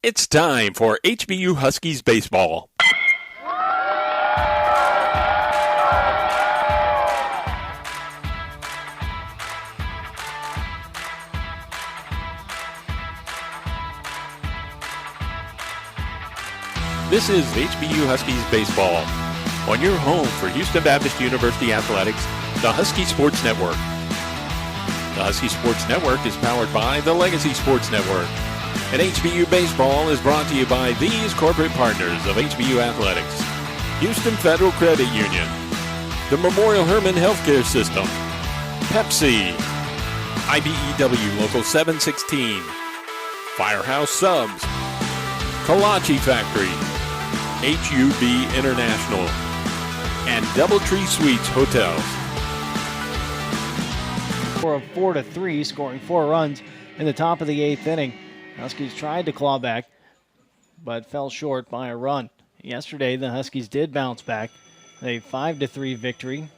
It's time for HBU Huskies baseball. This is HBU Huskies baseball on your home for Houston Baptist University Athletics, the Husky Sports Network. The Husky Sports Network is powered by the Legacy Sports Network. And HBU Baseball is brought to you by these corporate partners of HBU Athletics: Houston Federal Credit Union, the Memorial Hermann Healthcare System, Pepsi, IBEW Local 716, Firehouse Subs, Kolache Factory, HUB International, and Doubletree Suites Hotels. For a 4-3, scoring 4 runs in the top of the 8th inning. Huskies tried to claw back, but fell short by a run. Yesterday, the Huskies did bounce back. A 5-3 victory.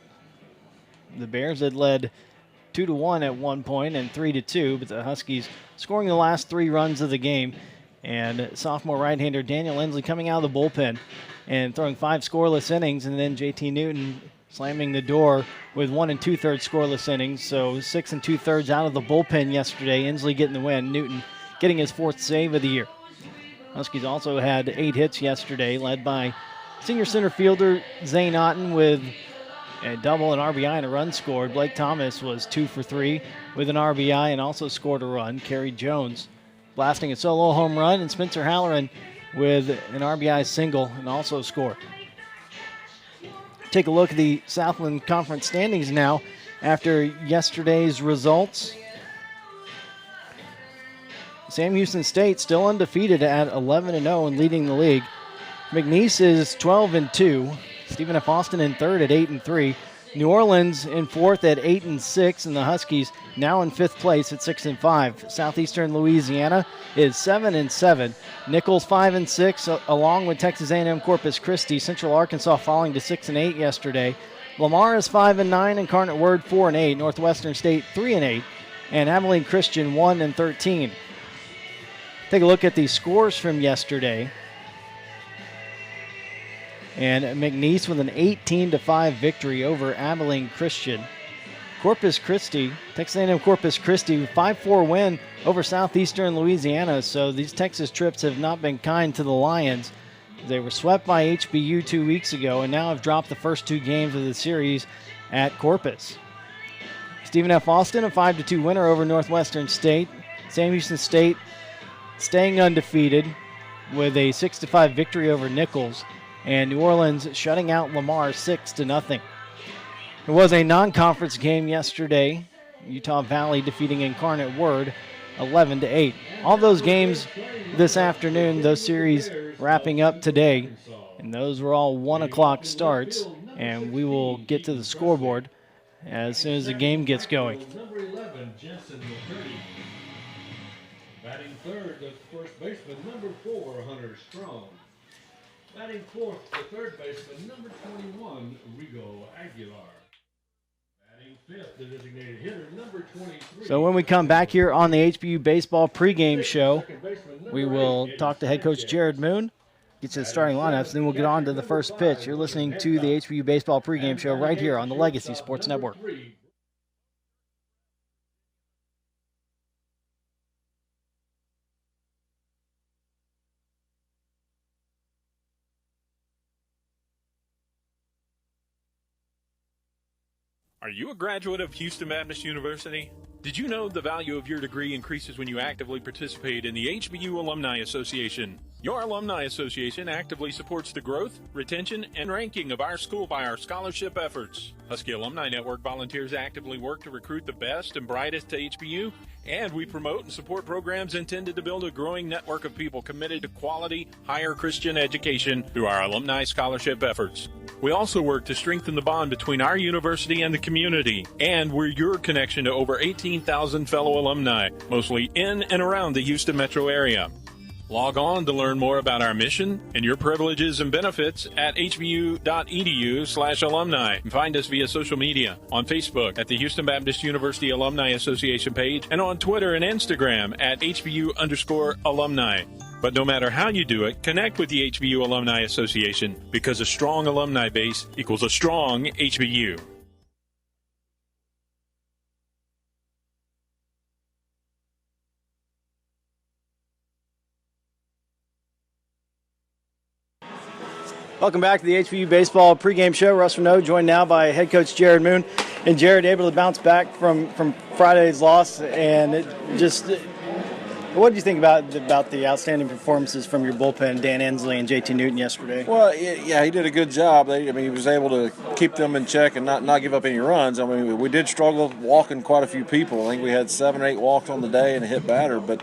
The Bears had led 2-1 at one point and 3-2, but the Huskies scoring the last 3 runs of the game. And sophomore right-hander Daniel Lindsley coming out of the bullpen and throwing 5 scoreless innings, and then JT Newton slamming the door with 1 2/3 scoreless innings. So 6 2/3 out of the bullpen yesterday. Inslee getting the win. Newton getting his 4th save of the year. Huskies also had 8 hits yesterday, led by senior center fielder Zane Otten with a double, an RBI, and a run scored. Blake Thomas was 2 for 3 with an RBI and also scored a run. Kerry Jones blasting a solo home run, and Spencer Halloran with an RBI single and also scored. Take a look at the Southland Conference standings now after yesterday's results. Sam Houston State still undefeated at 11-0 and leading the league. McNeese is 12-2. Stephen F. Austin in 3rd at 8-3. New Orleans in 4th at 8-6, and the Huskies now in 5th place at 6-5. Southeastern Louisiana is 7-7. Nichols 5-6, along with Texas A&M Corpus Christi. Central Arkansas falling to 6-8 yesterday. Lamar is 5-9, Incarnate Word 4-8. Northwestern State 3-8, and Abilene Christian 1-13. Take a look at the scores from yesterday. And McNeese with an 18-5 victory over Abilene Christian. Corpus Christi, Texas A&M Corpus Christi, 5-4 win over Southeastern Louisiana. So these Texas trips have not been kind to the Lions. They were swept by HBU 2 weeks ago and now have dropped the first 2 games of the series at Corpus. Stephen F. Austin, a 5-2 winner over Northwestern State. Sam Houston State staying undefeated with a 6-5 victory over Nichols. And New Orleans shutting out Lamar 6-0. It was a non-conference game yesterday. Utah Valley defeating Incarnate Word 11-8. All those games this afternoon, those series wrapping up today. And those were all 1 o'clock starts. And we will get to the scoreboard as soon as the game gets going. Number 11, Jensen McCurdy. Batting 3rd, the first baseman, number 4, Hunter Strong. Batting 4th, the 3rd baseman, number 21, Rigo Aguilar. Batting 5th, the designated hitter, number 23. So when we come back here on the HBU Baseball pregame show, we will talk to head coach Jared Moon, get you the starting lineups, then we'll get on to the first pitch. You're listening to the HBU Baseball pregame show right here on the Legacy Sports Network. Are you a graduate of Houston Baptist University? Did you know the value of your degree increases when you actively participate in the HBU Alumni Association? Your Alumni Association actively supports the growth, retention, and ranking of our school by our scholarship efforts. Husky Alumni Network volunteers actively work to recruit the best and brightest to HBU, and we promote and support programs intended to build a growing network of people committed to quality, higher Christian education through our alumni scholarship efforts. We also work to strengthen the bond between our university and the community, and we're your connection to over 18,000 fellow alumni, mostly in and around the Houston metro area. Log on to learn more about our mission and your privileges and benefits at hbu.edu/alumni. And find us via social media on Facebook at the Houston Baptist University Alumni Association page and on Twitter and Instagram at HBU_alumni. But no matter how you do it, connect with the HBU Alumni Association, because a strong alumni base equals a strong HBU. Welcome back to the HBU Baseball pregame show. Russ Renaud joined now by head coach Jared Moon. And Jared, able to bounce back from Friday's loss, and what did you think about the outstanding performances from your bullpen, Dan Ensley and JT Newton yesterday? Well, yeah, he did a good job. He was able to keep them in check and not give up any runs. I mean, we did struggle walking quite a few people. I think we had 7 or 8 walks on the day and a hit batter, but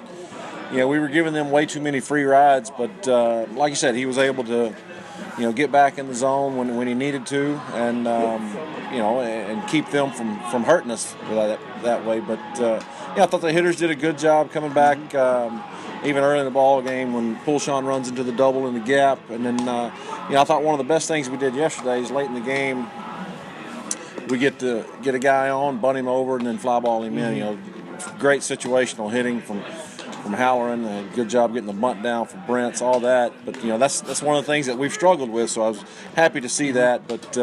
we were giving them way too many free rides. But like you said, he was able to get back in the zone when he needed to, and and keep them from hurting us that way. But I thought the hitters did a good job coming back, even early in the ball game when Pulshan runs into the double in the gap. And then I thought one of the best things we did yesterday is late in the game we get a guy on, bunt him over, and then fly ball him in. Great situational hitting from Halloran. Good job getting the bunt down for Brents, all that. But that's one of the things that we've struggled with. So I was happy to see that. But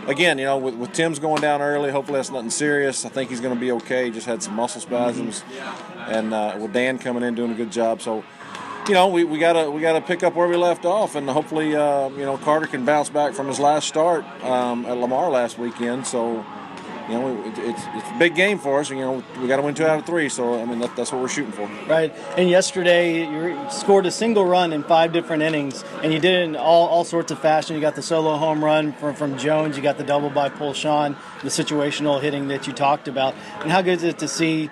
again, with Tim's going down early, hopefully that's nothing serious. I think he's going to be okay. He just had some muscle spasms, and with Dan coming in doing a good job. So we gotta pick up where we left off, and hopefully Carter can bounce back from his last start at Lamar last weekend. So. It's a big game for us. We got to win 2 out of 3. So that's what we're shooting for. Right. And yesterday you scored a single run in 5 different innings, and you did it in all sorts of fashion. You got the solo home run from Jones. You got the double by Pulshan, the situational hitting that you talked about. And how good is it to see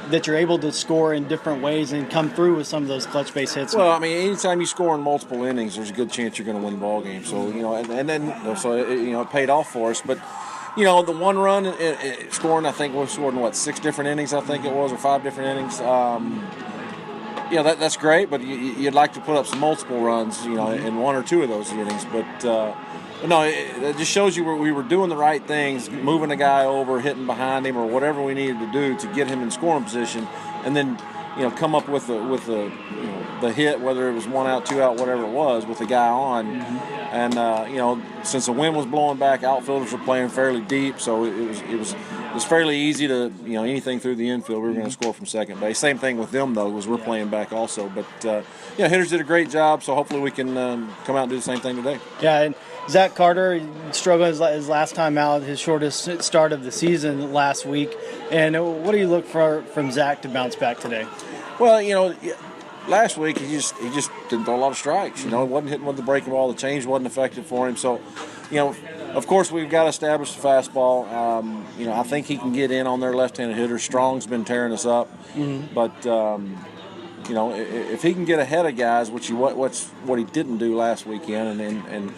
that you're able to score in different ways and come through with some of those clutch base hits? Well, anytime you score in multiple innings, there's a good chance you're going to win the ball game. So it paid off for us, but. The one run scoring, I think we scored in 6 different innings, I think it was, or 5 different innings. That's great, but you'd like to put up some multiple runs, in 1 or 2 of those innings. But no, it just shows you we were doing the right things, moving a guy over, hitting behind him, or whatever we needed to do to get him in scoring position, and then come up with the hit, whether it was 1 out, 2 out, whatever it was, with the guy on. And since the wind was blowing back, outfielders were playing fairly deep, so it was fairly easy to anything through the infield we were going to score from second base. Same thing with them though, was we're playing back also. But hitters did a great job, so hopefully we can come out and do the same thing today. Yeah, and Zach Carter struggled his last time out, his shortest start of the season last week. And what do you look for from Zach to bounce back today? Well, last week he just didn't throw a lot of strikes. He wasn't hitting with the breaking ball. The change wasn't effective for him. So, of course we've got to establish the fastball. I think he can get in on their left-handed hitters. Strong's been tearing us up, but if he can get ahead of guys, what he didn't do last weekend, and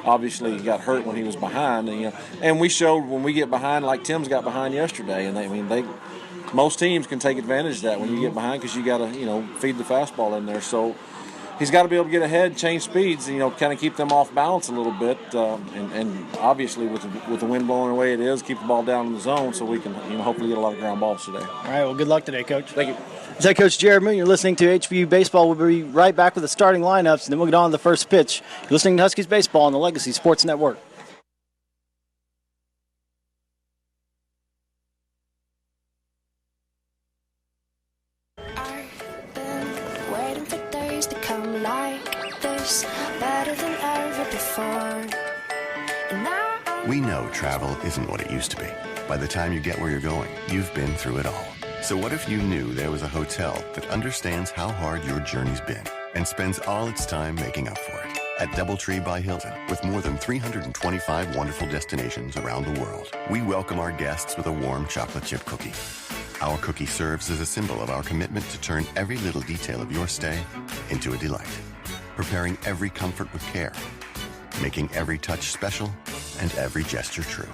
obviously he got hurt when he was behind. And we showed when we get behind, like Tim's got behind yesterday, and most teams can take advantage of that when you get behind, because you got to feed the fastball in there. So he's got to be able to get ahead, change speeds, kind of keep them off balance a little bit, and obviously with the wind blowing the way it is, keep the ball down in the zone so we can hopefully get a lot of ground balls today. All right, well, good luck today, Coach. Thank you. Is that Coach Jared Moon? You're listening to HBU Baseball. We'll be right back with the starting lineups, and then we'll get on to the first pitch. You're listening to Huskies Baseball on the Legacy Sports Network. We know travel isn't what it used to be. By the time you get where you're going, you've been through it all. So what if you knew there was a hotel that understands how hard your journey's been and spends all its time making up for it? At DoubleTree by Hilton, with more than 325 wonderful destinations around the world, we welcome our guests with a warm chocolate chip cookie. Our cookie serves as a symbol of our commitment to turn every little detail of your stay into a delight, preparing every comfort with care, making every touch special and every gesture true,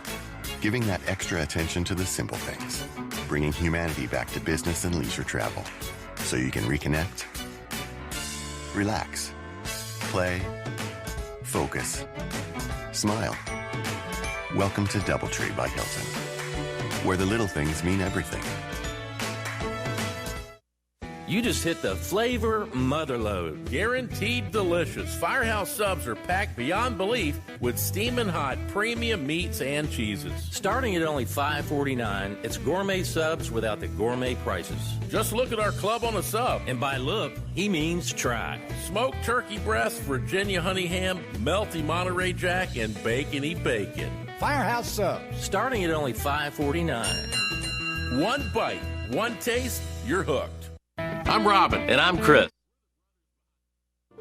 giving that extra attention to the simple things, bringing humanity back to business and leisure travel so you can reconnect, relax, play, focus, smile. Welcome to DoubleTree by Hilton, where the little things mean everything. You just hit the flavor motherload. Guaranteed delicious. Firehouse subs are packed beyond belief with steaming hot premium meats and cheeses. Starting at only $5.49, it's gourmet subs without the gourmet prices. Just look at our club on a sub. And by look, he means try. Smoked turkey breast, Virginia honey ham, melty Monterey Jack, and bacony bacon. Firehouse subs. Starting at only $5.49. One bite, one taste, you're hooked. I'm Robin. And I'm Chris.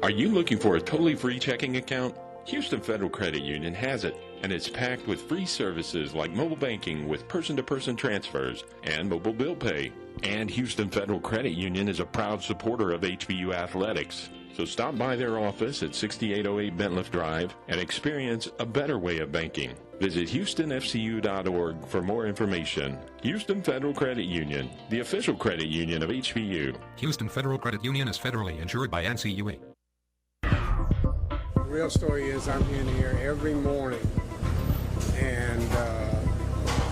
Are you looking for a totally free checking account? Houston Federal Credit Union has it, and it's packed with free services like mobile banking with person-to-person transfers and mobile bill pay. And Houston Federal Credit Union is a proud supporter of HBU athletics. So stop by their office at 6808 Bentliff Drive and experience a better way of banking. Visit HoustonFCU.org for more information. Houston Federal Credit Union, the official credit union of HBU. Houston Federal Credit Union is federally insured by NCUA. The real story is I'm in here every morning and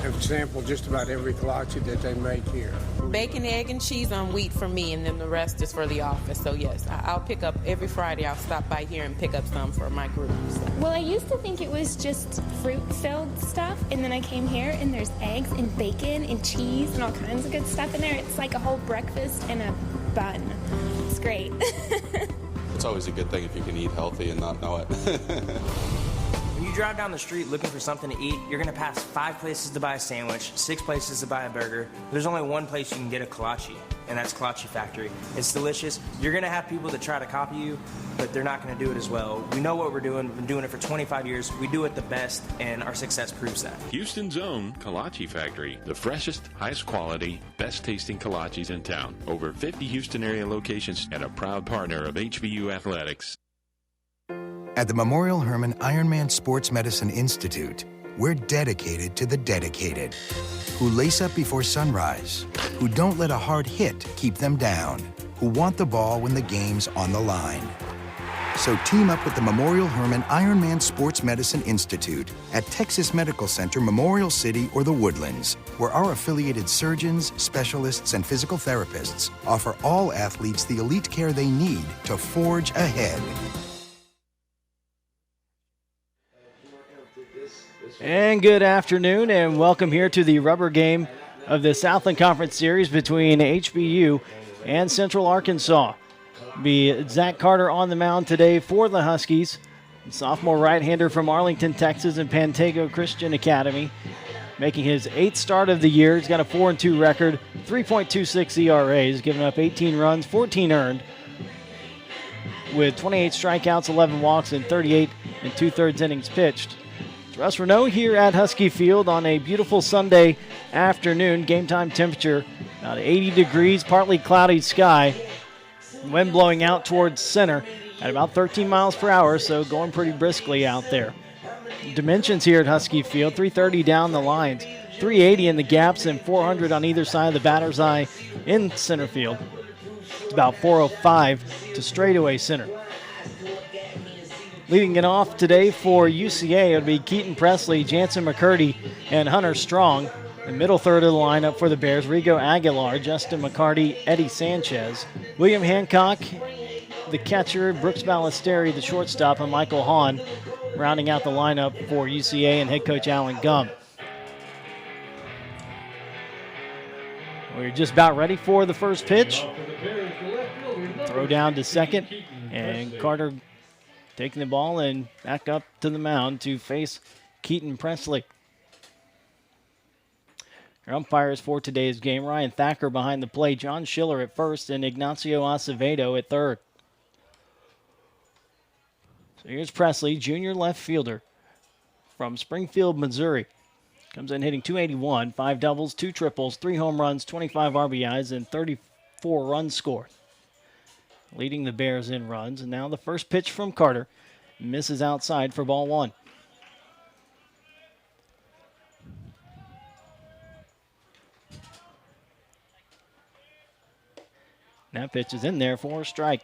have sampled just about every kolache that they make here. Bacon, egg, and cheese on wheat for me, and then the rest is for the office. So yes, I'll pick up every Friday. I'll stop by here and pick up some for my group. So. Well, I used to think it was just fruit-filled stuff, and then I came here and there's eggs and bacon and cheese and all kinds of good stuff in there. It's like a whole breakfast in a bun. It's great. It's always a good thing if you can eat healthy and not know it. When you drive down the street looking for something to eat, you're going to pass 5 places to buy a sandwich, 6 places to buy a burger. There's only one place you can get a kolache, and that's Kolache Factory. It's delicious. You're going to have people that try to copy you, but they're not going to do it as well. We know what we're doing. We've been doing it for 25 years. We do it the best, and our success proves that. Houston's own Kolache Factory, the freshest, highest quality, best tasting kolaches in town. Over 50 Houston area locations and a proud partner of HBU Athletics. At the Memorial Hermann Ironman Sports Medicine Institute, we're dedicated to the dedicated, who lace up before sunrise, who don't let a hard hit keep them down, who want the ball when the game's on the line. So team up with the Memorial Hermann Ironman Sports Medicine Institute at Texas Medical Center, Memorial City, or the Woodlands, where our affiliated surgeons, specialists, and physical therapists offer all athletes the elite care they need to forge ahead. And good afternoon, and welcome here to the rubber game of the Southland Conference Series between HBU and Central Arkansas. Be Zach Carter on the mound today for the Huskies. Sophomore right-hander from Arlington, Texas, and Pantego Christian Academy, making his 8th start of the year. He's got a 4-2 record, 3.26 ERA. He's given up 18 runs, 14 earned, with 28 strikeouts, 11 walks, and 38 2/3 innings pitched. It's Russ Renault here at Husky Field on a beautiful Sunday afternoon. Game time temperature about 80 degrees, partly cloudy sky. Wind blowing out towards center at about 13 miles per hour, so going pretty briskly out there. Dimensions here at Husky Field, 330 down the lines, 380 in the gaps, and 400 on either side of the batter's eye in center field. It's about 405 to straightaway center. Leading it off today for UCA, it would be Keaton Presley, Jansen McCurdy, and Hunter Strong. The middle third of the lineup for the Bears, Rigo Aguilar, Justin McCarty, Eddie Sanchez. William Hancock, the catcher, Brooks Ballesteri, the shortstop, and Michael Hahn, rounding out the lineup for UCA and head coach Alan Gum. We're just about ready for the first pitch. Throw down to second, and Carter taking the ball and back up to the mound to face Keaton Presley. Our umpires for today's game, Ryan Thacker behind the plate, John Schiller at first, and Ignacio Acevedo at third. So here's Presley, junior left fielder from Springfield, Missouri. Comes in hitting .281, 5 doubles, 2 triples, 3 home runs, 25 RBIs, and 34 runs scored. Leading the Bears in runs. And now the first pitch from Carter misses outside for ball 1. That pitch is in there for a strike.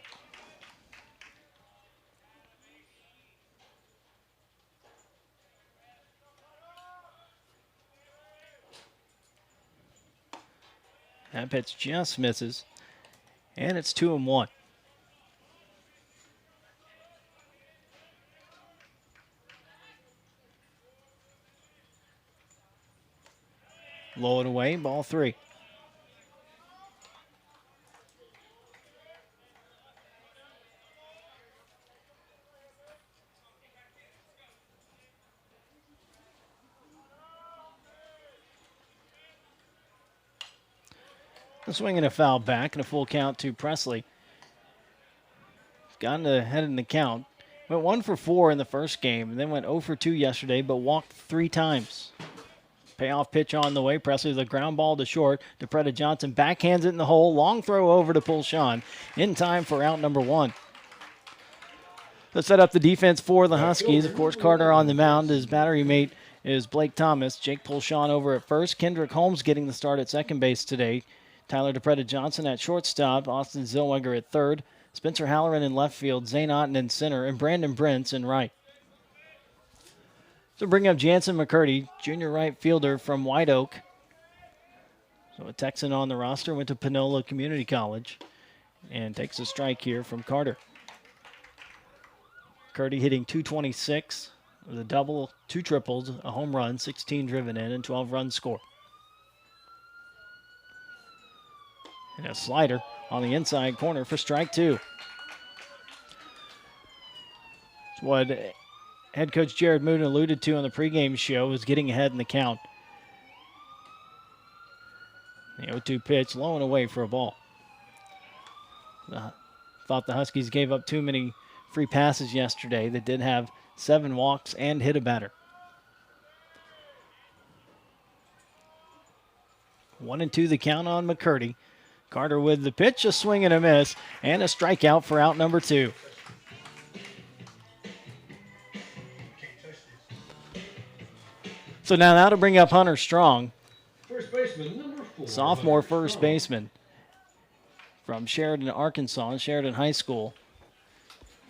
That pitch just misses. And it's 2-1. Low and away, ball 3. A swing and a foul back and a full count to Presley. Gotten ahead in the count. Went 1 for 4 in the first game and then went 0 for 2 yesterday, but walked 3 times. Payoff pitch on the way. Presley with a ground ball to short. DePretta Johnson backhands it in the hole. Long throw over to Pulshan in time for out number 1. To set up the defense for the Huskies, of course, Carter on the mound. His battery mate is Blake Thomas. Jake Pulshan over at first. Kendrick Holmes getting the start at second base today. Tyler DePretta Johnson at shortstop. Austin Zellweger at third. Spencer Halloran in left field. Zane Otten in center. And Brandon Brentz in right. So bring up Jansen McCurdy, junior right fielder from White Oak. So a Texan on the roster, went to Panola Community College and takes a strike here from Carter. McCurdy hitting .226 with a double, 2 triples, a home run, 16 driven in, and 12 runs scored. And a slider on the inside corner for strike 2. It's what head coach Jared Moon alluded to on the pregame show, was getting ahead in the count. The 0-2 pitch, low and away for a ball. Thought the Huskies gave up too many free passes yesterday. They did have 7 walks and hit a batter. 1-2 the count on McCurdy. Carter with the pitch, a swing and a miss, and a strikeout for out number 2. So now to bring up Hunter Strong, First baseman, number 4. sophomore first baseman from Sheridan, Arkansas, Sheridan High School.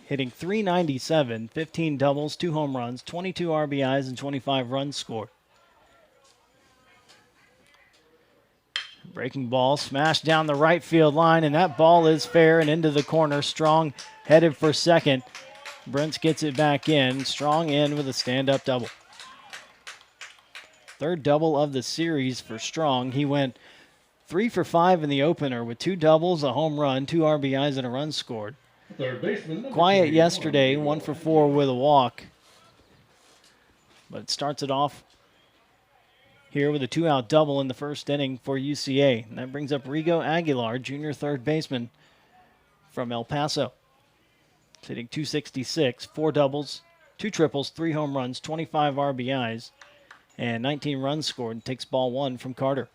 Hitting .397, 15 doubles, 2 home runs, 22 RBIs, and 25 runs scored. Breaking ball smashed down the right field line, and that ball is fair and into the corner. Strong headed for second. Brentz gets it back in. Strong in with a stand-up double. Third double of the series for Strong. He went 3 for 5 in the opener with 2 doubles, a home run, 2 RBIs, and a run scored. Third baseman, Quiet yesterday, 1 for 4 with a walk. But it starts it off here with a 2-out double in the first inning for UCA. And that brings up Rigo Aguilar, junior third baseman from El Paso. He's hitting .266, 4 doubles, 2 triples, 3 home runs, 25 RBIs, and 19 runs scored, and takes ball 1 from Carter.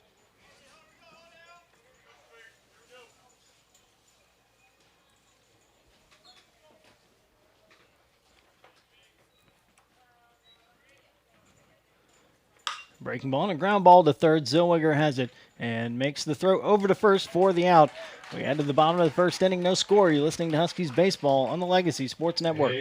Breaking ball and a ground ball to third. Zellweger has it and makes the throw over to first for the out. We head to the bottom of the first inning, no score. You're listening to Huskies Baseball on the Legacy Sports Network.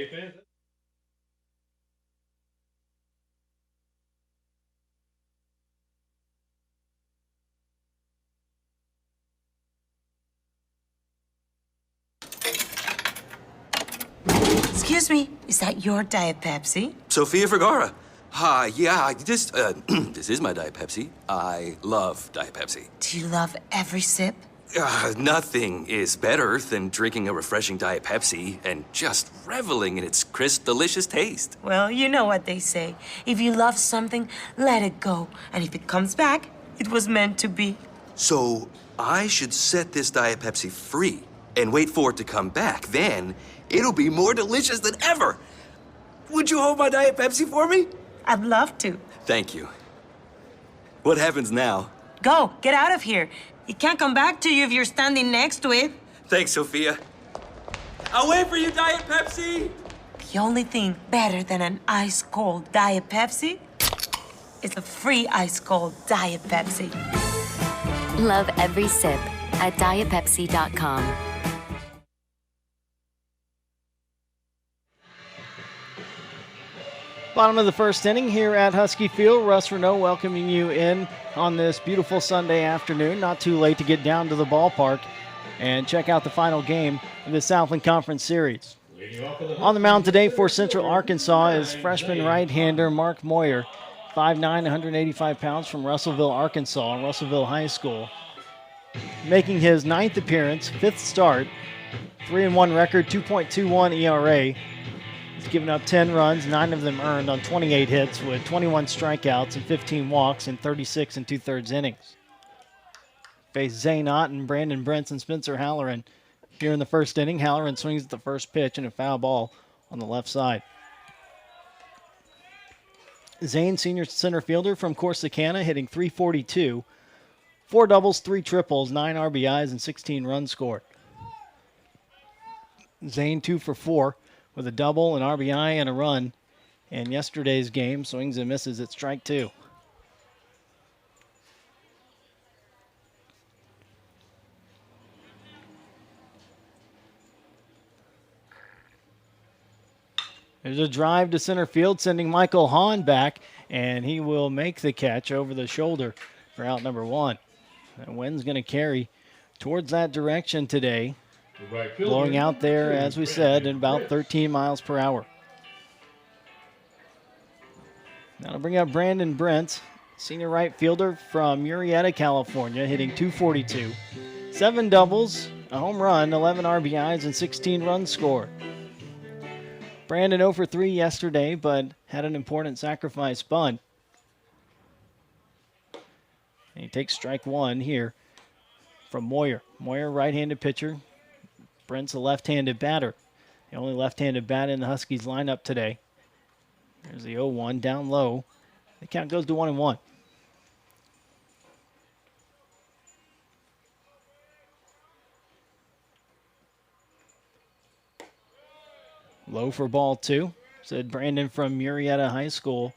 Excuse me, is that your Diet Pepsi? Sophia Vergara. Yeah, this is my Diet Pepsi. I love Diet Pepsi. Do you love every sip? Nothing is better than drinking a refreshing Diet Pepsi and just reveling in its crisp, delicious taste. Well, you know what they say. If you love something, let it go. And if it comes back, it was meant to be. So I should set this Diet Pepsi free and wait for it to come back. Then it'll be more delicious than ever. Would you hold my Diet Pepsi for me? I'd love to. Thank you. What happens now? Go, get out of here. It can't come back to you if you're standing next to it. Thanks, Sophia. I'll wait for you, Diet Pepsi. The only thing better than an ice-cold Diet Pepsi is a free ice-cold Diet Pepsi. Love every sip at dietpepsi.com. Bottom of the first inning here at Husky Field. Russ Renault welcoming you in on this beautiful Sunday afternoon. Not too late to get down to the ballpark and check out the final game of the Southland Conference Series. On the mound today for Central Arkansas is freshman right-hander Mark Moyer, 5'9", 185 pounds from Russellville, Arkansas, Russellville High School. Making his 9th appearance, 5th start, 3-1 record, 2.21 ERA. He's given up 10 runs, 9 of them earned on 28 hits with 21 strikeouts and 15 walks in 36 2/3 innings. Faced Zane Otten, Brandon Brents, and Spencer Halloran here in the first inning. Halloran swings at the first pitch and a foul ball on the left side. Zane, senior center fielder from Corsicana, hitting .342. 4 doubles, 3 triples, 9 RBIs, and 16 runs scored. Zane 2 for 4 with a double, an RBI, and a run in yesterday's game. Swings and misses at strike 2. There's a drive to center field, sending Michael Hahn back, and he will make the catch over the shoulder for out number 1. The wind's going to carry towards that direction today, blowing out there, as we said, at about 13 miles per hour. Now to bring up Brandon Brent, senior right fielder from Murrieta, California, hitting .242. 7 doubles, a home run, 11 RBIs, and 16 runs scored. Brandon 0 for 3 yesterday, but had an important sacrifice bunt. And he takes strike 1 here from Moyer. Moyer, right-handed pitcher. Brent's a left-handed batter. The only left-handed bat in the Huskies lineup today. There's the 0-1 down low. The count goes to 1-1. Low for ball 2, said Brandon from Murrieta High School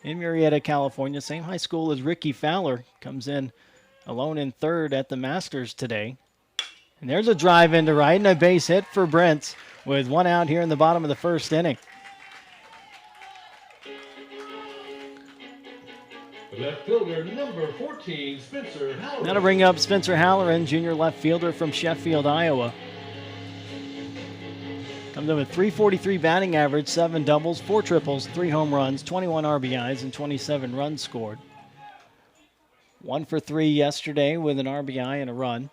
in Murrieta, California. Same high school as Ricky Fowler. Comes in alone in third at the Masters today. And there's a drive into right and a base hit for Brents with 1 out here in the bottom of the first inning. Left fielder number 14, Spencer Halloran. Now to bring up Spencer Halloran, junior left fielder from Sheffield, Iowa. Comes in with .343 batting average, 7 doubles, 4 triples, 3 home runs, 21 RBIs, and 27 runs scored. 1 for 3 yesterday with an RBI and a run.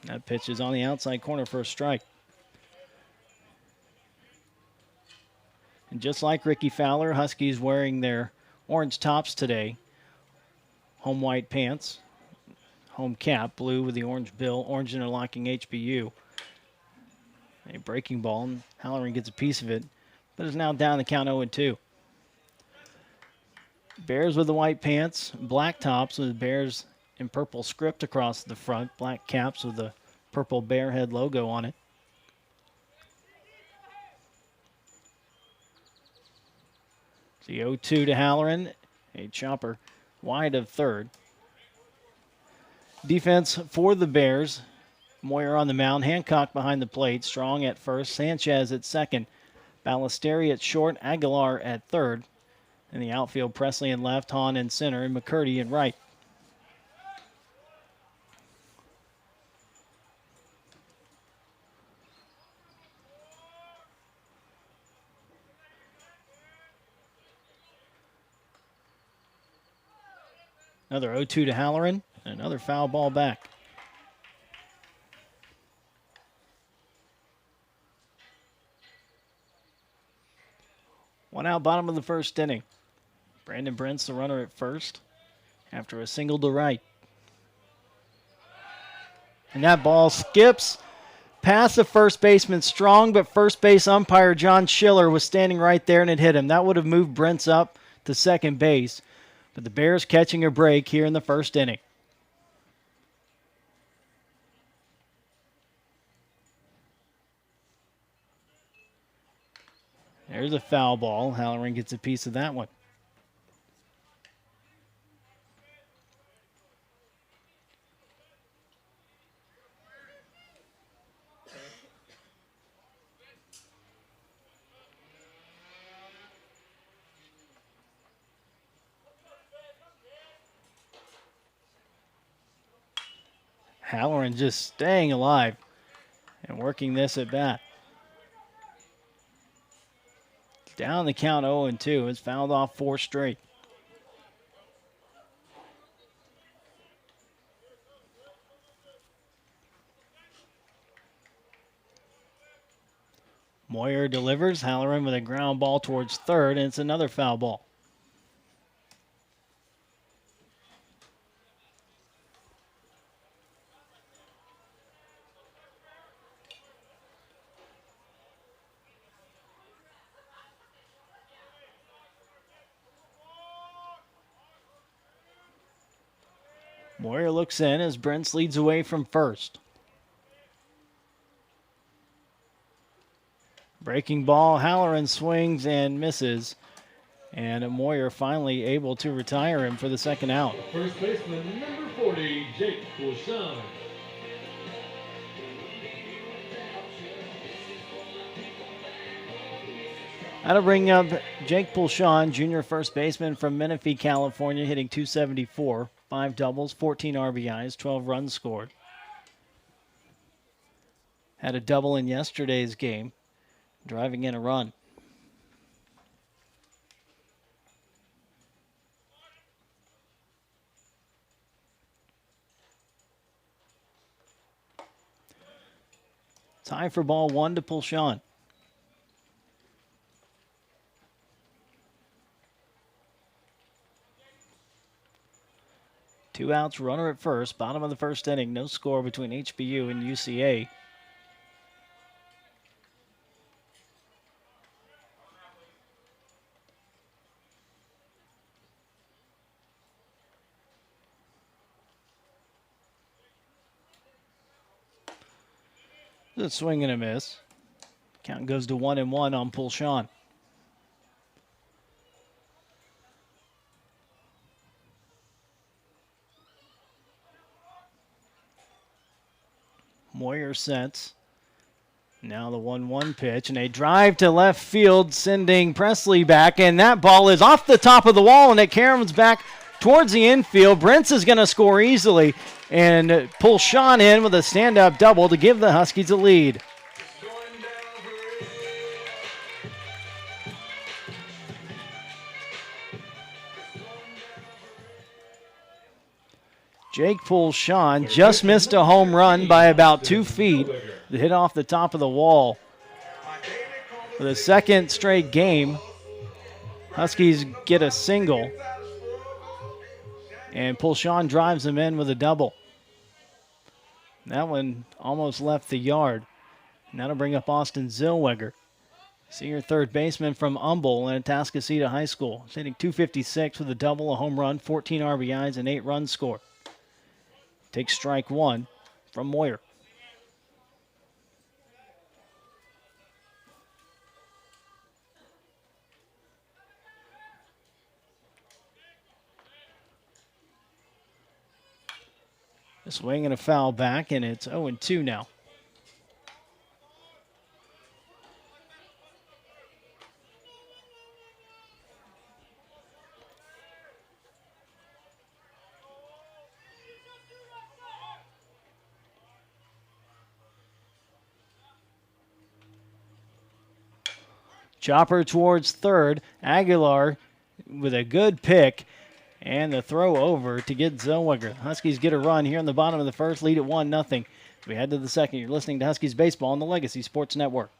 That pitch is on the outside corner for a strike. And just like Ricky Fowler, Huskies wearing their orange tops today. Home white pants. Home cap, blue with the orange bill, orange interlocking HBU. A breaking ball, and Halloran gets a piece of it, but is now down the count 0-2. Bears with the white pants, black tops with Bears in purple script across the front, black caps with the purple bear head logo on it. The 0-2 to Halloran, a chopper wide of third. Defense for the Bears. Moyer on the mound, Hancock behind the plate, Strong at first, Sanchez at second, Ballesteri at short, Aguilar at third. In the outfield, Presley in left, Hahn in center, and McCurdy in right. Another 0-2 to Halloran, and another foul ball back. One out, bottom of the first inning. Brandon Brent's the runner at first after a single to right. And that ball skips past the first baseman Strong, but first base umpire John Schiller was standing right there and it hit him. That would have moved Brent's up to second base. But the Bears catching a break here in the first inning. There's a foul ball. Halloran gets a piece of that one. Halloran just staying alive and working this at bat. Down the count 0-2. It's fouled off 4 straight. Moyer delivers. Halloran with a ground ball towards third, and it's another foul ball. Moyer looks in as Brents leads away from first. Breaking ball, Halloran swings and misses. And Moyer finally able to retire him for the second out. First baseman, number 40, Jake Poulson. That'll bring up Jake Poulson, junior first baseman from Menifee, California, hitting .274. 5 doubles, 14 RBIs, 12 runs scored. Had a double in yesterday's game, driving in a run. Tie for ball 1 to Poulson. Two outs, runner at first. Bottom of the first inning. No score between HBU and UCA. A swing and a miss. Count goes to 1-1 on Poulson. Moyer sets. Now the 1-1 pitch, and a drive to left field, sending Presley back, and that ball is off the top of the wall, and it caroms back towards the infield. Brents is going to score easily, and Poulson in with a stand-up double to give the Huskies a lead. Jake Poulson just missed a home run by about 2 feet. The hit off the top of the wall. For the second straight game, Huskies get a single. And Poulson drives them in with a double. That one almost left the yard. And that'll bring up Austin Zellweger, senior third baseman from Humble and Atascocita High School. He's hitting .256 with a double, a home run, 14 RBIs, and 8 runs scored. Takes strike 1 from Moyer. A swing and a foul back, and it's 0-2 now. Chopper towards third. Aguilar with a good pick. And the throw over to get Zellweger. Huskies get a run here in the bottom of the first, lead at 1-0. We head to the second. You're listening to Huskies Baseball on the Legacy Sports Network.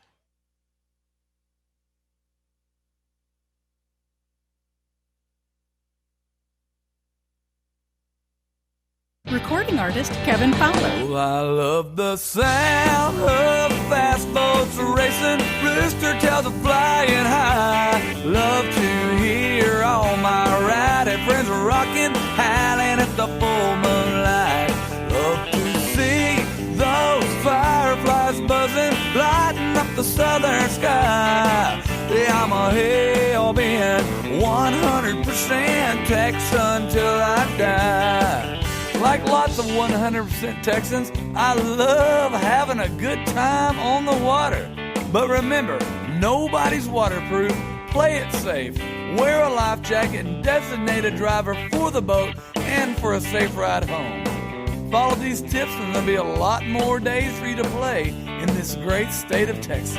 Recording artist Kevin Fowler. Well, I love the sound of fast boats racing, rooster tails are flying high. Love to hear all my rowdy friends rocking, howling at the full moonlight. Love to see those fireflies buzzing, lighting up the southern sky. Yeah, I'm a hell-bent 100% Texan till I die. Like lots of 100% Texans, I love having a good time on the water. But remember, nobody's waterproof. Play it safe. Wear a life jacket and designate a driver for the boat and for a safe ride home. Follow these tips and there'll be a lot more days for you to play in this great state of Texas.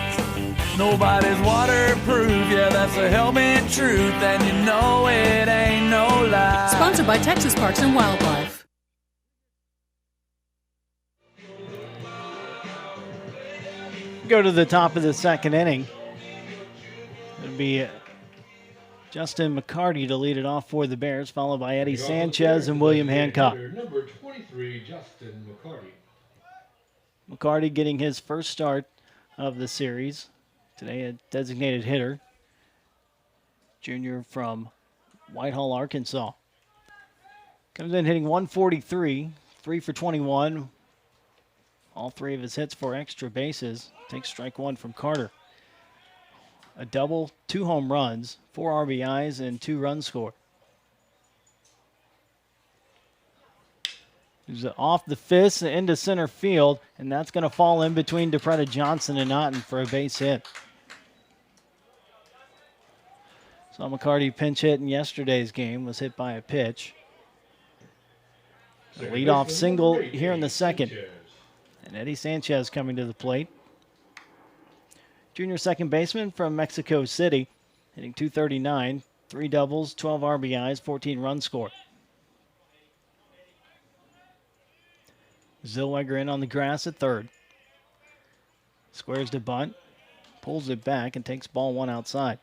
Nobody's waterproof, yeah, that's a helmet truth, and you know it ain't no lie. Sponsored by Texas Parks and Wildlife. Go to the top of the second inning. It'll be Justin McCarty to lead it off for the Bears, followed by Eddie Sanchez and William Hancock. Number 23, Justin McCarty. McCarty getting his first start of the series. Today a designated hitter. Junior from Whitehall, Arkansas. Comes in hitting 143, 3 for 21. All three of his hits for extra bases. Takes strike one from Carter. A double, 2 home runs, 4 RBIs, and 2 runs scored. He's off the fist and into center field, and that's going to fall in between DePretta Johnson and Otten for a base hit. Saw McCarty pinch hit in yesterday's game, was hit by a pitch. A leadoff single here in the second. And Eddie Sanchez coming to the plate. Junior second baseman from Mexico City, hitting .239, 3 doubles, 12 RBIs, 14 runs scored. Zellweger in on the grass at third. Squares to bunt, pulls it back, and takes ball 1 outside.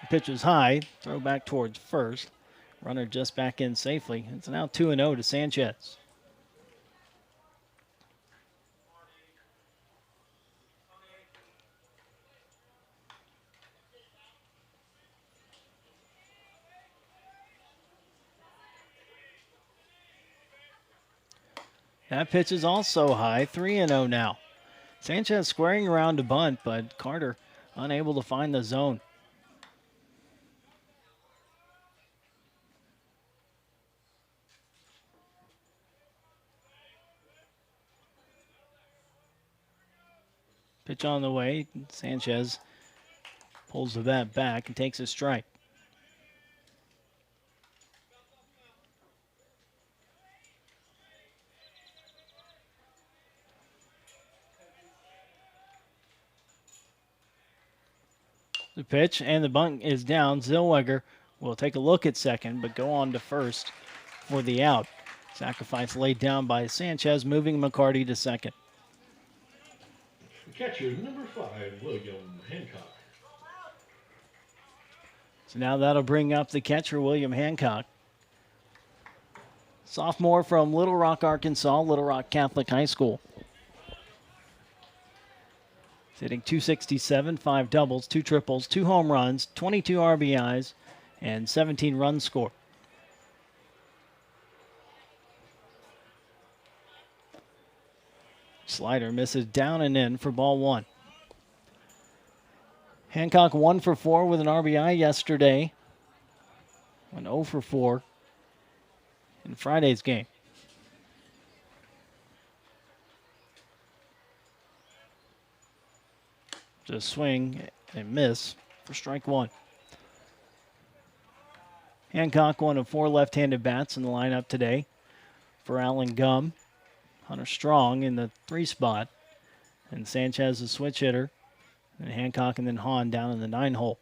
Pitch is high, throw back towards first. Runner just back in safely. It's now 2-0 to Sanchez. That pitch is also high, 3-0 now. Sanchez squaring around to bunt, but Carter unable to find the zone. Pitch on the way. Sanchez pulls the bat back and takes a strike. The pitch and the bunt is down. Zellweger will take a look at second, but go on to first for the out. Sacrifice laid down by Sanchez, moving McCarty to second. Catcher number 5, William Hancock. So now that'll bring up the catcher, William Hancock. Sophomore from Little Rock, Arkansas, Little Rock Catholic High School. He's hitting .267, 5 doubles, 2 triples, 2 home runs, 22 RBIs, and 17 runs scored. Slider misses down and in for ball 1. Hancock 1 for 4 with an RBI yesterday. Went 0 for 4 in Friday's game. Just swing and miss for strike 1. Hancock, 1 of 4 left-handed bats in the lineup today for Allen Gum. Hunter Strong in the 3 spot. And Sanchez, a switch hitter. And Hancock and then Hahn down in the 9 hole.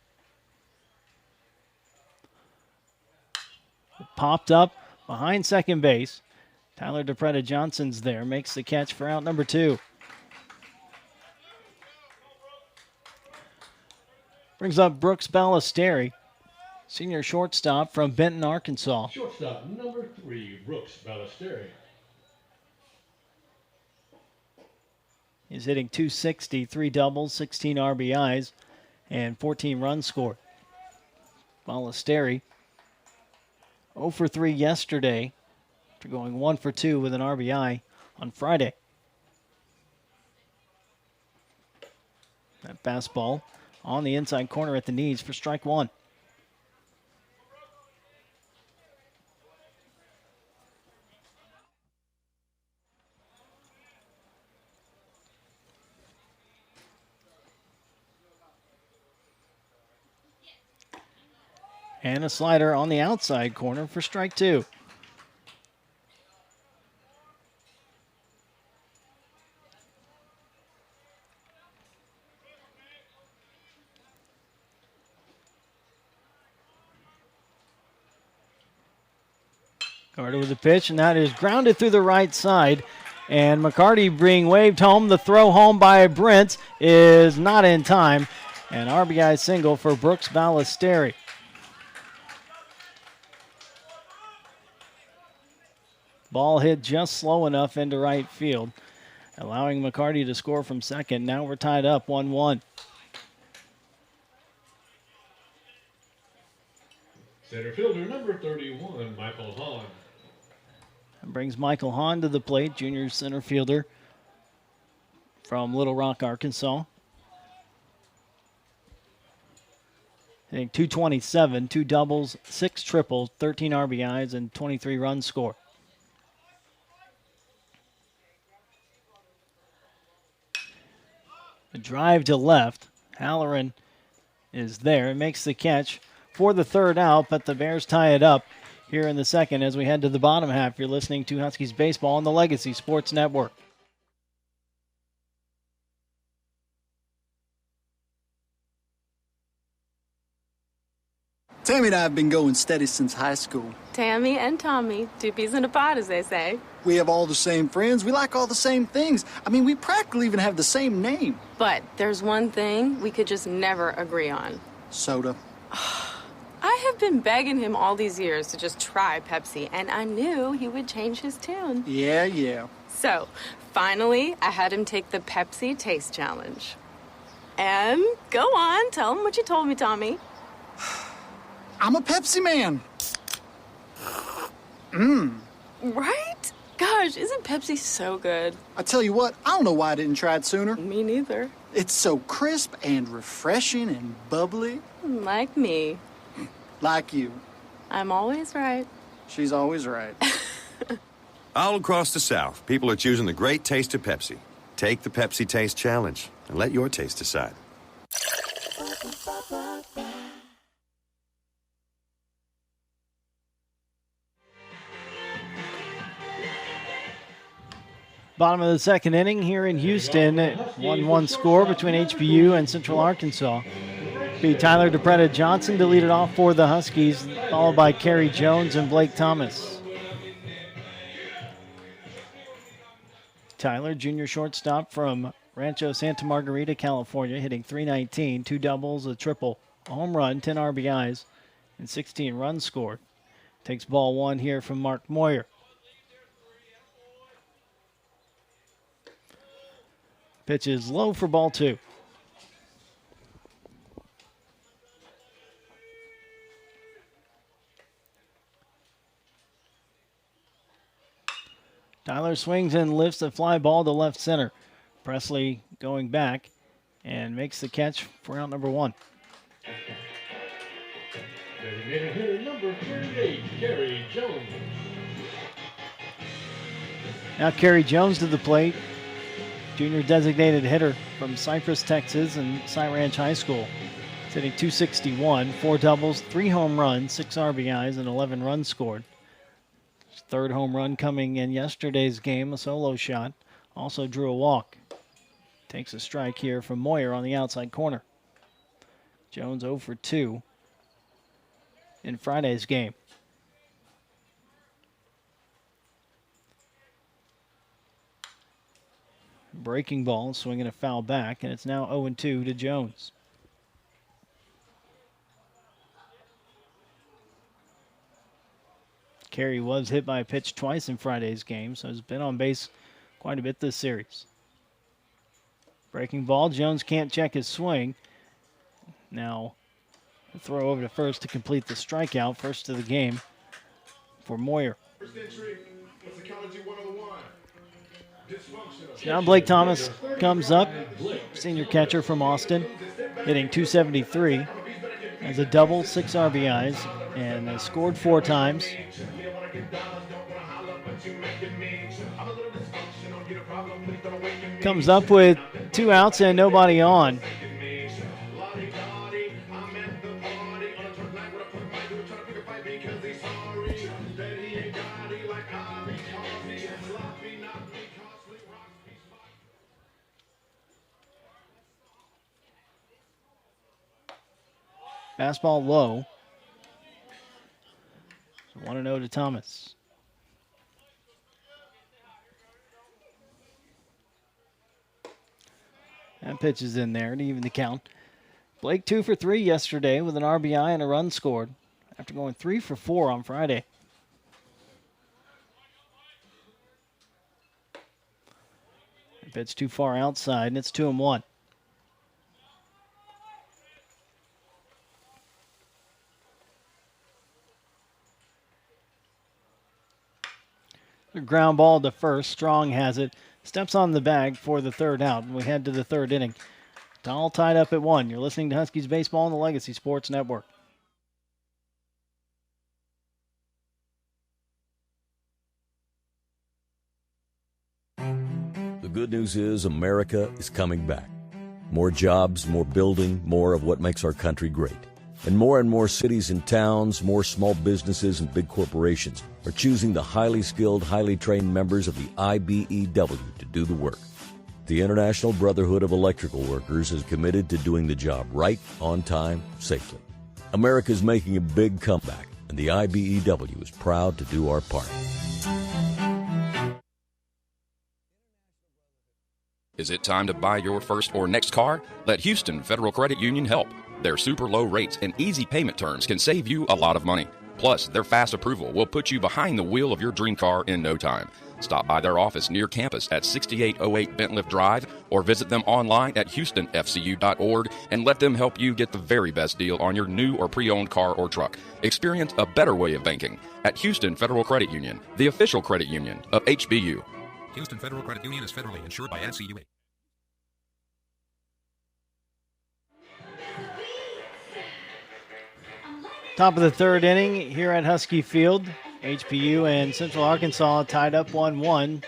Popped up behind second base. Tyler DePretta Johnson's there. Makes the catch for out number 2. Brings up Brooks Ballesteri, senior shortstop from Benton, Arkansas. Shortstop number 3, Brooks Ballesteri. He's hitting .260, 3 doubles, 16 RBIs, and 14 runs scored. Ballesteri 0 for 3 yesterday after going 1 for 2 with an RBI on Friday. That fastball on the inside corner at the knees for strike 1. And a slider on the outside corner for strike two. Carter with the pitch, and that is grounded through the right side. And McCarty being waved home. The throw home by Brent is not in time. An RBI single for Brooks Ballesteri. Ball hit just slow enough into right field, allowing McCarty to score from second. Now we're tied up 1-1. Center fielder number 31, Michael Hahn. That brings Michael Hahn to the plate, junior center fielder from Little Rock, Arkansas. Hitting .227, 2 doubles, 6 triples, 13 RBIs, and 23 runs scored. A drive to left. Halloran is there and makes the catch for the third out, but the Bears tie it up here in the second as we head to the bottom half. You're listening to Huskies Baseball on the Legacy Sports Network. Tammy and I have been going steady since high school. Tammy and Tommy, two peas in a pod, as they say. We have all the same friends. We like all the same things. I mean, we practically even have the same name. But there's one thing we could just never agree on. Soda. I have been begging him all these years to just try Pepsi, and I knew he would change his tune. Yeah. So, finally, I had him take the Pepsi Taste Challenge. And go on, tell him what you told me, Tommy. I'm a Pepsi man. Right? Gosh, isn't Pepsi so good? I tell you what, I don't know why I didn't try it sooner. Me neither. It's so crisp and refreshing and bubbly. Like me. Like you. I'm always right. She's always right. All across the South, people are choosing the great taste of Pepsi. Take the Pepsi Taste Challenge and let your taste decide. Bottom of the second inning here in Houston. 1-1 score between HBU and Central Arkansas. Be Tyler DePretta Johnson to lead it off for the Huskies, followed by Kerry Jones and Blake Thomas. Tyler, junior shortstop from Rancho Santa Margarita, California, hitting .319, 2 doubles, a triple, a home run, 10 RBIs, and 16 runs scored. Takes ball one here from Mark Moyer. Pitch is low for ball two. Tyler swings and lifts a fly ball to left center. Presley going back and makes the catch for out number one. Designated hitter number 38, Kerry Jones. Now Kerry Jones to the plate. Junior designated hitter from Cypress, Texas, and Cy Ranch High School. He's hitting .261, 4 doubles, 3 home runs, 6 RBIs, and 11 runs scored. His third home run coming in yesterday's game, a solo shot. Also drew a walk. Takes a strike here from Moyer on the outside corner. Jones 0 for 2 in Friday's game. Breaking ball, swinging a foul back, and it's now 0-2 to Jones. Carey was hit by a pitch twice in Friday's game, so has been on base quite a bit this series. Breaking ball, Jones can't check his swing. Now, a throw over to first to complete the strikeout, first of the game for Moyer. First entry was Psychology 101. Now Blake Thomas comes up, senior catcher from Austin, hitting .273, has a double, 6 RBIs, and has scored 4 times. Comes up with 2 outs and nobody on. Fastball low. 1-0 to Thomas. That pitch is in there to even the count. Blake 2 for 3 yesterday with an RBI and a run scored after going 3 for 4 on Friday. The pitch too far outside, and it's 2-1. The ground ball to first. Strong has it. Steps on the bag for the third out. And we head to the third inning. It's all tied up at 1. You're listening to Huskies Baseball on the Legacy Sports Network. The good news is America is coming back. More jobs, more building, more of what makes our country great. And more cities and towns, more small businesses and big corporations are choosing the highly skilled, highly trained members of the IBEW to do the work. The International Brotherhood of Electrical Workers is committed to doing the job right, on time, safely. America's making a big comeback, and the IBEW is proud to do our part. Is it time to buy your first or next car? Let Houston Federal Credit Union help. Their super low rates and easy payment terms can save you a lot of money. Plus, their fast approval will put you behind the wheel of your dream car in no time. Stop by their office near campus at 6808 Bentliff Drive or visit them online at houstonfcu.org and let them help you get the very best deal on your new or pre-owned car or truck. Experience a better way of banking at Houston Federal Credit Union, the official credit union of HBU. Houston Federal Credit Union is federally insured by NCUA. Top of the third inning here at Husky Field. HBU and Central Arkansas tied up 1-1.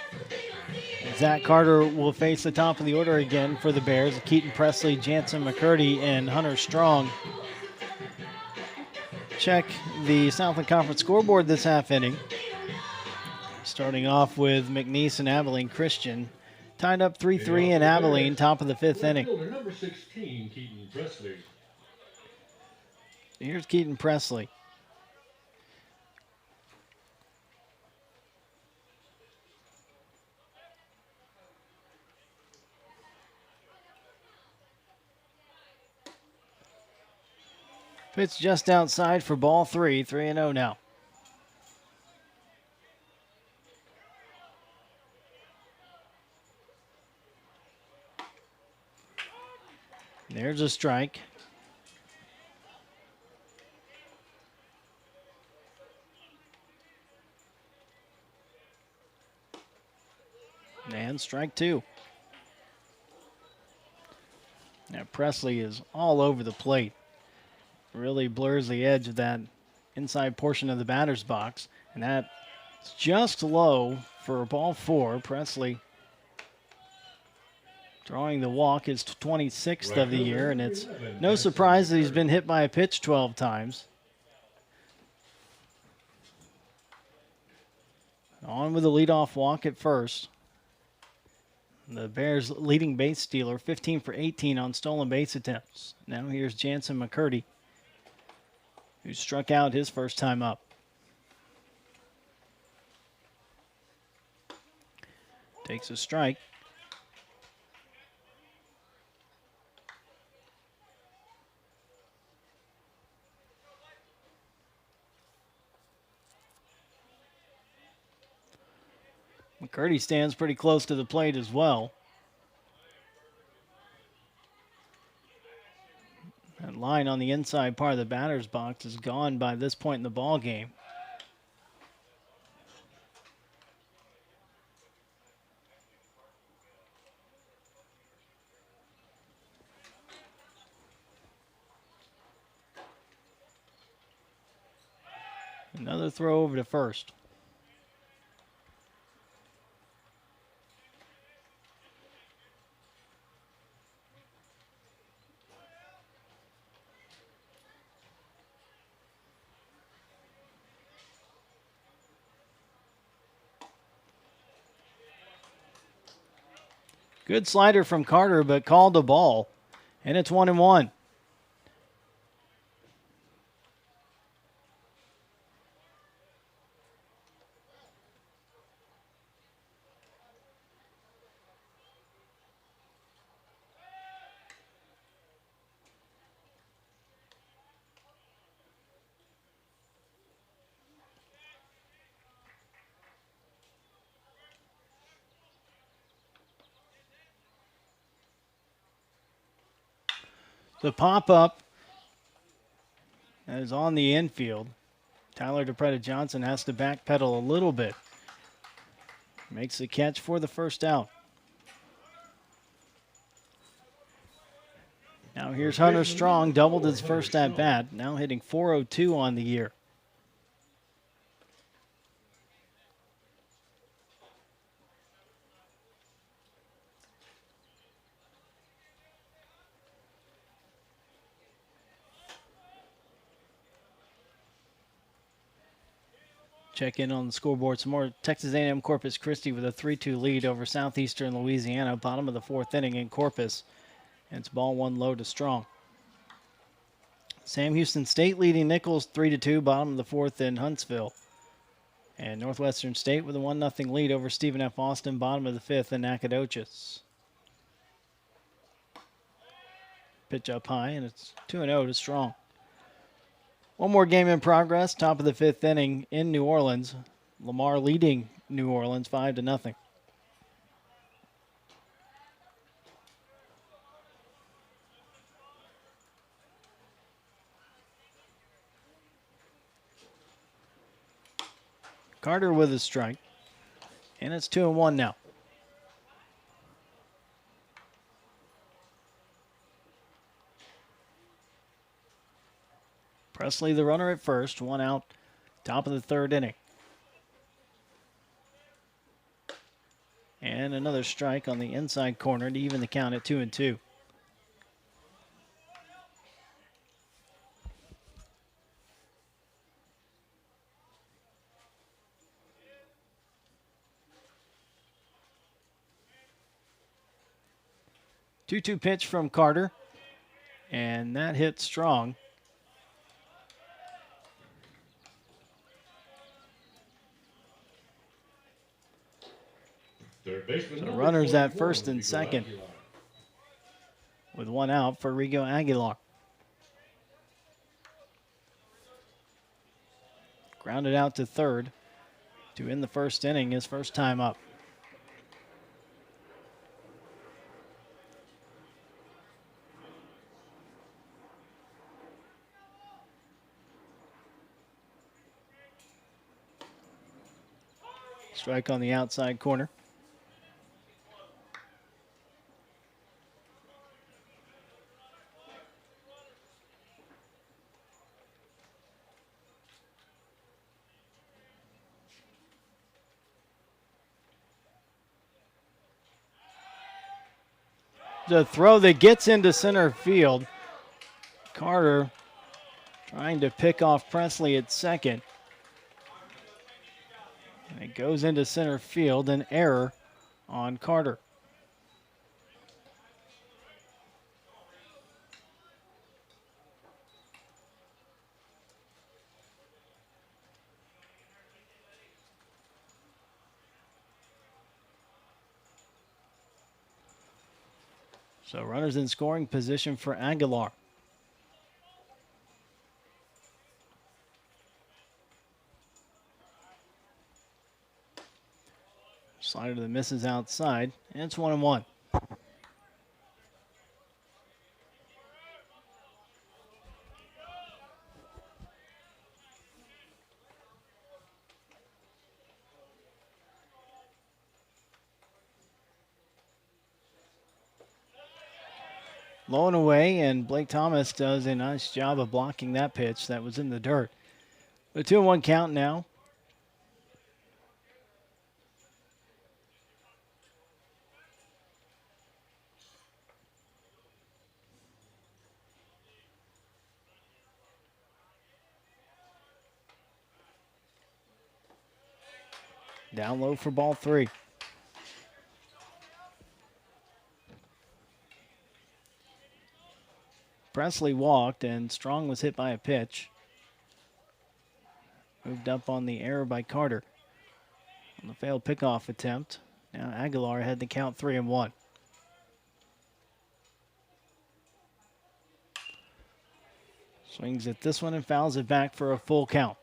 Zach Carter will face the top of the order again for the Bears. Keaton Presley, Jansen McCurdy, and Hunter Strong. Check the Southland Conference scoreboard this half inning. Starting off with McNeese and Abilene Christian. Tied up 3-3 in Abilene, top of the fifth inning. Number 16, Keaton Presley. Here's Keaton Presley. Pitch just outside for ball 3, 3-0 now. There's a strike. And strike 2. Now Presley is all over the plate. Really blurs the edge of that inside portion of the batter's box. And that's just low for ball 4. Presley drawing the walk, his 26th of the year, and it's no surprise that he's been hit by a pitch 12 times. On with the leadoff walk at first. The Bears' leading base stealer, 15 for 18 on stolen base attempts. Now here's Jansen McCurdy, who struck out his first time up. Takes a strike. McCurdy stands pretty close to the plate as well. That line on the inside part of the batter's box is gone by this point in the ball game. Another throw over to first. Good slider from Carter, but called a ball. And it's 1-1. The pop-up that is on the infield. Tyler DePreta-Johnson has to backpedal a little bit. Makes the catch for the first out. Now here's Hunter Strong, doubled his first at bat, now hitting .402 on the year. Check in on the scoreboard some more. Texas A&M Corpus Christi with a 3-2 lead over Southeastern Louisiana. Bottom of the fourth inning in Corpus. And it's ball one low to Strong. Sam Houston State leading Nichols 3-2. Bottom of the fourth in Huntsville. And Northwestern State with a 1-0 lead over Stephen F. Austin. Bottom of the fifth in Nacogdoches. Pitch up high, and it's 2-0 to Strong. One more game in progress. Top of the fifth inning in New Orleans. Lamar leading New Orleans 5-0. Carter with a strike. And it's 2-1 now. Presley the runner at first, one out, top of the third inning. And another strike on the inside corner to even the count at 2-2. Two-two pitch from Carter, and that hit Strong. Third baseman. So runners at first and second with one out for Rigo Aguilar. Grounded out to third to end the first inning, his first time up. Strike on the outside corner. The throw that gets into center field. Carter trying to pick off Presley at second. And it goes into center field, an error on Carter. So runners in scoring position for Aguilar. Slider to the misses outside, and it's 1-1. Low and away, and Blake Thomas does a nice job of blocking that pitch that was in the dirt. The 2-1 count now. Down low for ball three. Presley walked, and Strong was hit by a pitch. Moved up on the error by Carter. On the failed pickoff attempt. Now Aguilar had the count 3-1. Swings at this one and fouls it back for a full count.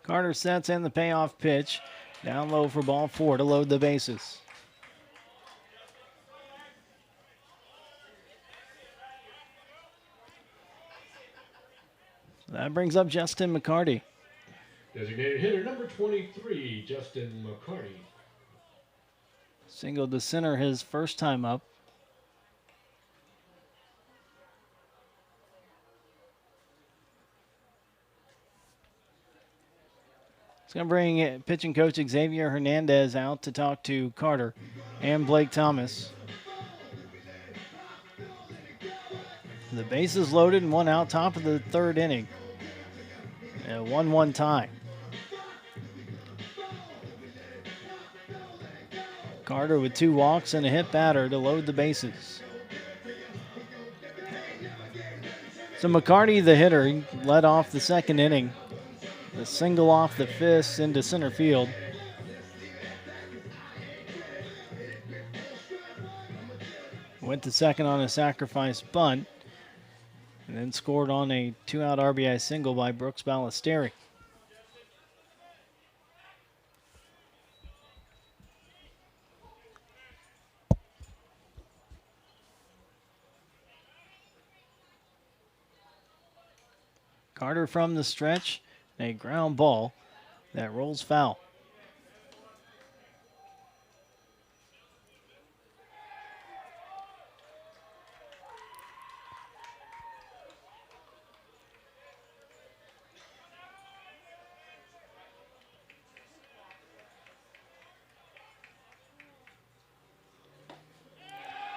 Carter sets in the payoff pitch. Down low for ball 4 to load the bases. So that brings up Justin McCarty. Designated hitter number 23, Justin McCarty. Singled to center his first time up. It's going to bring pitching coach Xavier Hernandez out to talk to Carter and Blake Thomas. The bases loaded and 1 out, top of the 3rd inning. A 1-1 tie. Carter with 2 walks and a hit batter to load the bases. So McCarty, the hitter, he led off the 2nd inning. A single off the fist into center field. Went to second on a sacrifice bunt. And then scored on a 2-out RBI single by Brooks Ballesteri. Carter from the stretch, a ground ball that rolls foul.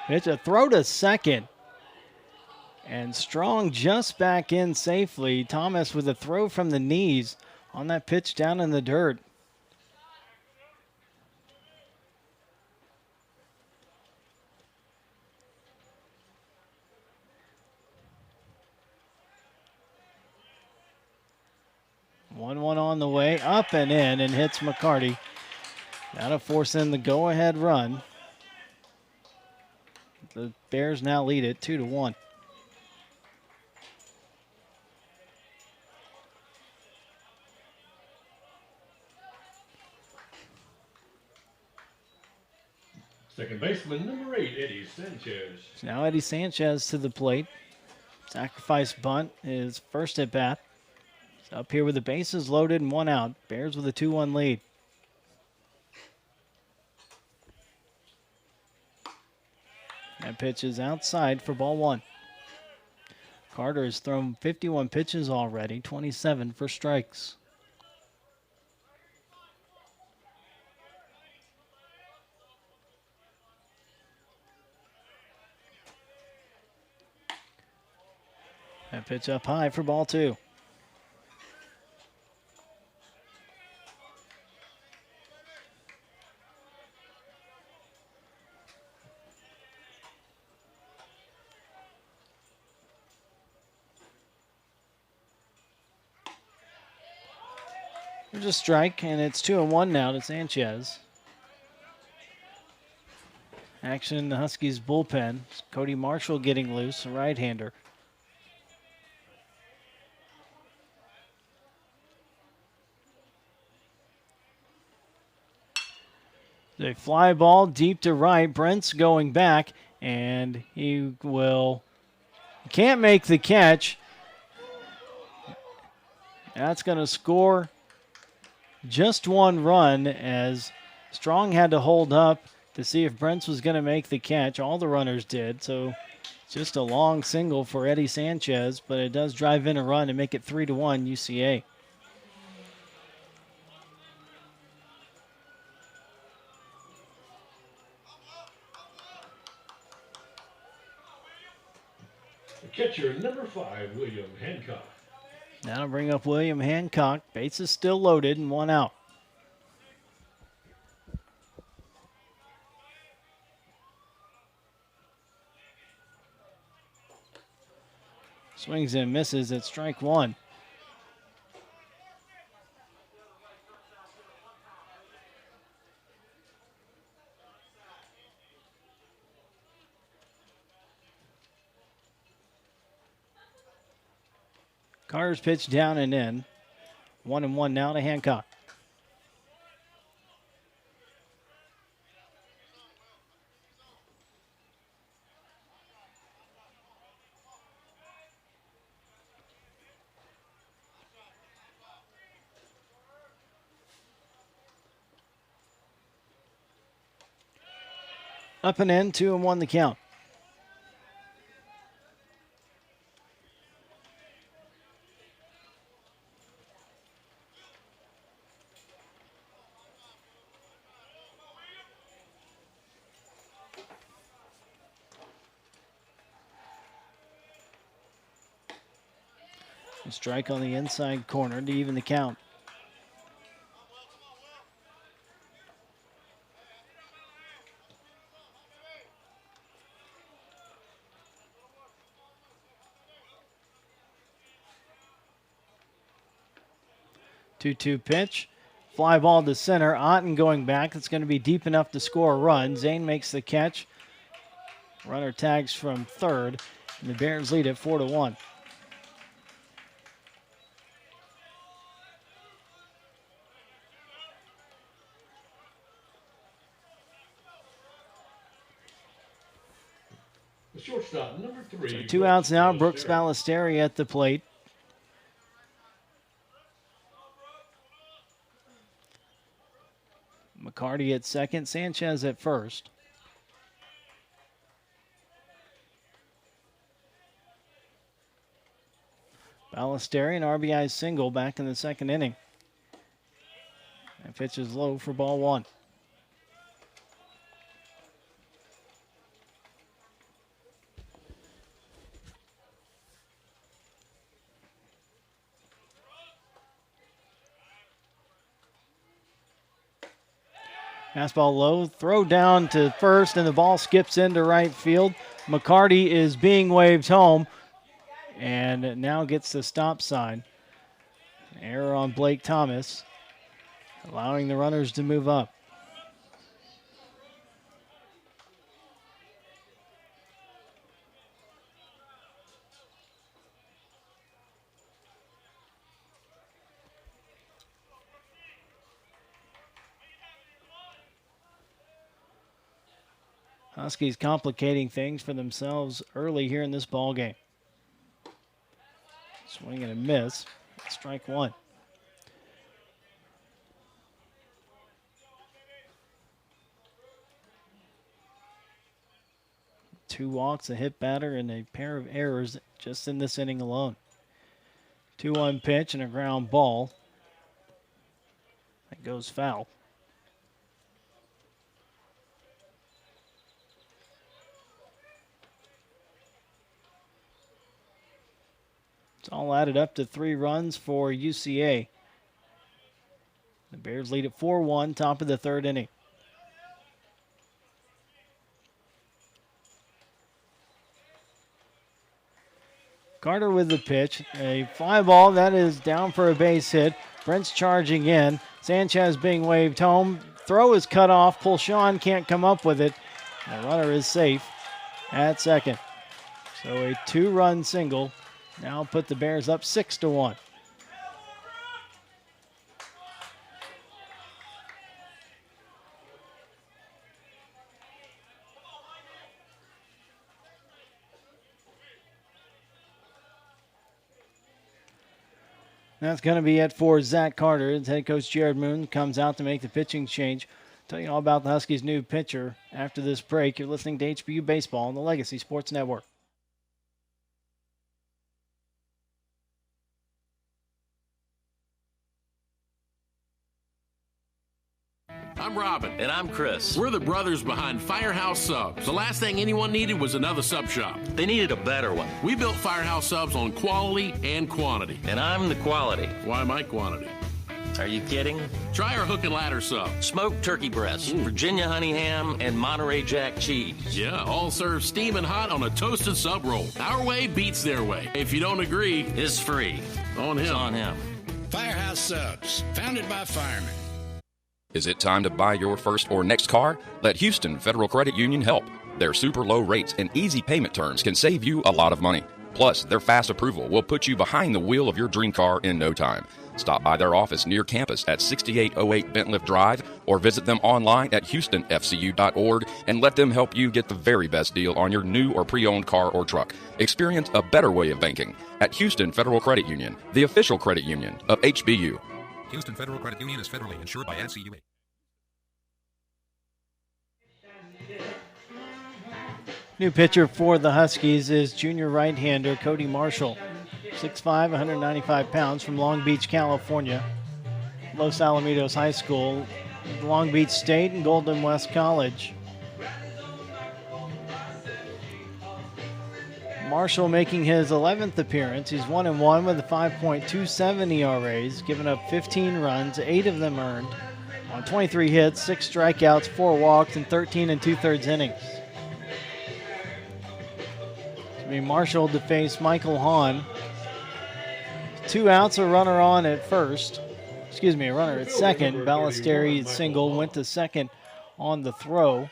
It's a throw to second. And Strong just back in safely. Thomas with a throw from the knees on that pitch down in the dirt. One on the way, up and in, and hits McCarty. That'll force in the go-ahead run. The Bears now lead it 2-1. Second baseman, number 8, Eddie Sanchez. So now Eddie Sanchez to the plate. Sacrifice bunt, his first at bat. He's up here with the bases loaded and 1 out. Bears with a 2-1 lead. That pitch is outside for ball 1. Carter has thrown 51 pitches already, 27 for strikes. That pitch up high for ball 2. There's a strike, and it's 2-1 now to Sanchez. Action in the Huskies bullpen. Cody Marshall getting loose, a right-hander. The fly ball deep to right. Brent's going back, and he can't make the catch. That's going to score just 1 run, as Strong had to hold up to see if Brents was going to make the catch. All the runners did, so just a long single for Eddie Sanchez, but it does drive in a run and make it 3-1 UCA. Catcher number 5, William Hancock. Now to bring up William Hancock. Bases is still loaded and 1 out. Swings and misses at strike 1. Carter's pitch down and in. 1-1 now to Hancock. Up and in, 2-1 the count. A strike on the inside corner to even the count. Two-two pitch. Fly ball to center. Otten going back. It's going to be deep enough to score a run. Zane makes the catch. Runner tags from third. And the Bears lead at 4-1. The shortstop, number 3. So 2 outs now. Brooks Ballesteri at the plate. McCarty at second. Sanchez at first. Ballesteri, an RBI single back in the second inning. And pitch is low for ball 1. Fastball low, throw down to first, and the ball skips into right field. McCarty is being waved home, and now gets the stop sign. Error on Blake Thomas, allowing the runners to move up. Huskies complicating things for themselves early here in this ball game. Swing and a miss. Strike 1. Two walks, a hit batter, and a pair of errors just in this inning alone. 2-1 pitch and a ground ball. That goes foul. It's all added up to 3 runs for UCA. The Bears lead at 4-1, top of the third inning. Carter with the pitch. A fly ball that is down for a base hit. Brent's charging in. Sanchez being waved home. Throw is cut off. Pulshawn can't come up with it. The runner is safe at second. So a 2-run single now put the Bears up 6-1. That's going to be it for Zach Carter. Head coach Jared Moon comes out to make the pitching change. Tell you all about the Huskies' new pitcher after this break. You're listening to HBU Baseball on the Legacy Sports Network. I'm Robin. And I'm Chris. We're the brothers behind Firehouse Subs. The last thing anyone needed was another sub shop. They needed a better one. We built Firehouse Subs on quality and quantity. And I'm the quality. Why am I quantity? Are you kidding? Try our hook and ladder sub. Smoked turkey breast, Virginia honey ham, and Monterey Jack cheese. Yeah, all served steaming hot on a toasted sub roll. Our way beats their way. If you don't agree, it's free. On him. It's on him. Firehouse Subs, founded by firemen. Is it time to buy your first or next car? Let Houston Federal Credit Union help. Their super low rates and easy payment terms can save you a lot of money. Plus, their fast approval will put you behind the wheel of your dream car in no time. Stop by their office near campus at 6808 Bentliff Drive or visit them online at houstonfcu.org and let them help you get the very best deal on your new or pre-owned car or truck. Experience a better way of banking at Houston Federal Credit Union, the official credit union of HBU. Houston Federal Credit Union is federally insured by NCUA. New pitcher for the Huskies is junior right-hander Cody Marshall, 6'5", 195 pounds, from Long Beach, California. Los Alamitos High School, Long Beach State, and Golden West College. Marshall making his 11th appearance. He's 1-1 with a 5.27 ERA. He's given up 15 runs, 8 of them earned, on 23 hits, 6 strikeouts, 4 walks, and 13 2/3 innings. Marshall to face Michael Hahn. 2 outs, a runner on at first. A runner at second. Ballesteri single, went to second on the throw.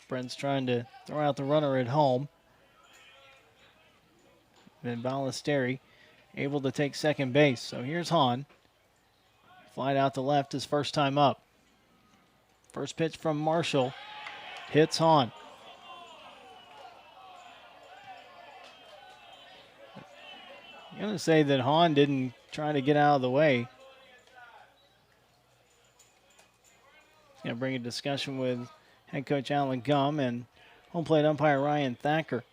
Brent's trying to throw out the runner at home. Then Ballesteri able to take second base. So here's Hahn. Flied out to left his first time up. First pitch from Marshall hits Hahn. I'm going to say that Hahn didn't try to get out of the way. He's going to bring a discussion with head coach Alan Gumm and home plate umpire Ryan Thacker.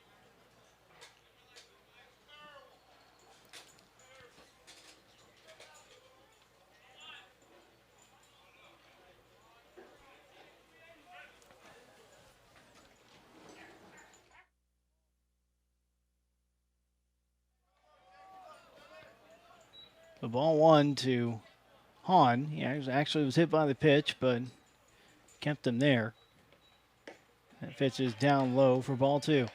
The ball 1 to Hahn. He actually was hit by the pitch, but kept him there. That pitch is down low for ball 2.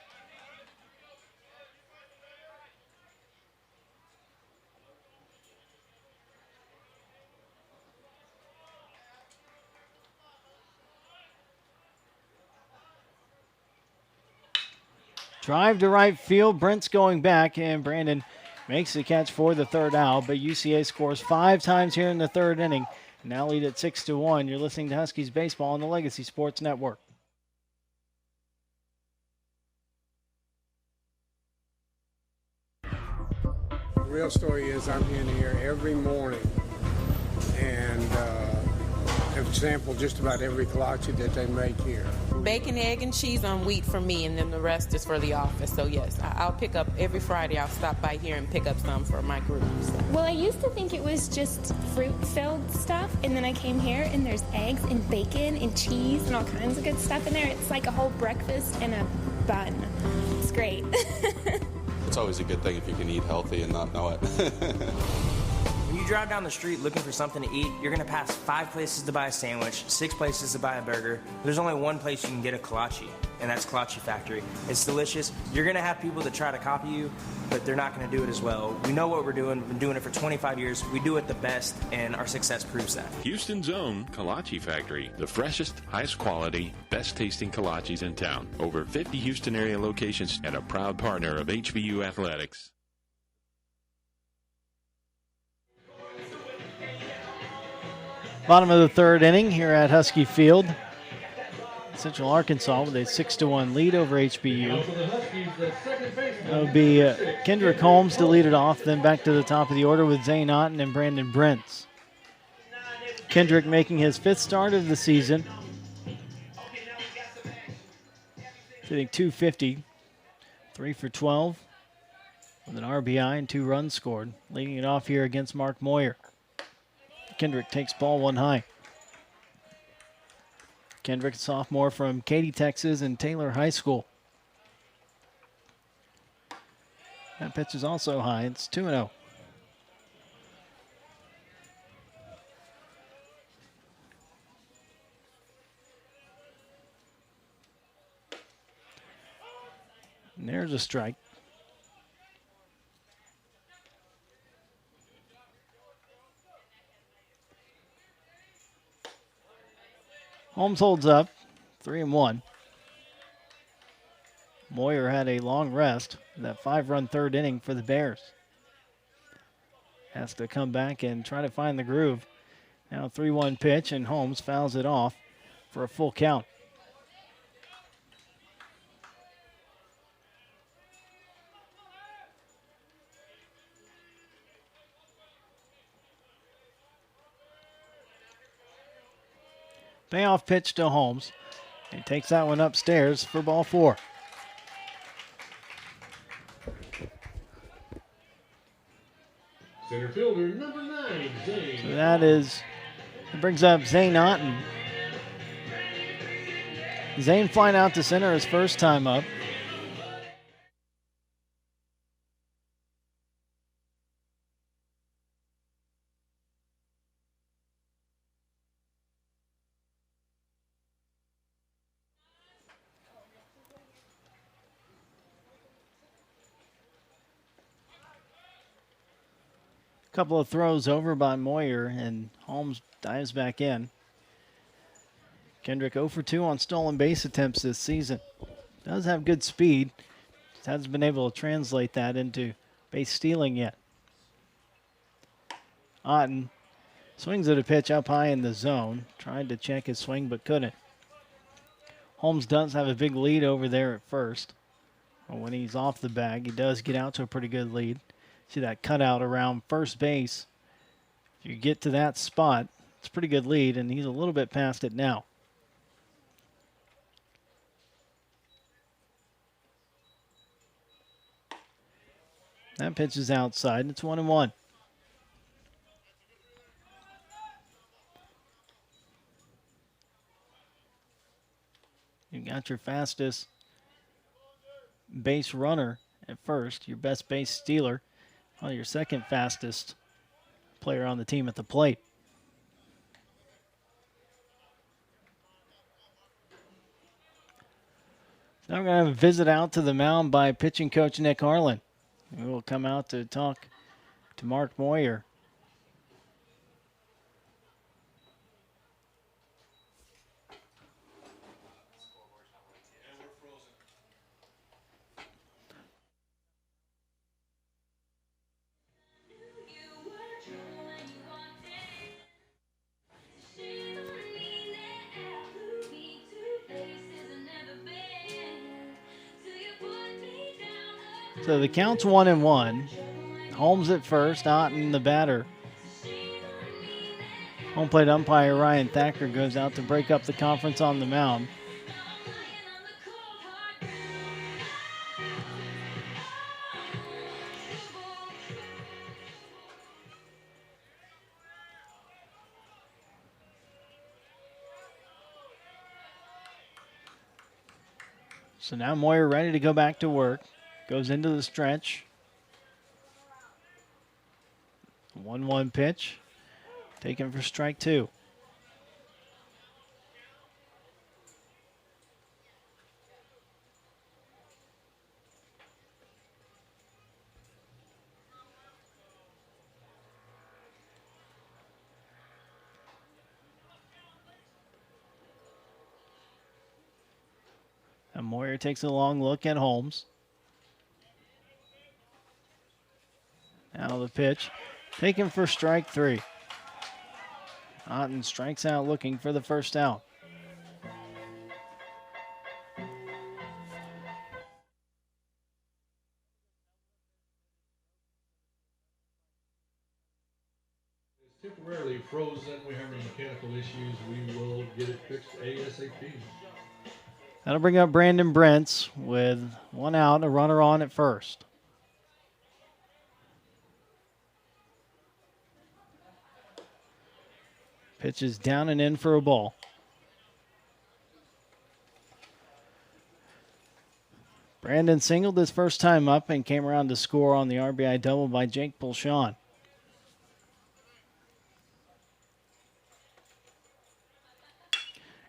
Drive to right field. Brent's going back, and Brandon makes the catch for the third out, but UCA scores 5 times here in the third inning. Now lead at 6-1. You're listening to Huskies Baseball on the Legacy Sports Network. The real story is I'm in here every morning and have sampled just about every kolache that they make here. Bacon, egg, and cheese on wheat for me, and then the rest is for the office. So yes, I'll pick up every Friday. I'll stop by here and pick up some for my groups. Well, I used to think it was just fruit-filled stuff, and then I came here and there's eggs and bacon and cheese and all kinds of good stuff in there. It's like a whole breakfast and a bun. It's great. It's always a good thing if you can eat healthy and not know it. When you drive down the street looking for something to eat, you're going to pass 5 places to buy a sandwich, 6 places to buy a burger. There's only one place you can get a kolache, and that's Kolache Factory. It's delicious. You're going to have people that try to copy you, but they're not going to do it as well. We know what we're doing. We've been doing it for 25 years. We do it the best, and our success proves that. Houston's own Kolache Factory, the freshest, highest quality, best tasting kolaches in town. Over 50 Houston area locations and a proud partner of HBU Athletics. Bottom of the third inning here at Husky Field. Central Arkansas with a 6-1 lead over HBU. That would be Kendrick Holmes to lead it off, then back to the top of the order with Zane Otten and Brandon Brents. Kendrick making his 5th start of the season. Hitting .250, 3 for 12 with an RBI and 2 runs scored. Leading it off here against Mark Moyer. Kendrick takes ball 1 high. Kendrick, sophomore from Katy, Texas, and Taylor High School. That pitch is also high. It's 2-0. And there's a strike. Holmes holds up, 3-1. Moyer had a long rest, that 5-run third inning for the Bears. has to come back and try to find the groove. Now 3-1 pitch, and Holmes fouls it off for a full count. Payoff pitch to Holmes. He takes that one upstairs for ball 4. Center fielder number 9, Zane. So that brings up Zane Otten. Zane flying out to center his first time up. Couple of throws over by Moyer, and Holmes dives back in. Kendrick 0 for 2 on stolen base attempts this season. Does have good speed. Just hasn't been able to translate that into base stealing yet. Otten swings at a pitch up high in the zone. Tried to check his swing but couldn't. Holmes does have a big lead over there at first. But when he's off the bag, he does get out to a pretty good lead. See that cutout around first base. If you get to that spot, it's a pretty good lead, and he's a little bit past it now. That pitch is outside, and it's 1-1. You got your fastest base runner at first, your best base stealer. Well, your second fastest player on the team at the plate. So now we're going to have a visit out to the mound by pitching coach Nick Harlan. We will come out to talk to Mark Moyer. So the count's 1-1. Holmes at first, Otten the batter. Home plate umpire Ryan Thacker goes out to break up the conference on the mound. So now Moyer ready to go back to work. Goes into the stretch. 1-1 pitch. Taken for strike 2. And Moyer takes a long look at Holmes. Now the pitch, taken for strike 3. Otten strikes out looking for the first out. It's temporarily frozen. We're having mechanical issues. We will get it fixed ASAP. That'll bring up Brandon Brents with 1 out, a runner on at first. Pitch is down and in for a ball. Brandon singled his first time up and came around to score on the RBI double by Jake Pulshawn.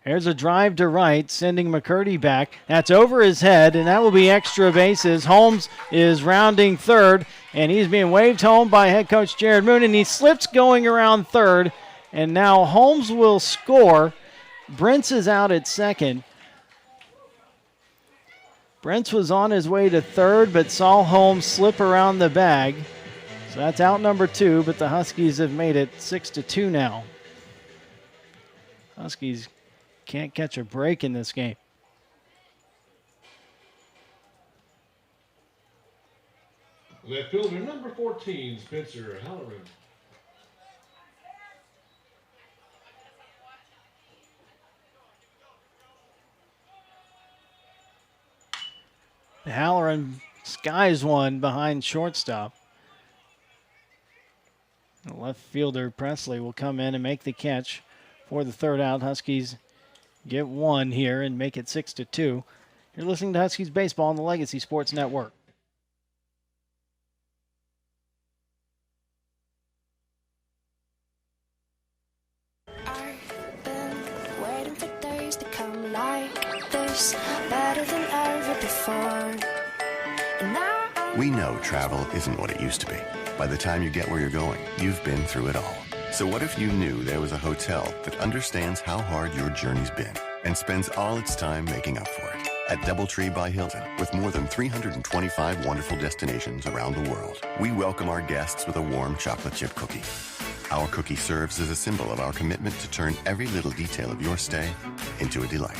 There's a drive to right, sending McCurdy back. That's over his head, and that will be extra bases. Holmes is rounding third, and he's being waved home by head coach Jared Moon, and he slips going around third. And now Holmes will score. Brents is out at second. Brents was on his way to third, but saw Holmes slip around the bag. So that's out number 2, but the Huskies have made it 6-2 now. Huskies can't catch a break in this game. Left fielder number 14, Spencer Halloran. Halloran skies one behind shortstop. The left fielder Presley will come in and make the catch for the third out. Huskies get one here and make it 6-2. You're listening to Huskies Baseball on the Legacy Sports Network. I've been waiting for days to come like this, better than ever before. And now We know travel isn't what it used to be. By the time you get where you're going, you've been through it all. So what if you knew there was a hotel that understands how hard your journey's been and spends all its time making up for it? At DoubleTree by Hilton, with more than 325 wonderful destinations around the world, we welcome our guests with a warm chocolate chip cookie. Our cookie serves as a symbol of our commitment to turn every little detail of your stay into a delight,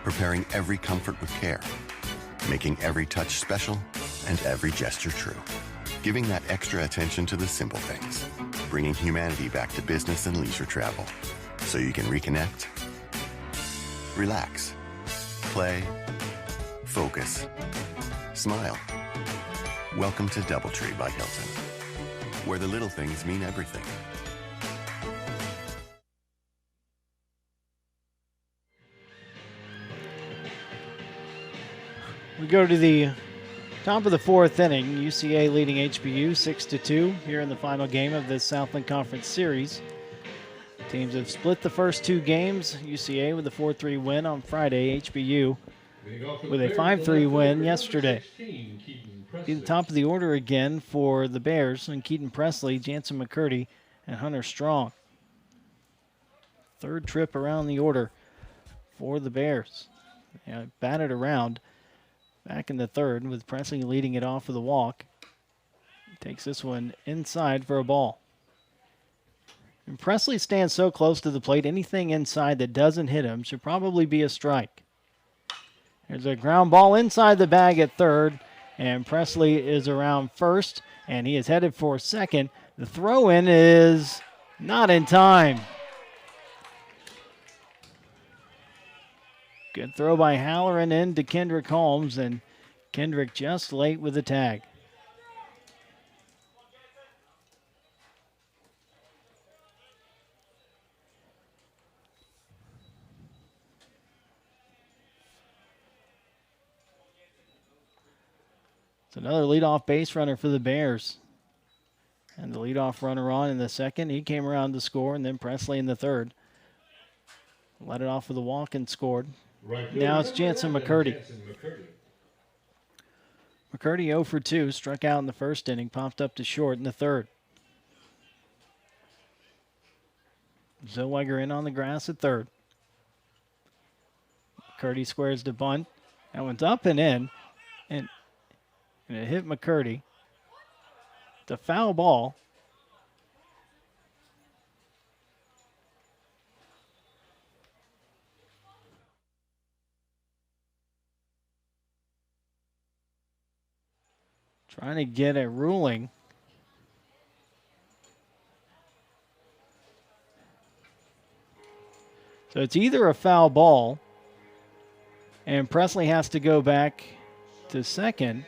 preparing every comfort with care, making every touch special and every gesture true, giving that extra attention to the simple things, bringing humanity back to business and leisure travel so you can reconnect, relax, play, focus, smile. Welcome to DoubleTree by Hilton, where the little things mean everything. We go to the top of the fourth inning. UCA leading HBU 6-2 here in the final game of this Southland Conference series. Teams have split the first two games. UCA with a 4-3 win on Friday. HBU with a 5-3 win yesterday. Be the top of the order again for the Bears and Keaton Presley, Jansen McCurdy, and Hunter Strong. Third trip around the order for the Bears. They batted around back in the third with Presley leading it off with a walk. Takes this one inside for a ball. And Presley stands so close to the plate, anything inside that doesn't hit him should probably be a strike. There's a ground ball inside the bag at third, and Presley is around first, and he is headed for second. The throw-in is not in time. Good throw by Halloran into Kendrick Holmes, and Kendrick just late with the tag. It's another leadoff base runner for the Bears. And the leadoff runner on in the second. He came around to score, and then Presley in the third. Let it off with a walk and scored. Now it's Jansen McCurdy. McCurdy 0 for 2, struck out in the first inning, popped up to short in the third. Zellweger in on the grass at third. McCurdy squares the bunt. That one's up and in, and it hit McCurdy. It's a foul ball. Trying to get a ruling. So it's either a foul ball, and Presley has to go back to second.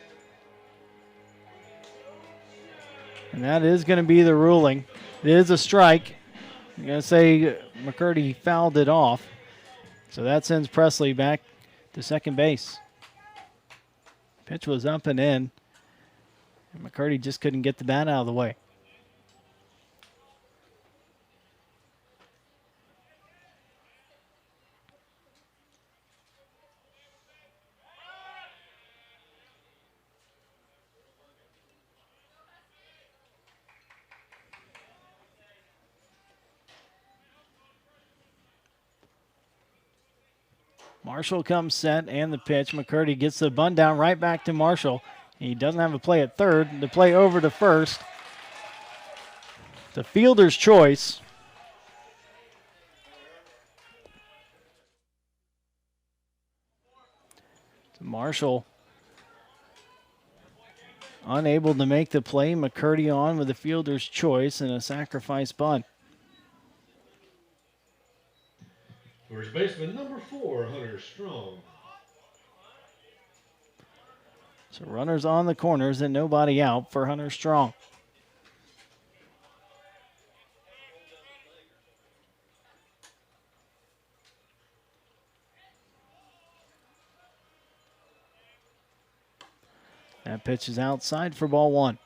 And that is going to be the ruling. It is a strike. I'm going to say McCurdy fouled it off. So that sends Presley back to second base. Pitch was up and in. And McCurdy just couldn't get the bat out of the way. Marshall comes set and the pitch. McCurdy gets the bunt down right back to Marshall. He doesn't have a play at third. The play over to first. The fielder's choice. Marshall unable to make the play. McCurdy on with the fielder's choice and a sacrifice bunt. First baseman number 4, Hunter Strong. So runners on the corners and nobody out for Hunter Strong. That pitch is outside for ball 1.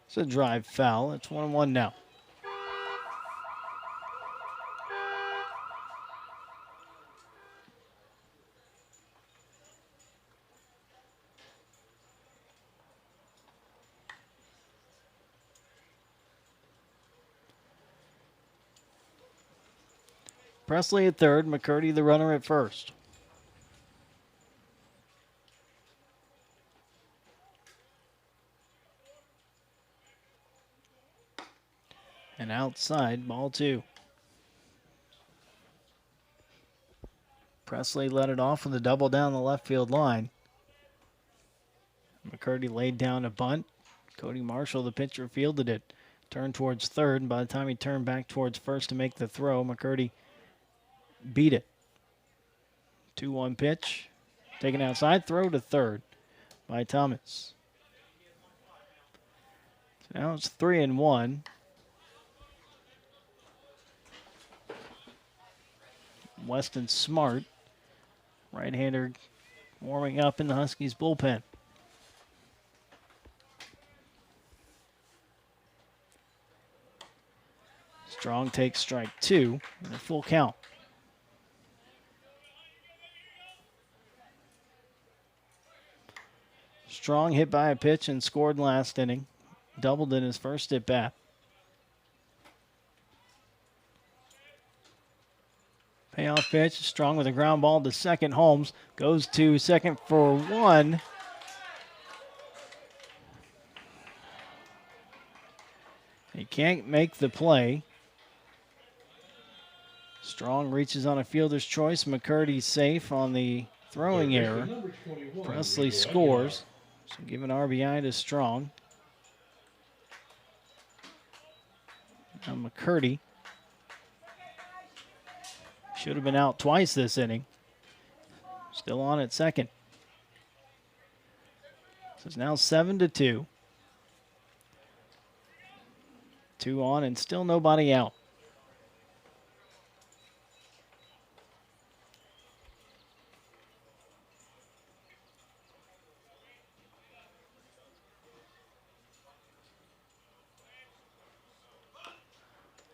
It's a drive foul. It's 1-1 now. Presley at third, McCurdy the runner at first. And outside, ball 2. Presley let it off with a double down the left field line. McCurdy laid down a bunt. Cody Marshall, the pitcher, fielded it. Turned towards third, and by the time he turned back towards first to make the throw, McCurdy beat it. 2-1 pitch. Taken outside, throw to third by Thomas. So now it's 3-1. Weston Smart, right-hander, warming up in the Huskies bullpen. Strong takes strike 2 and a full count. Strong hit by a pitch and scored last inning. Doubled in his first at bat. Payoff pitch. Strong with a ground ball to second. Holmes goes to second for 1. He can't make the play. Strong reaches on a fielder's choice. McCurdy safe on the throwing error. Presley scores. So give an RBI to Strong. Now McCurdy should have been out twice this inning. Still on at second. So it's now 7-2. 2 on and still nobody out.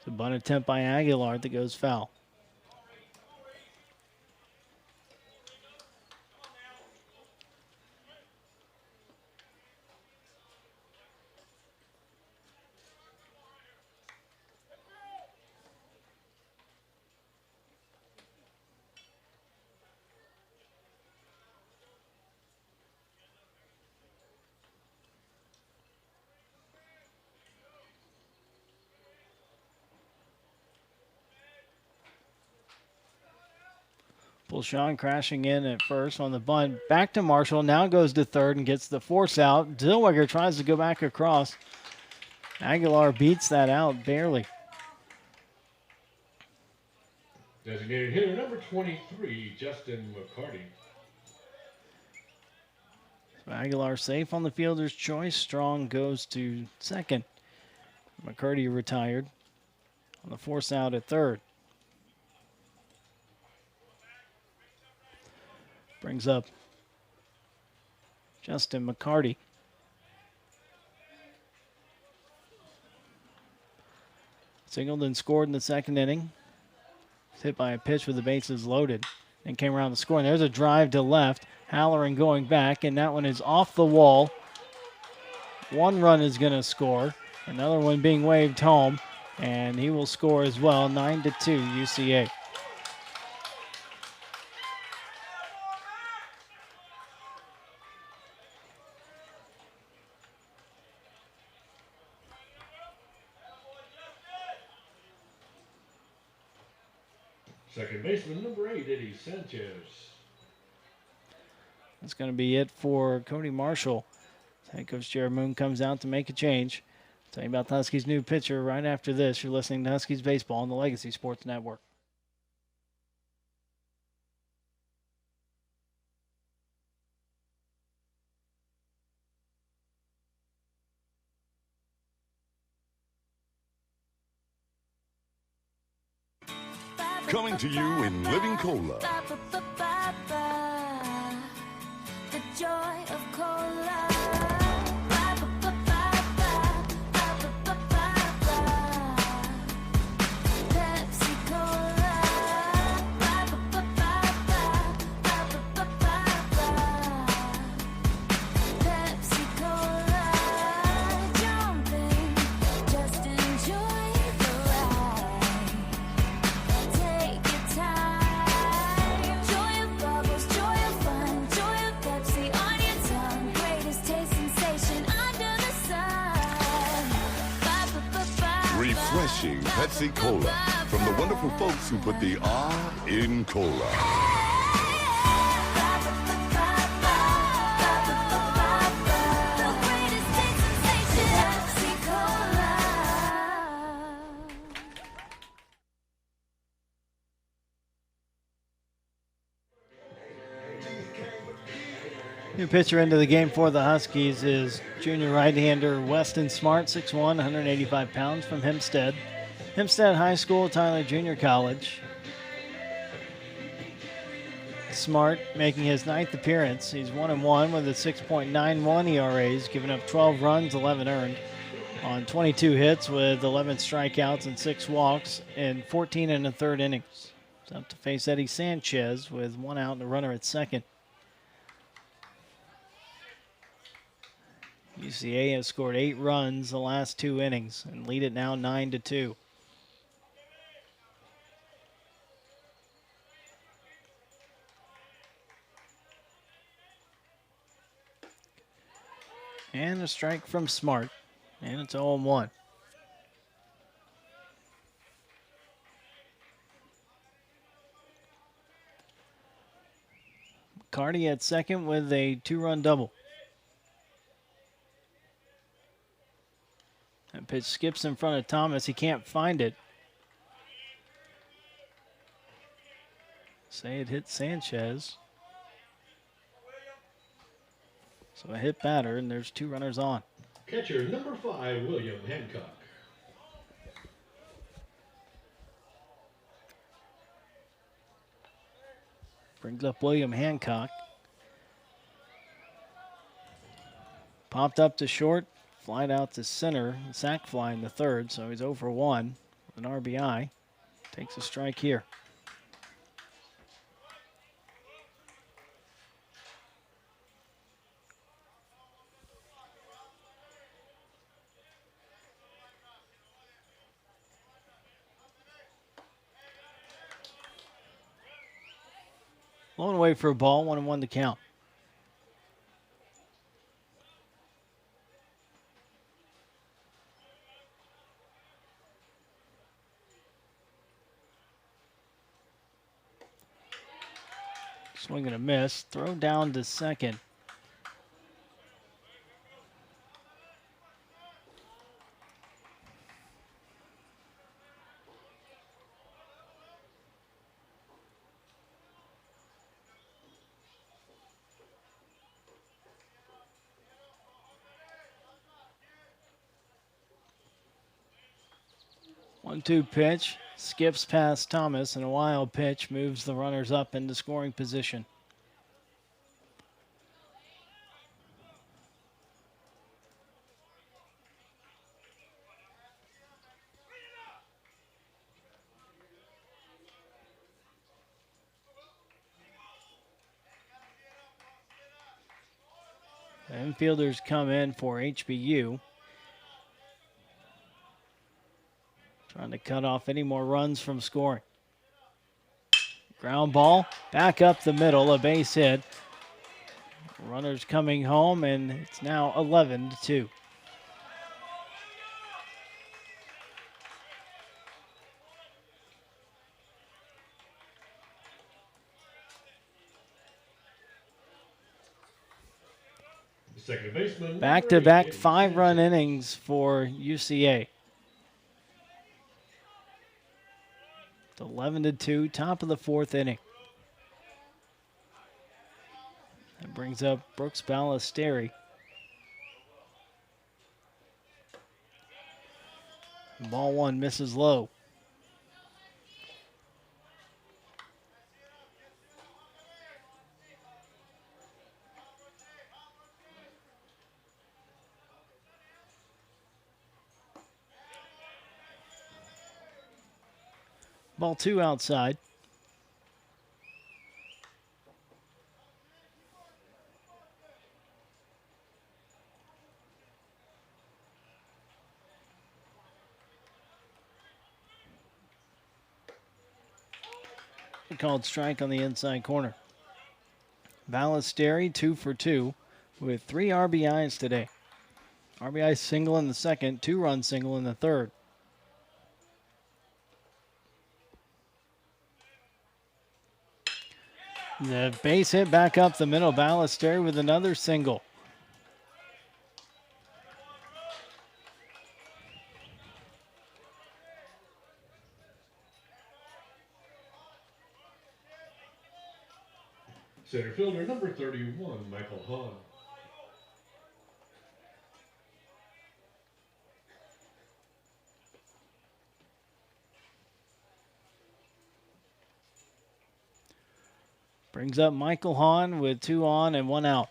The bunt attempt by Aguilar that goes foul. Sean crashing in at first on the bunt. Back to Marshall. Now goes to third and gets the force out. Zellweger tries to go back across. Aguilar beats that out barely. Designated hitter number 23, Justin McCarty. So Aguilar safe on the fielder's choice. Strong goes to second. McCurdy retired on the force out at third. Brings up Justin McCarty. Singleton scored in the second inning. Hit by a pitch with the bases loaded and came around to score. And there's a drive to left. Halloran going back, and that one is off the wall. One run is going to score. Another one being waved home, and he will score as well. 9-2 UCA. Second baseman, number 8, Eddie Sanchez. That's going to be it for Cody Marshall. Head coach Jared Moon comes out to make a change. Tell you about the Huskies' new pitcher right after this. You're listening to Huskies Baseball on the Legacy Sports Network. Coming to you in Living Cola. The joy of cola. Pepsi Cola. Pepsi Cola. Jumping, just enjoy the ride. Take your time. Joy of bubbles, joy of fun, joy of Pepsi on your tongue. Greatest taste sensation under the sun. Refreshing Pepsi Cola from the wonderful folks who put the R in cola. New pitcher into the game for the Huskies is junior right-hander Weston Smart, 6'1", 185 pounds from Hempstead. Hempstead High School, Tyler Junior College. Smart making his 9th appearance. He's 1-1 with a 6.91 ERA. He's given up 12 runs, 11 earned on 22 hits with 11 strikeouts and 6 walks in 14 1/3 innings. He's up to face Eddie Sanchez with 1 out and a runner at second. UCA has scored 8 runs the last 2 innings and lead it now 9-2. And a strike from Smart, and it's 0-1. McCarty at second with a 2-run double. That pitch skips in front of Thomas. He can't find it. Say it hit Sanchez. So a hit batter, and there's 2 runners on. Catcher, number 5, William Hancock. Brings up William Hancock. Popped up to short. Flied out to center, sac fly in the 3rd, so he's 0-for-1 with an RBI. Takes a strike here. Blown away for a ball, 1-1 to count. Swing and a miss. Throw down to second. One-two pitch. Skips past Thomas, and a wild pitch moves the runners up into scoring position. Infielders come in for HBU. Trying to cut off any more runs from scoring. Ground ball, back up the middle, a base hit. Runners coming home, and it's now 11-2. Second baseman. Back-to-back 5-run innings for UCA. It's 11-2, top of the 4th inning. That brings up Brooks Ballesteri. Ball 1 misses low. Ball 2 outside. Called strike on the inside corner. Ballesteri 2 for 2 with 3 RBIs today. RBI single in the second, 2-run single in the third. The base hit back up the middle. Ballesteri with another single. Center fielder number 31, Michael Hahn. Brings up Michael Hahn with 2 on and 1 out.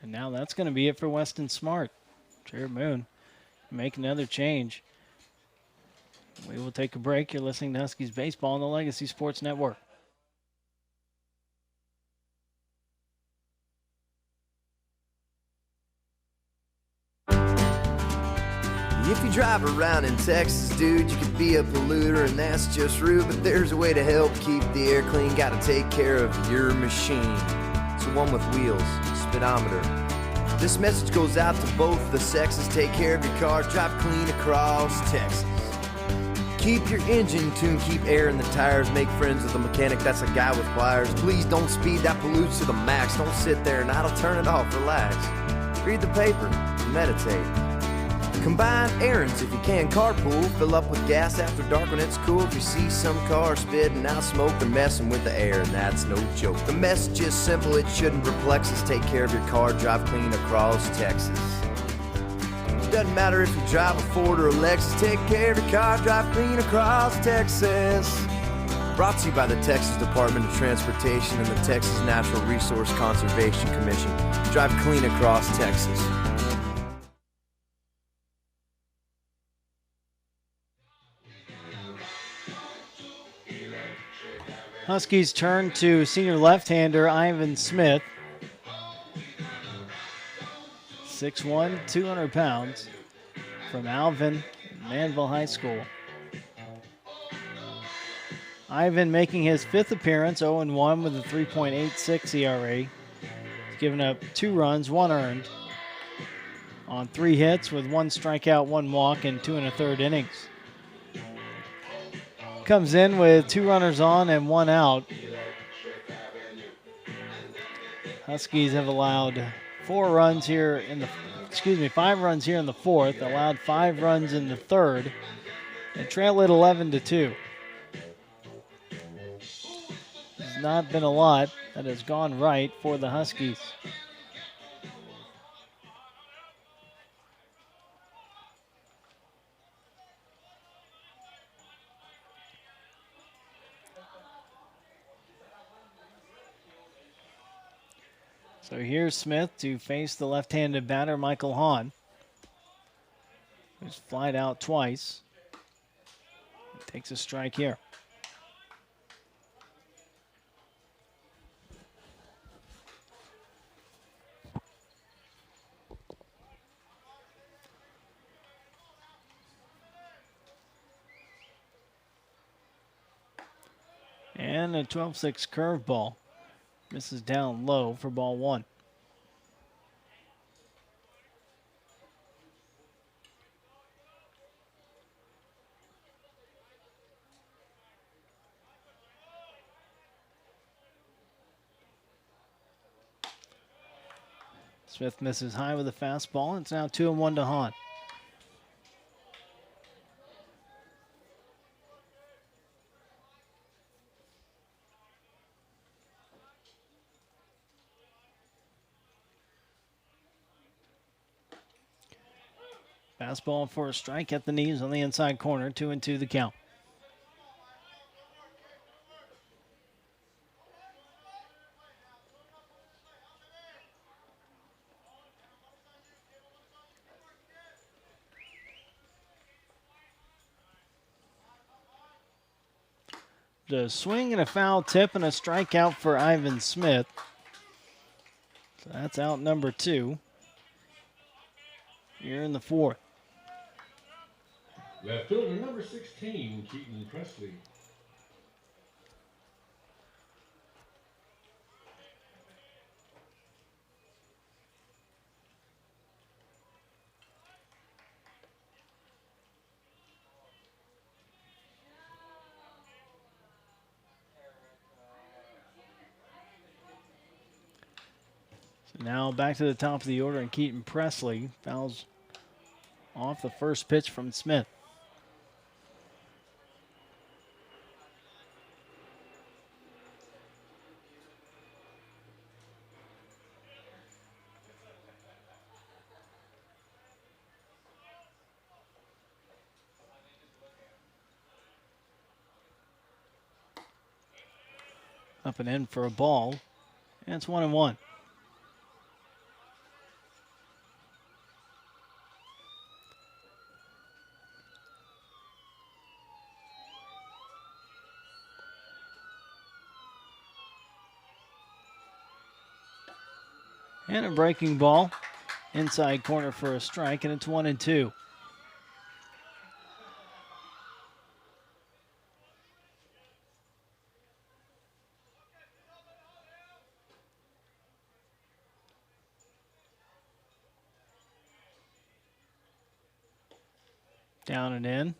And now that's going to be it for Weston Smart. Jared Moon make another change. We will take a break. You're listening to Huskies Baseball on the Legacy Sports Network. If you drive around in Texas, dude, you could be a polluter, and that's just rude, but there's a way to help keep the air clean. Gotta take care of your machine. It's the one with wheels, speedometer. This message goes out to both the sexes. Take care of your car, drive clean across Texas. Keep your engine tuned, keep air in the tires, make friends with a mechanic that's a guy with pliers. Please don't speed, that pollutes to the max. Don't sit there and idle, turn it off, relax. Read the paper, meditate. Combine errands if you can, carpool. Fill up with gas after dark when it's cool. If you see some car spitting out smoke, they're messing with the air, and that's no joke. The message is simple, it shouldn't perplex us. Take care of your car, drive clean across Texas. Doesn't matter if you drive a Ford or a Lexus. Take care of your car, drive clean across Texas. Brought to you by the Texas Department of Transportation and the Texas Natural Resource Conservation Commission. Drive clean across Texas. Huskies turn to senior left-hander Ivan Smith. 6'1", 200 pounds from Alvin, Manville High School. Ivan making his 5th appearance, 0-1 with a 3.86 ERA. He's given up 2 runs, 1 earned on 3 hits with 1 strikeout, 1 walk, and 2 1/3 innings. Comes in with 2 runners on and 1 out. Huskies have allowed 5 runs here in the 4th, allowed 5 runs in the 3rd, and trail it 11-2. There's not been a lot that has gone right for the Huskies. So here's Smith to face the left-handed batter, Michael Hahn. He's flied out twice. Takes a strike here. And a 12-6 curveball. Misses down low for ball one. Smith misses high with a fastball. It's now 2-1 to Hahn. Fastball for a strike at the knees on the inside corner. 2-2 the count. The swing and a foul tip and a strikeout for Ivan Smith. So that's out number 2 here in the fourth. Left fielder number 16, Keaton Presley. So now back to the top of the order, and Keaton Presley fouls off the first pitch from Smith. Up and in for a ball, and it's 1-1. And a breaking ball, inside corner for a strike, and it's 1-2. Down and in.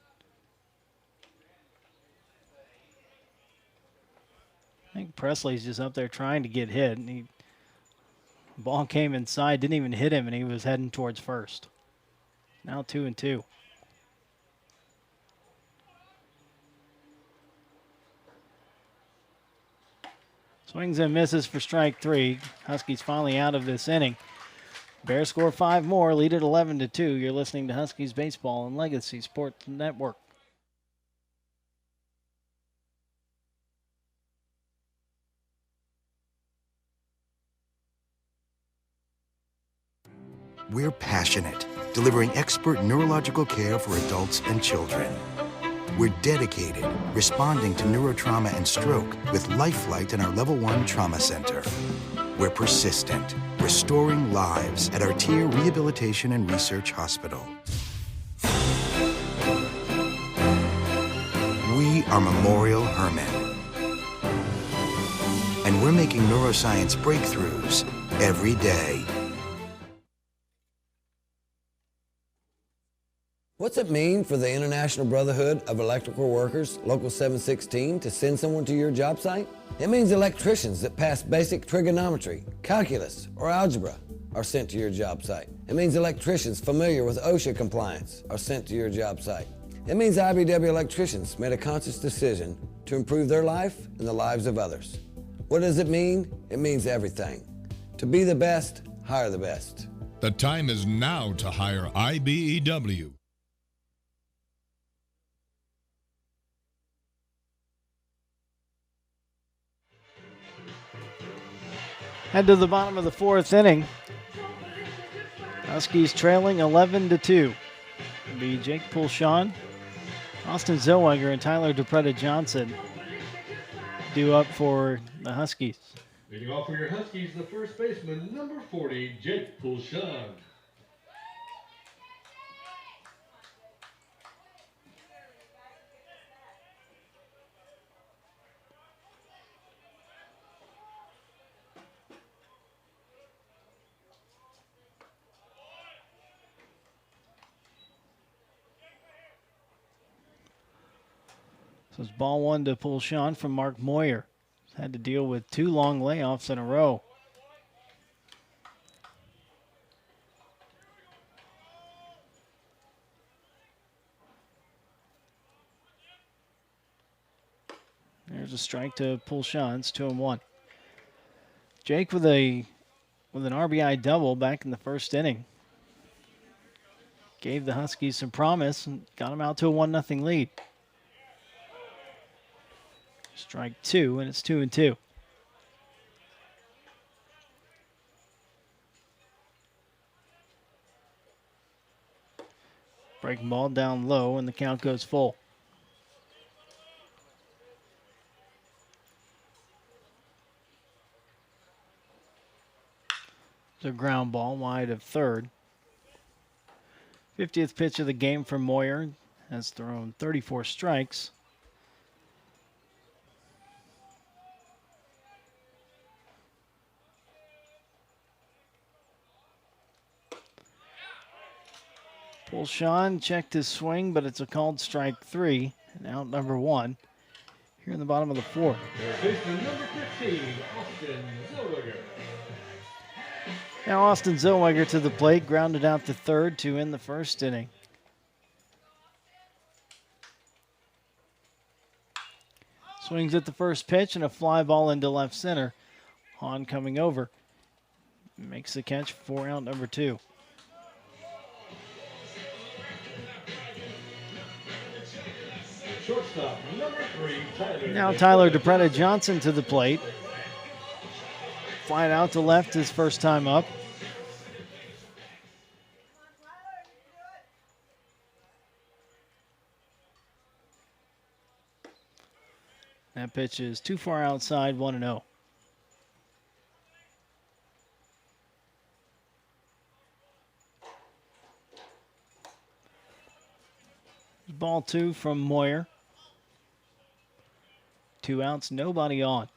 I think Presley's just up there trying to get hit, and ball came inside, didn't even hit him, and he was heading towards first. Now 2-2. Swings and misses for strike 3. Huskies finally out of this inning. Bears score 5 more, lead at 11-2. You're listening to Huskies Baseball and Legacy Sports Network. We're passionate, delivering expert neurological care for adults and children. We're dedicated, responding to neurotrauma and stroke with Lifelight in our Level 1 Trauma Center. We're persistent, restoring lives at our Tier Rehabilitation and Research Hospital. We are Memorial Hermann. And we're making neuroscience breakthroughs every day. What's it mean for the International Brotherhood of Electrical Workers, Local 716, to send someone to your job site? It means electricians that pass basic trigonometry, calculus, or algebra are sent to your job site. It means electricians familiar with OSHA compliance are sent to your job site. It means IBW electricians made a conscious decision to improve their life and the lives of others. What does it mean? It means everything. To be the best, hire the best. The time is now to hire IBEW. Head to the bottom of the fourth inning. Huskies trailing 11-2. It'll be Jake Pulshawn, Austin Zellweger, and Tyler DePretta Johnson due up for the Huskies. Leading off for your Huskies, the first baseman, number 40, Jake Pulshawn. So it's ball one to Pulshawn from Mark Moyer. He's had to deal with 2 long layoffs in a row. There's a strike to Pulshawn. It's 2-1. Jake with an RBI double back in the first inning. Gave the Huskies some promise and got them out to a 1-0 lead. Strike 2, and it's 2-2. Breaking ball down low, and the count goes full. It's a ground ball wide of third. 50th pitch of the game for Moyer. Has thrown 34 strikes. Pulshawn checked his swing, but it's a called strike 3, and out number 1 here in the bottom of the 4th. Baseman number 15, Austin Zellweger. Now Austin Zellweger to the plate, grounded out to third to end the first inning. Swings at the first pitch and a fly ball into left center. Hahn coming over. Makes the catch for out number 2. Shortstop number 3, Tyler. Now Tyler DePretta Johnson to the plate. Flying out to left his first time up. That pitch is too far outside, 1-0. Ball 2 from Moyer. 2 outs, nobody on.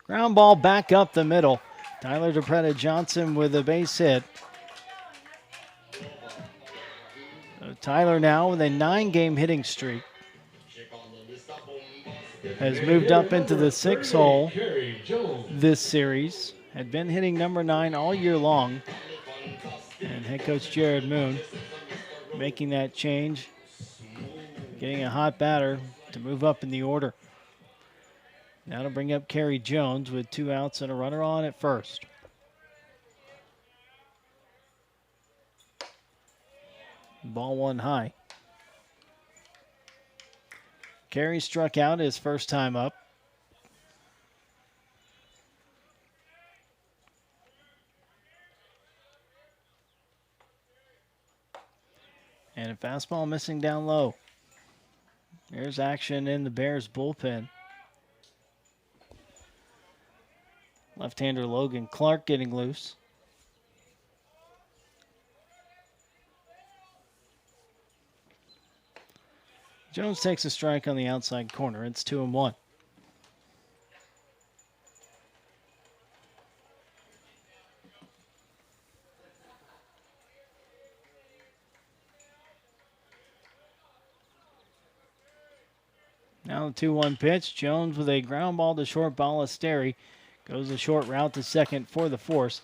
Ground ball back up the middle. Tyler DePretta Johnson with a base hit. So Tyler now with a 9-game hitting streak. Has moved up into the 6th hole this series. Had been hitting number 9 all year long. And head coach Jared Moon making that change. Getting a hot batter to move up in the order. Now to bring up Kerry Jones with 2 outs and a runner on at first. Ball 1 high. Kerry struck out his first time up. And a fastball missing down low. There's action in the Bears bullpen. Left-hander Logan Clark getting loose. Jones takes a strike on the outside corner. It's 2-1. Now the 2-1 pitch. Jones with a ground ball to short Ballesteri. Goes a short route to second for the force.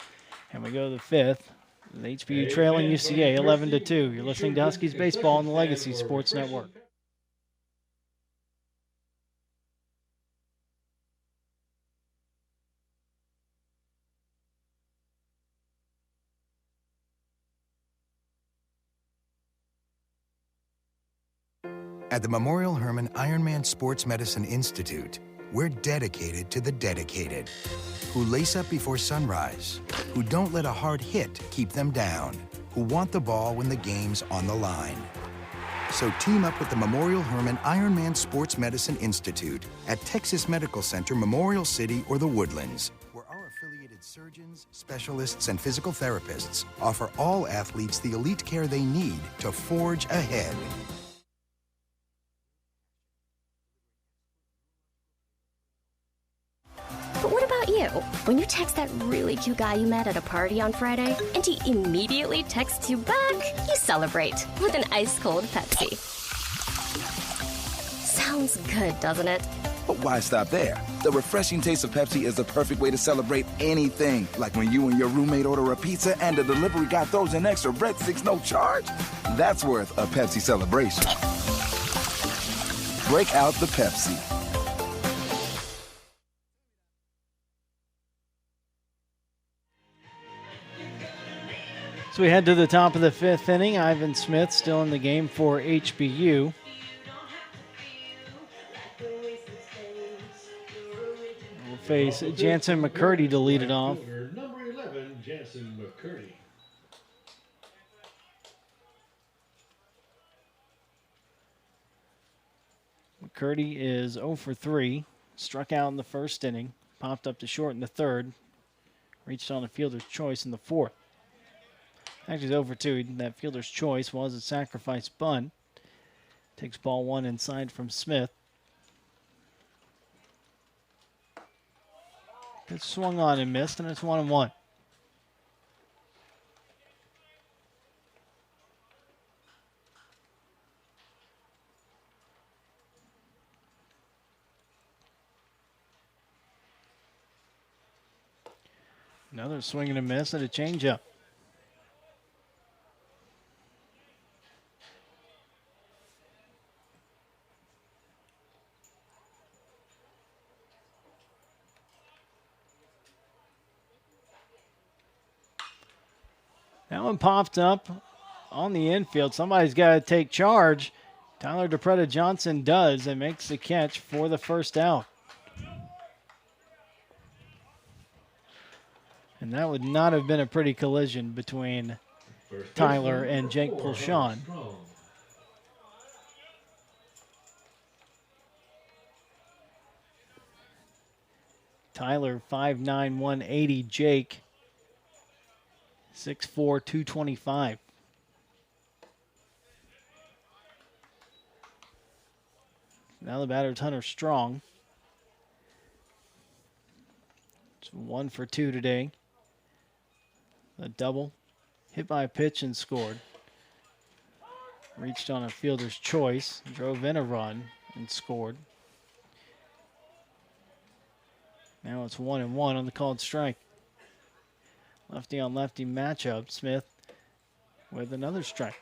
And we go to the 5th. The HBU trailing UCA 11-2. You're listening to Huskies Baseball on the Legacy Sports Network. At the Memorial Hermann Ironman Sports Medicine Institute, we're dedicated to the dedicated, who lace up before sunrise, who don't let a hard hit keep them down, who want the ball when the game's on the line. So team up with the Memorial Hermann Ironman Sports Medicine Institute at Texas Medical Center, Memorial City, or the Woodlands, where our affiliated surgeons, specialists, and physical therapists offer all athletes the elite care they need to forge ahead. But what about you? When you text that really cute guy you met at a party on Friday, and he immediately texts you back, you celebrate with an ice-cold Pepsi. Sounds good, doesn't it? But why stop there? The refreshing taste of Pepsi is the perfect way to celebrate anything. Like when you and your roommate order a pizza and the delivery guy throws in extra breadsticks, no charge. That's worth a Pepsi celebration. Break out the Pepsi. So we head to the top of the 5th inning. Ivan Smith still in the game for HBU. We'll face Jansen McCurdy to lead it off. Number 11, Jansen McCurdy. McCurdy is 0 for 3. Struck out in the first inning. Popped up to short in the third. Reached on a fielder's choice in the fourth. Actually, he's 0 for 2. That fielder's choice was a sacrifice bunt. Takes ball one inside from Smith. Pitch swung on and missed, and it's 1-1. Another swing and a miss and a changeup. That one popped up on the infield. Somebody's got to take charge. Tyler DePretta Johnson does and makes the catch for the first out. And that would not have been a pretty collision between Tyler and Jake Pulshawn. Tyler 5'9", 180. Jake 6'4", 225. Now the batter's Hunter Strong. It's 1 for 2 today. A double. Hit by a pitch and scored. Reached on a fielder's choice. Drove in a run and scored. Now it's 1-1 on the called strike. Lefty on lefty matchup. Smith with another strike.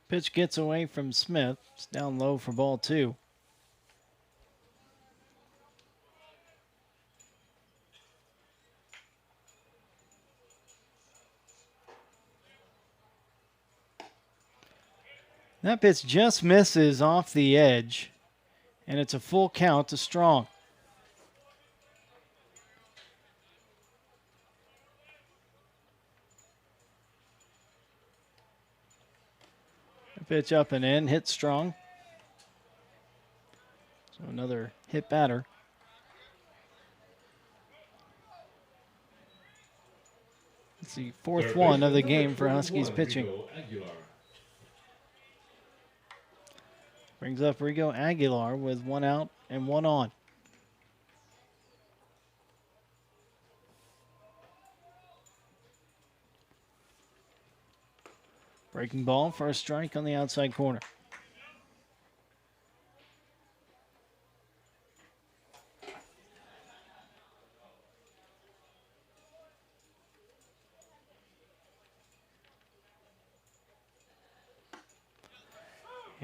Pitch gets away from Smith. It's down low for ball 2. That pitch just misses off the edge, and it's a full count to Strong. The pitch up and in, hit Strong. So another hit batter. It's the fourth one of the game for Huskies pitching. Brings up Rigo Aguilar with 1 out and 1 on. Breaking ball for a strike on the outside corner.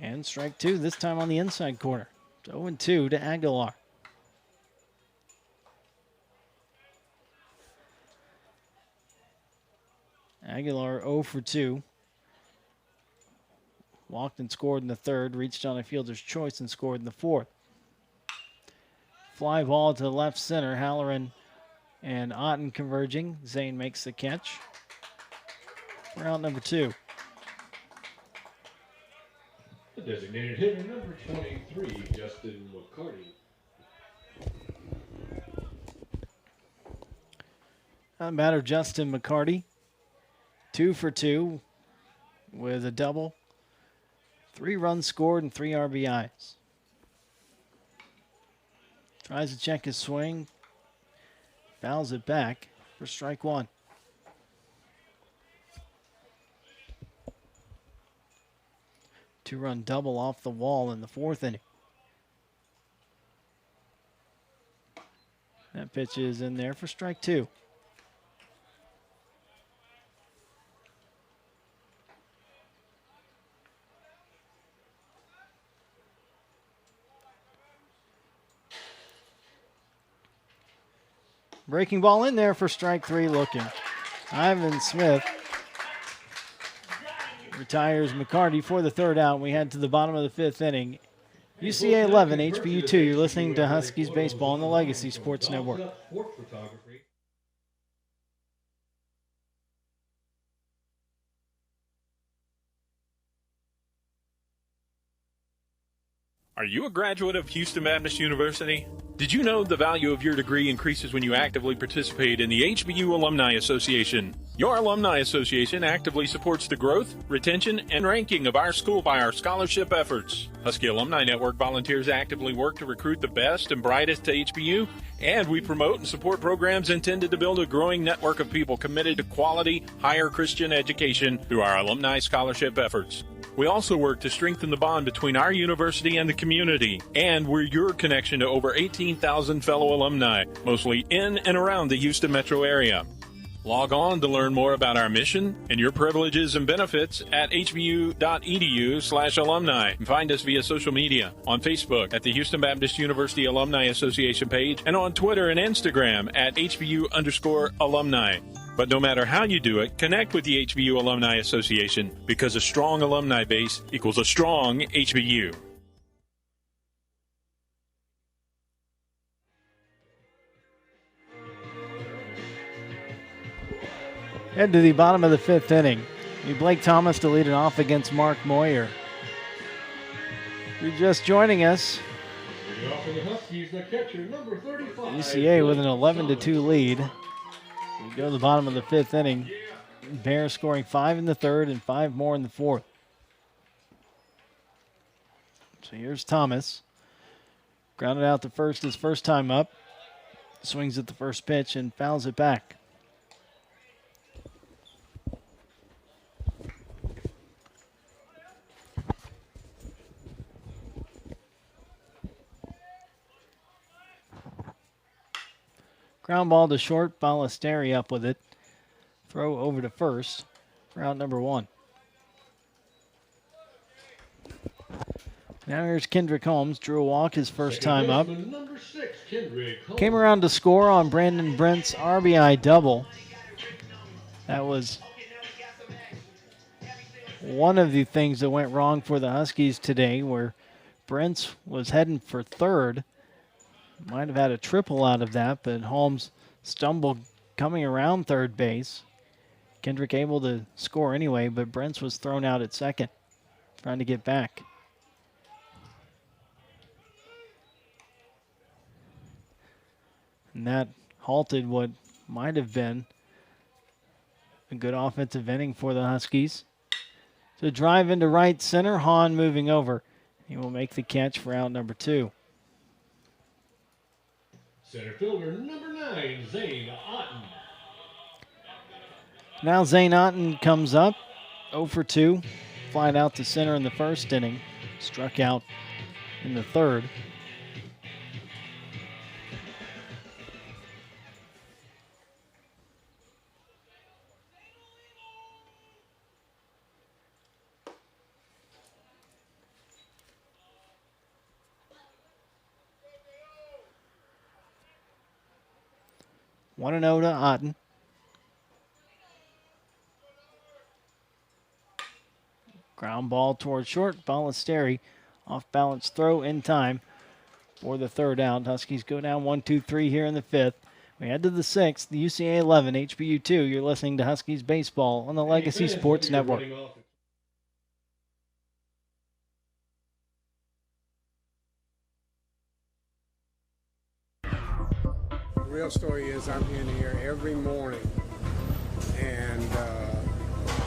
And strike two, this time on the inside corner. 0-2 to Aguilar. Aguilar 0 for 2. Walked and scored in the third, reached on a fielder's choice and scored in the fourth. Fly ball to the left center. Halloran and Otten converging. Zane makes the catch. For out number 2. The designated hitter, number 23, Justin McCarty. Batter Justin McCarty. 2 for 2 with a double. 3 runs scored and 3 RBIs. Tries to check his swing. Fouls it back for strike 1. Two-run double off the wall in the 4th inning. That pitch is in there for strike 2. Breaking ball in there for strike 3 looking. Ivan Smith retires McCarty for the third out. We head to the bottom of the 5th inning. UCA 11, HBU 2. You're listening to Huskies Baseball on the Legacy Sports Network. Are you a graduate of Houston Baptist University? Did you know the value of your degree increases when you actively participate in the HBU Alumni Association? Your Alumni Association actively supports the growth, retention, and ranking of our school by our scholarship efforts. Husky Alumni Network volunteers actively work to recruit the best and brightest to HBU, and we promote and support programs intended to build a growing network of people committed to quality, higher Christian education through our alumni scholarship efforts. We also work to strengthen the bond between our university and the community, and we're your connection to over 18,000 fellow alumni, mostly in and around the Houston metro area. Log on to learn more about our mission and your privileges and benefits at hbu.edu/alumni. And find us via social media on Facebook at the Houston Baptist University Alumni Association page and on Twitter and Instagram at HBU_alumni. But no matter how you do it, connect with the HBU Alumni Association because a strong alumni base equals a strong HBU. Head to the bottom of the 5th inning. Blake Thomas to lead it off against Mark Moyer. If you're just joining us, UCA with an 11-2 lead. We go to the bottom of the 5th inning. Bears scoring 5 in the 3rd and 5 more in the 4th. So here's Thomas. Grounded out to first his first time up. Swings at the first pitch and fouls it back. Ground ball to short. Ballesteri up with it. Throw over to first for out number 1. Now here's Kendrick Holmes. Drew a walk his first time up. Came around to score on Brandon Brent's RBI double. That was one of the things that went wrong for the Huskies today, where Brent was heading for third. Might have had a triple out of that, but Holmes stumbled coming around third base. Kendrick able to score anyway, but Brents was thrown out at second, trying to get back. And that halted what might have been a good offensive inning for the Huskies. So drive into right center, Hahn moving over. He will make the catch for out number 2. Center fielder number 9, Zane Otten. Now Zane Otten comes up, 0 for 2. Flied out to center in the first inning. Struck out in the 3rd. 1-0 to Otten. Ground ball towards short. Ballesteri off balance throw in time for the third out. Huskies go down 1-2-3 here in the fifth. We head to the sixth, the UCA 11, HBU 2. You're listening to Huskies Baseball on the Legacy Sports Network. The real story is I'm in here every morning and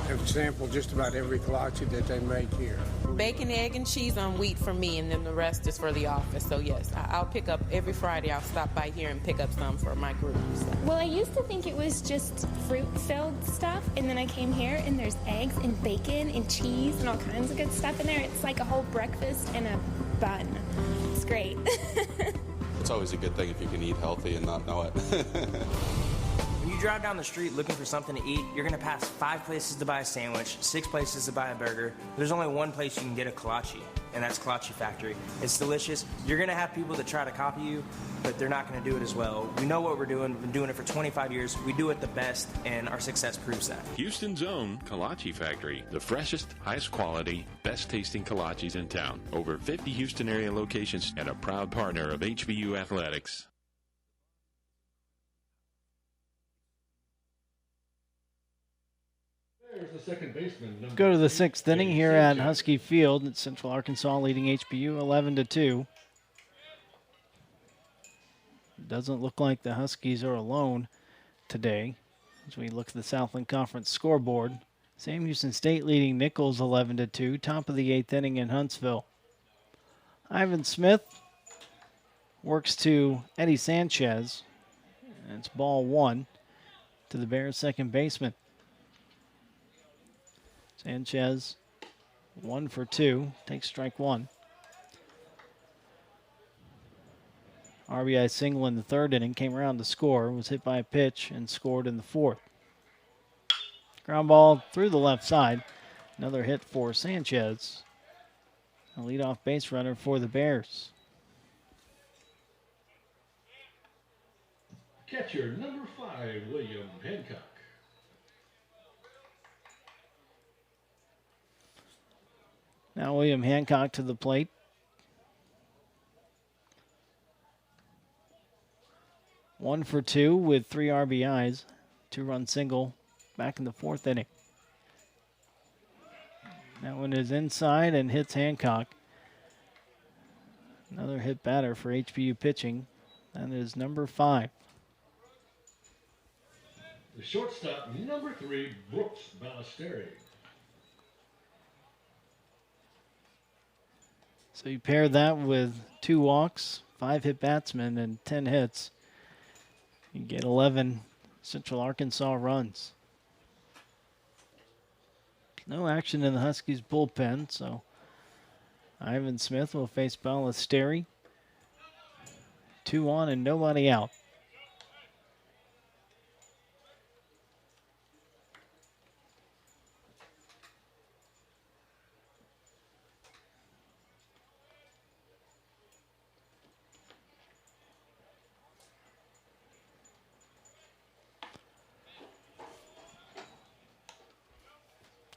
have sampled just about every kolache that they make here. Bacon, egg, and cheese on wheat for me, and then the rest is for the office. So yes, I'll pick up every Friday. I'll stop by here and pick up some for my group. So. Well, I used to think it was just fruit-filled stuff, and then I came here, and there's eggs and bacon and cheese and all kinds of good stuff in there. It's like a whole breakfast and a bun. It's great. It's always a good thing if you can eat healthy and not know it. When you drive down the street looking for something to eat, you're going to pass 5 places to buy a sandwich, 6 places to buy a burger. There's only one place you can get a kolache, and that's Kolache Factory. It's delicious. You're going to have people that try to copy you, but they're not going to do it as well. We know what we're doing. We've been doing it for 25 years. We do it the best, and our success proves that. Houston's own Kolache Factory, the freshest, highest quality, best tasting kolaches in town. Over 50 Houston area locations and a proud partner of HBU Athletics. The second baseman, Go to the sixth inning here at Husky Field. It's Central Arkansas leading HBU 11-2. Doesn't look like the Huskies are alone today as we look at the Southland Conference scoreboard. Sam Houston State leading Nichols 11-2. Top of the eighth inning in Huntsville. Ivan Smith works to Eddie Sanchez. And it's ball 1 to the Bears' second baseman. Sanchez, 1 for 2, takes strike 1. RBI single in the third inning, came around to score, was hit by a pitch and scored in the fourth. Ground ball through the left side. Another hit for Sanchez. A leadoff base runner for the Bears. Catcher number 5, William Hancock. Now William Hancock to the plate. One for 2 with 3 RBIs. 2-run single back in the fourth inning. That one is inside and hits Hancock. Another hit batter for HBU pitching. That is number 5. The shortstop, number 3, Brooks Ballesteri. So you pair that with 2 walks, 5 hit batsmen, and 10 hits. You get 11 Central Arkansas runs. No action in the Huskies bullpen, so Ivan Smith will face Ballesteri. 2 on and nobody out.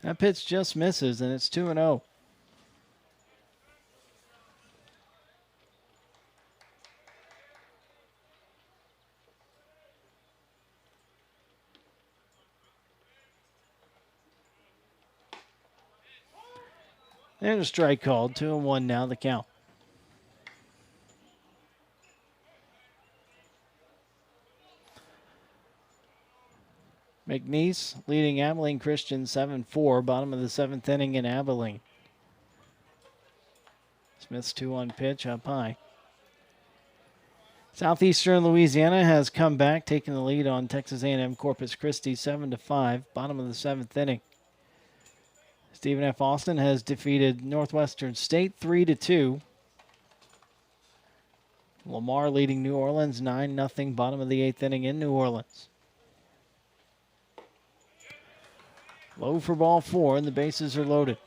That pitch just misses, and it's 2-0. There's a strike called. 2-1 now, the count. McNeese leading Abilene Christian 7-4, bottom of the 7th inning in Abilene. Smith's 2-1 pitch up high. Southeastern Louisiana has come back, taking the lead on Texas A&M Corpus Christi 7-5, bottom of the 7th inning. Stephen F. Austin has defeated Northwestern State 3-2. Lamar leading New Orleans 9-0, bottom of the 8th inning in New Orleans. Low for ball 4, and the bases are loaded.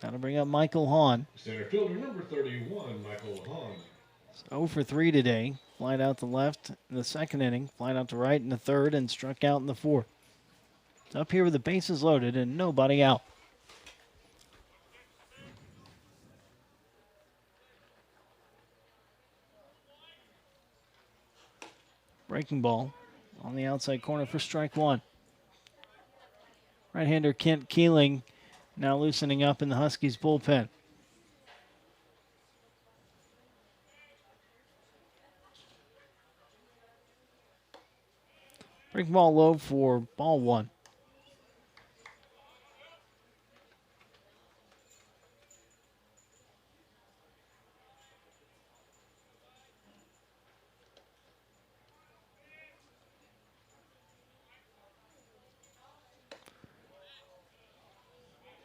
That'll bring up Michael Hahn. Center fielder number 31, Michael Hahn. 0 for 3 today. Flied out to left in the second inning, flied out to right in the third, and struck out in the fourth. It's up here with the bases loaded and nobody out. Breaking ball on the outside corner for strike one. Right-hander Kent Keeling now loosening up in the Huskies bullpen. Breaking ball low for ball one.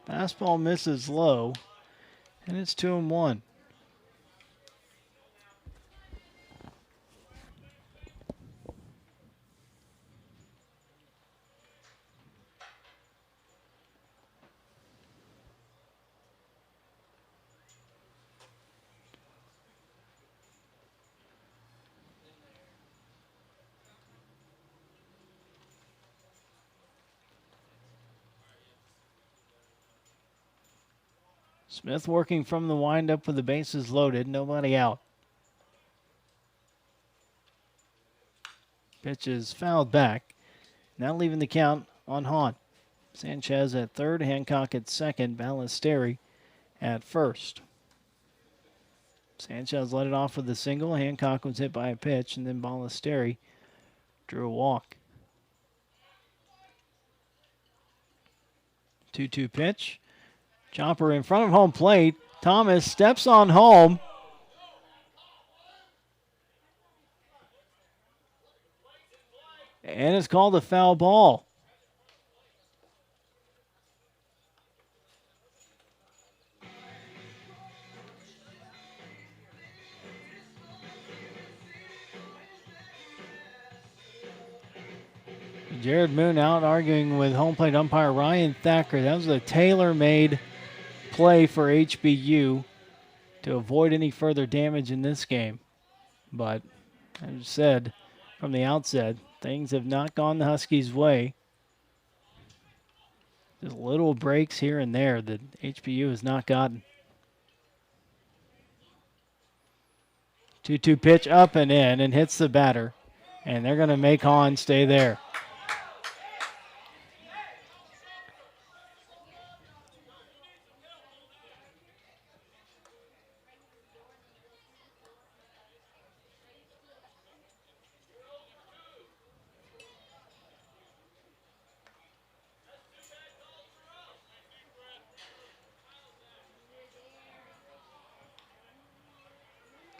Fastball misses low, and it's 2-1. Smith working from the windup with the bases loaded, nobody out. Pitch is fouled back. Now leaving the count on Hahn. Sanchez at third, Hancock at second, Ballesteri at first. Sanchez led it off with a single. Hancock was hit by a pitch, and then Ballesteri drew a walk. 2-2 pitch. Chopper in front of home plate. Thomas steps on home. And it's called a foul ball. Jared Moon out arguing with home plate umpire Ryan Thacker. That was a tailor-made play for HBU to avoid any further damage in this game. But as I said from the outset, things have not gone the Huskies' way. Just little breaks here and there that HBU has not gotten. 2-2 pitch up and in and hits the batter. And they're going to make Hahn stay there.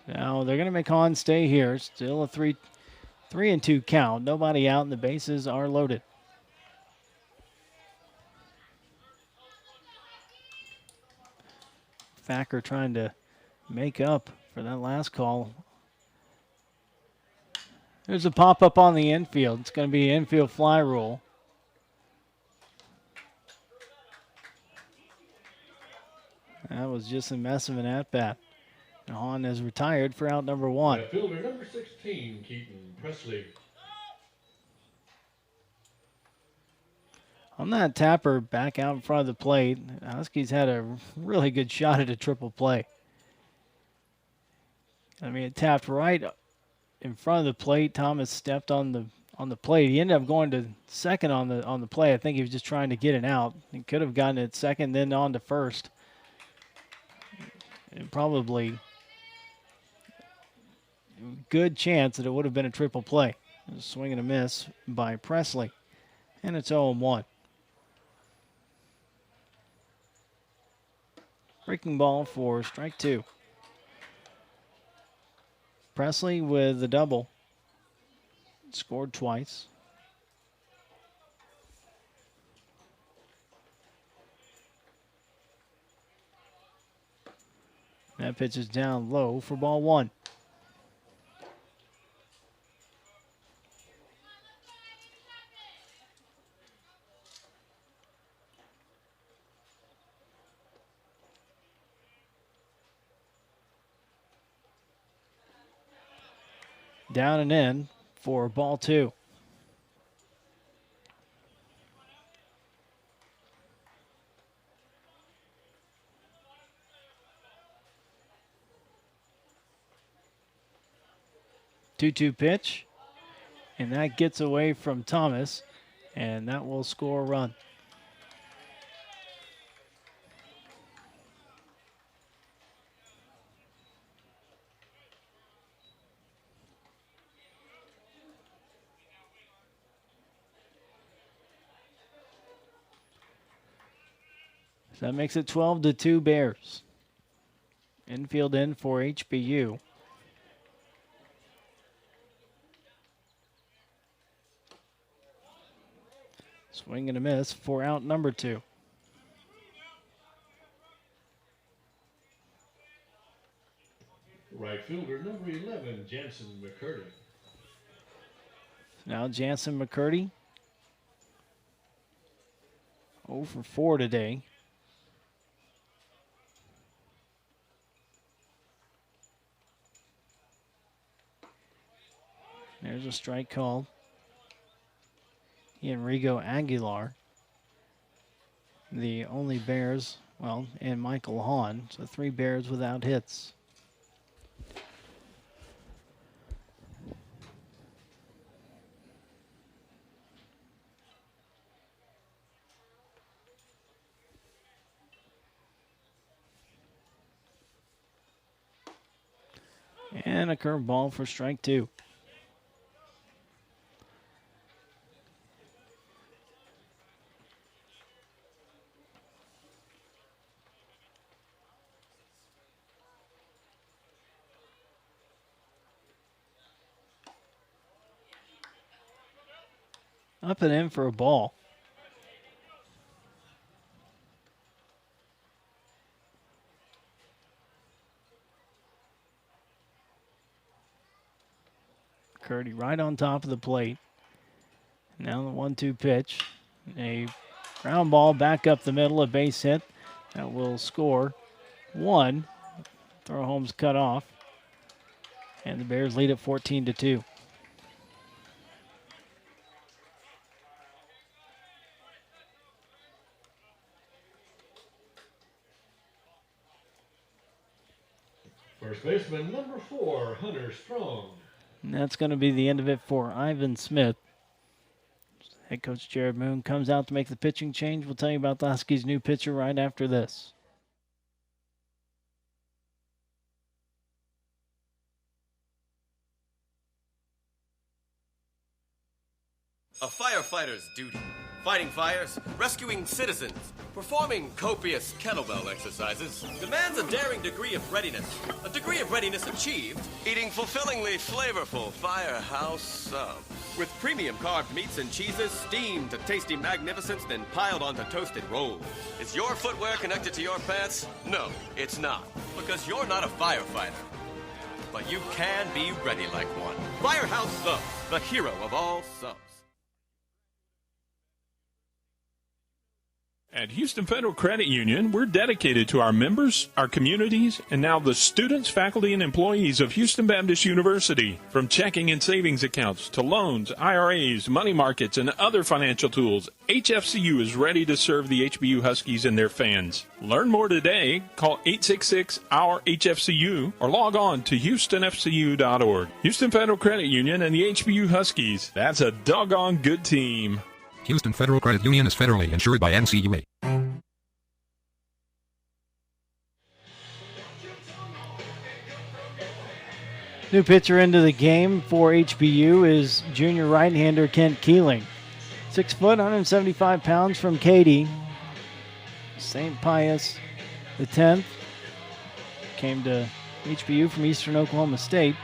Now they're going to make Hahn stay here. Still a 3-2 count. Nobody out and the bases are loaded. Thacker trying to make up for that last call. There's a pop-up on the infield. It's going to be infield fly rule. That was just a mess of an at-bat. Hahn is retired for out number one. Fielder number 16, Keaton Presley. On that tapper back out in front of the plate, Huskies had a really good shot at a triple play. I mean, it tapped right in front of the plate. Thomas stepped on the plate. He ended up going to second on the play. I think he was just trying to get it out. He could have gotten it second, then on to first. And probably good chance that it would have been a triple play. A swing and a miss by Presley. And it's 0-1. Breaking ball for strike two. Presley with the double. Scored twice. That pitch is down low for ball one. Down and in for ball 2. Two-two pitch, and that gets away from Thomas, and that will score a run. So that makes it 12-2 Bears. Infield in for HBU. Swing and a miss for out number 2. Right fielder number 11, Jansen McCurdy. Now Jansen McCurdy. 0 for 4 today. There's a strike called. Enrico Aguilar. The only Bears, well, and Michael Hahn. So 3 Bears without hits. And a curveball for strike 2. Up and in for a ball. Curdy right on top of the plate. Now the 1-2 pitch. A ground ball back up the middle, a base hit. That will score 1. Throw home's cut off. And the Bears lead at 14-2. First baseman number 4, Hunter Strong. And that's going to be the end of it for Ivan Smith. Head coach Jared Moon comes out to make the pitching change. We'll tell you about the Huskies' new pitcher right after this. A firefighter's duty. Fighting fires, rescuing citizens, performing copious kettlebell exercises demands a daring degree of readiness. A degree of readiness achieved eating fulfillingly flavorful Firehouse subs. With premium carved meats and cheeses steamed to tasty magnificence, then piled onto toasted rolls. Is your footwear connected to your pants? No, it's not. Because you're not a firefighter. But you can be ready like one. Firehouse subs, the hero of all subs. At Houston Federal Credit Union, we're dedicated to our members, our communities, and now the students, faculty, and employees of Houston Baptist University. From checking and savings accounts to loans, IRAs, money markets, and other financial tools, HFCU is ready to serve the HBU Huskies and their fans. Learn more today. Call 866-OUR-HFCU or log on to HoustonFCU.org. Houston Federal Credit Union and the HBU Huskies. That's a doggone good team. Houston Federal Credit Union is federally insured by NCUA. New pitcher into the game for HBU is junior right-hander Kent Keeling. 6 foot, 175 pounds from Katy. St. Pius X. Came to HBU from Eastern Oklahoma State.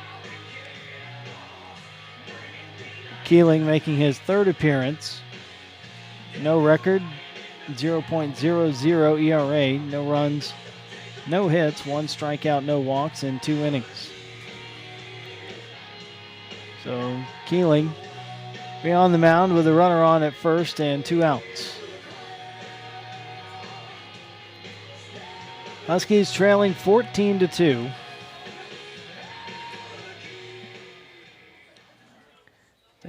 Keeling making his 3rd appearance. No record, 0.00 ERA, no runs, no hits, 1 strikeout, no walks in 2 innings. So Keeling beyond the mound with a runner on at first and 2 outs. Huskies trailing 14-2.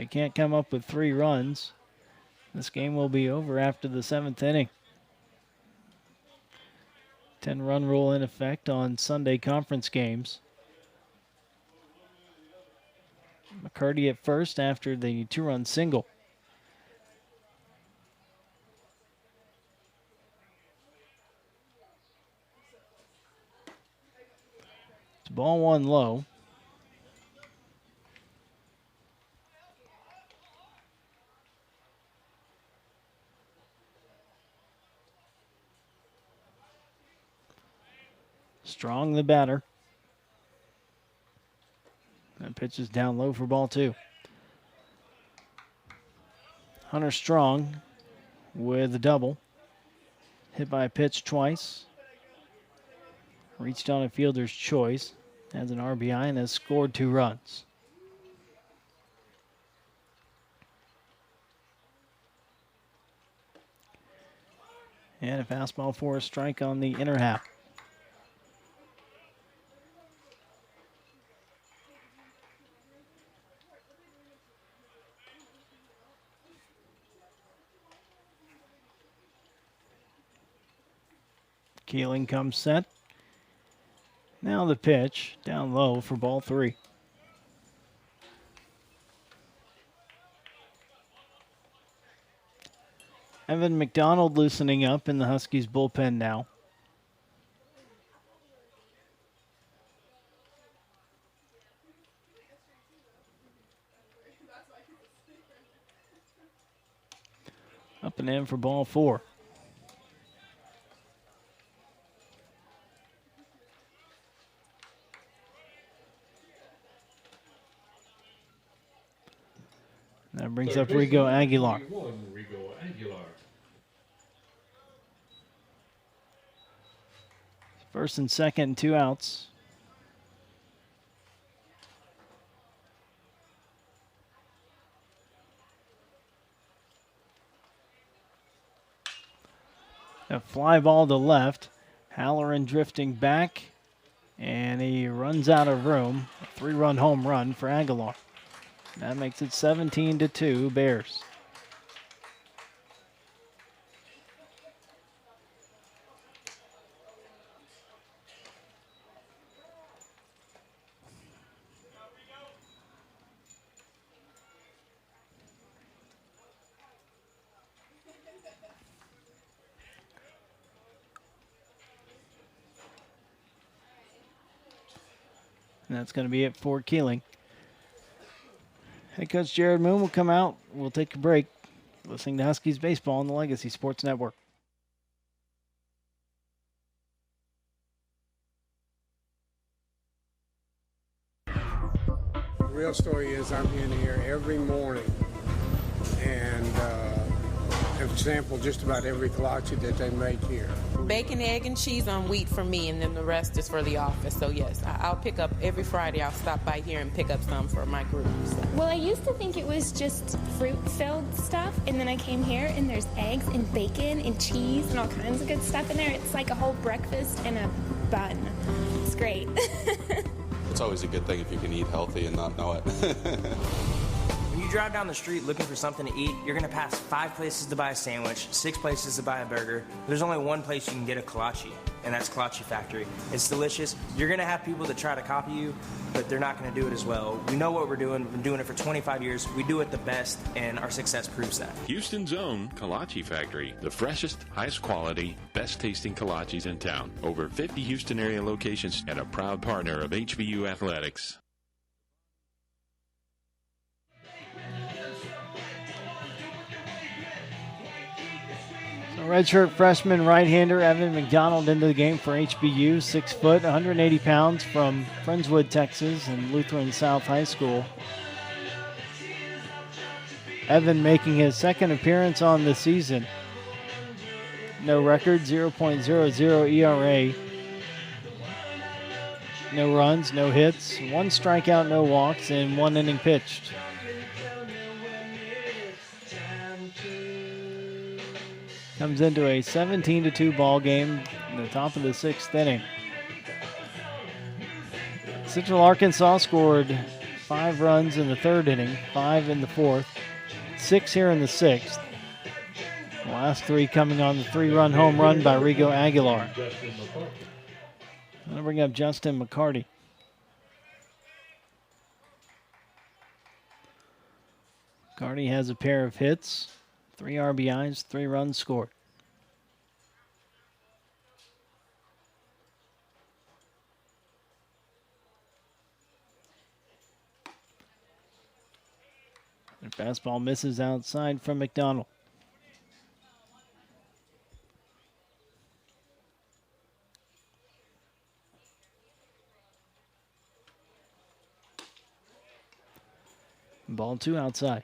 They can't come up with 3 runs. This game will be over after the 7th inning. 10-run rule in effect on Sunday conference games. McCurdy at first after the 2-run single. It's ball 1 low. Strong, the batter. That pitch is down low for ball 2. Hunter Strong with a double. Hit by a pitch twice. Reached on a fielder's choice. Has an RBI and has scored 2 runs. And a fastball for a strike on the inner half. Keeling comes set. Now the pitch, down low for ball 3. Evan McDonald loosening up in the Huskies bullpen now. Up and in for ball 4. That brings up Rigo Aguilar. First and second, 2 outs. A fly ball to left. Halloran drifting back, and he runs out of room. A 3-run home run for Aguilar. That makes it 17-2 Bears. And that's going to be it for Keeling. Head coach Jared Moon will come out. We'll take a break. Listening to Huskies baseball on the Legacy Sports Network. The real story is I'm in here every morning and have sampled just about every kolache that they make here. Bacon, egg, and cheese on wheat for me, and then the rest is for the office. So yes, I'll pick up every Friday. I'll stop by here and pick up some for my group. So. Well, I used to think it was just fruit-filled stuff, and then I came here, and there's eggs and bacon and cheese and all kinds of good stuff in there. It's like a whole breakfast and a bun. It's great. It's always a good thing if you can eat healthy and not know it. When you drive down the street looking for something to eat, you're going to pass 5 places to buy a sandwich, 6 places to buy a burger. There's only one place you can get a kolache, and that's Kolache Factory. It's delicious. You're going to have people that try to copy you, but they're not going to do it as well. We know what we're doing. We've been doing it for 25 years. We do it the best, and our success proves that. Houston's own Kolache Factory, the freshest, highest quality, best tasting kolaches in town. Over 50 Houston area locations and a proud partner of HBU Athletics. Redshirt freshman right-hander Evan McDonald into the game for HBU. 6 foot, 180 pounds from Friendswood, Texas, and Lutheran South High School. Evan making his second appearance on the season. No record, 0.00 ERA. No runs, no hits, 1 strikeout, no walks, and 1 inning pitched. Comes into a 17-2 ball game in the top of the 6th inning. Central Arkansas scored 5 runs in the 3rd inning, 5 in the 4th, 6 here in the 6th. The last 3 coming on the 3-run home run by Rigo Aguilar. I'm going to bring up Justin McCarty. McCarty has a pair of hits, 3 RBIs, 3 runs scored. The fastball misses outside from McDonald. Ball 2 outside.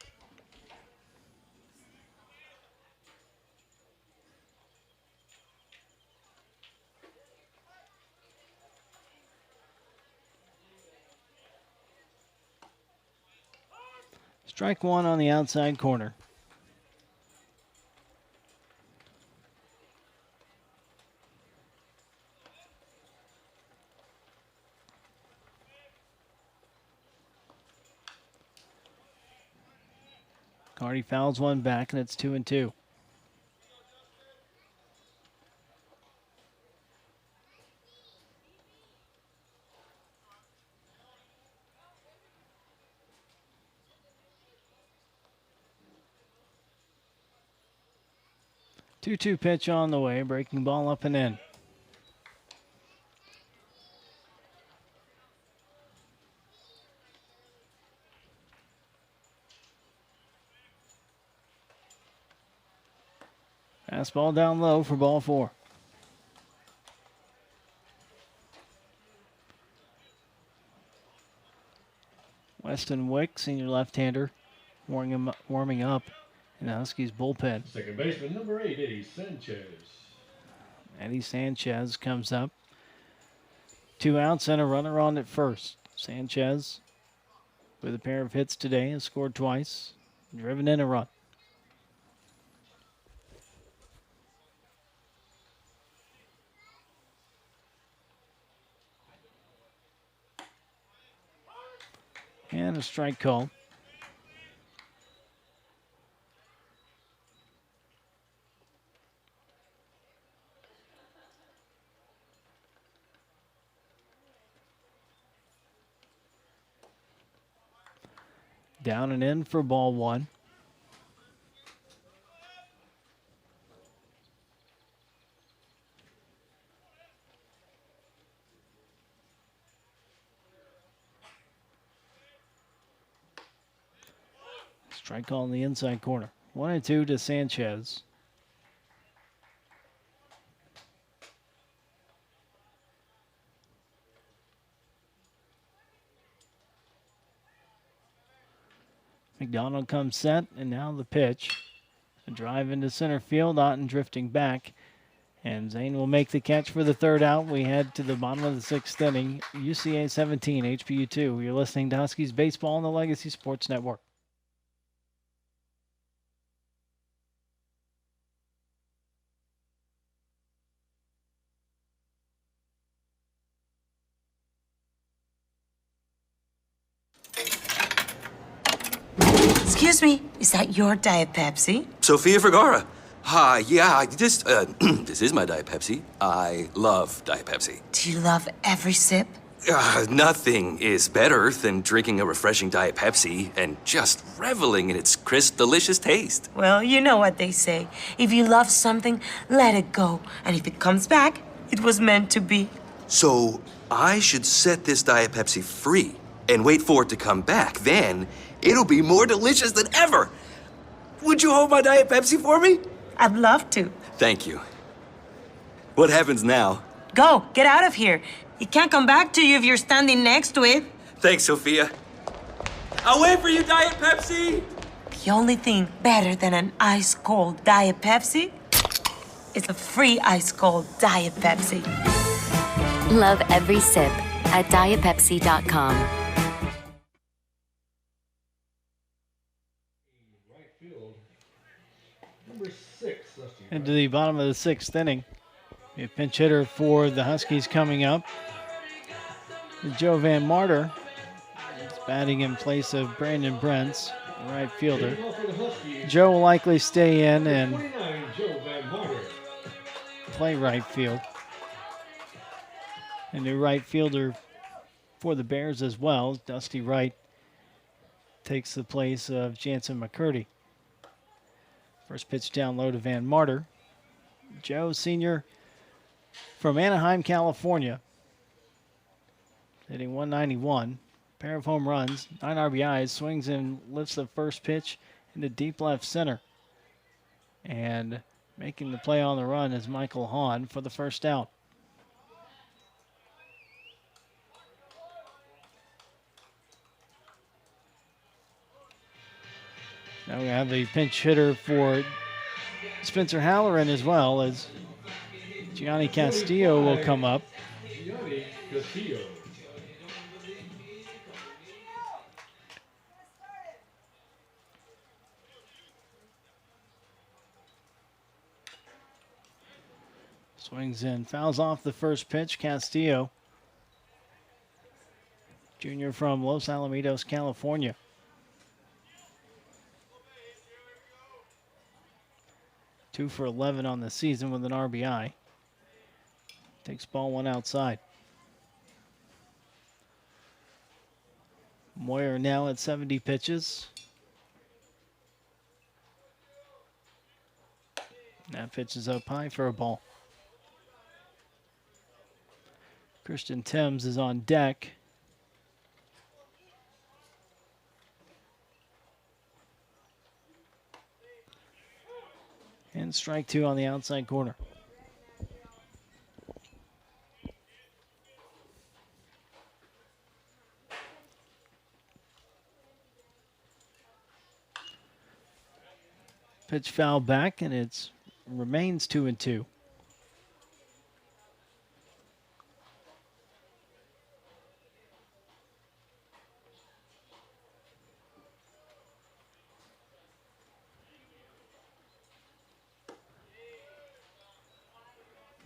Strike 1 on the outside corner. Carty fouls one back, and it's 2-2. Two-two pitch on the way, breaking ball up and in. Fastball down low for ball 4. Weston Wick, senior left-hander, warming up in the Huskies bullpen. Second baseman, number 8, Eddie Sanchez. Eddie Sanchez comes up. 2 outs and a runner on at first. Sanchez, with a pair of hits today, has scored twice, driven in a run. And a strike call. Down and in for ball 1. Strike call in the inside corner. 1-2 to Sanchez. McDonald comes set, and now the pitch. A drive into center field, Otten drifting back. And Zane will make the catch for the 3rd out. We head to the bottom of the 6th inning. UCA 17, HBU 2. You're listening to Huskies Baseball on the Legacy Sports Network. Excuse me, is that your Diet Pepsi? Sophia Vergara. Hi, yeah, this is my Diet Pepsi. I love Diet Pepsi. Do you love every sip? Nothing is better than drinking a refreshing Diet Pepsi and just reveling in its crisp, delicious taste. Well, you know what they say. If you love something, let it go. And if it comes back, it was meant to be. So I should set this Diet Pepsi free and wait for it to come back. Then it'll be more delicious than ever. Would you hold my Diet Pepsi for me? I'd love to. Thank you. What happens now? Go, get out of here. It can't come back to you if you're standing next to it. Thanks, Sophia. I'll wait for you, Diet Pepsi. The only thing better than an ice-cold Diet Pepsi is a free ice-cold Diet Pepsi. Love every sip at dietpepsi.com. Into the bottom of the 6th inning. A pinch hitter for the Huskies coming up. Joe Van Martyr. It's batting in place of Brandon Brents, the right fielder. Leading off for the Huskies, Joe will likely stay in number and 29, Joe Van Marder. play right field. A new right fielder for the Bears as well. Dusty Wright takes the place of Jansen McCurdy. First pitch down low to Van Marder. Joe, senior from Anaheim, California, hitting 191. Pair of home runs, 9 RBIs, swings and lifts the first pitch into deep left center. And making the play on the run is Michael Hahn for the first out. Now we have a pinch hitter for Spencer Halloran as well, as Gianni Castillo will come up. Gianni Castillo. Swings in, fouls off the first pitch. Castillo, junior from Los Alamitos, California. Two for 11 on the season with an RBI. Takes ball one outside. Moyer now at 70 pitches. That pitch is up high for a ball. Christian Timms is on deck. And strike two on the outside corner. Pitch foul back, and it remains 2-2.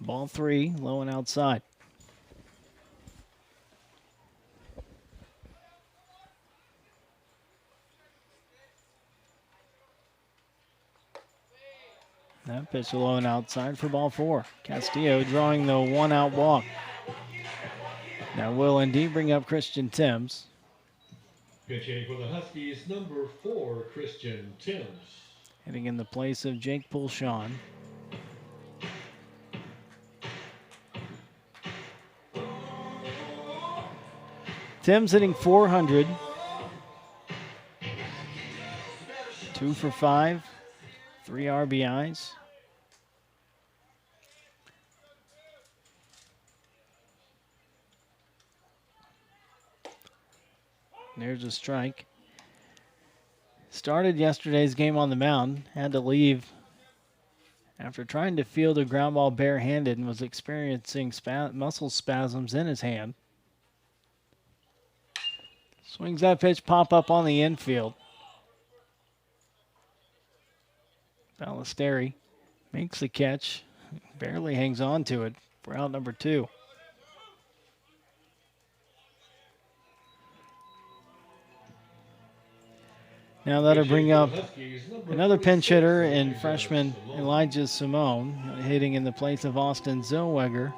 Ball three, low and outside. That pitch low and outside for ball four. Castillo drawing the one-out walk. That will indeed bring up Christian Timms. Pitching for the Huskies, number 4, Christian Timms. Hitting in the place of Jake Pulshawn. Timms hitting .400. 2 for 5. 3 RBIs. There's a strike. Started yesterday's game on the mound. Had to leave after trying to field a ground ball barehanded and was experiencing muscle spasms in his hand. Swings that pitch, pop up on the infield. Ballesteri makes the catch, barely hangs on to it for out number 2. Now that'll bring up another pinch hitter in freshman Elijah Simone, hitting in the place of Austin Zellweger.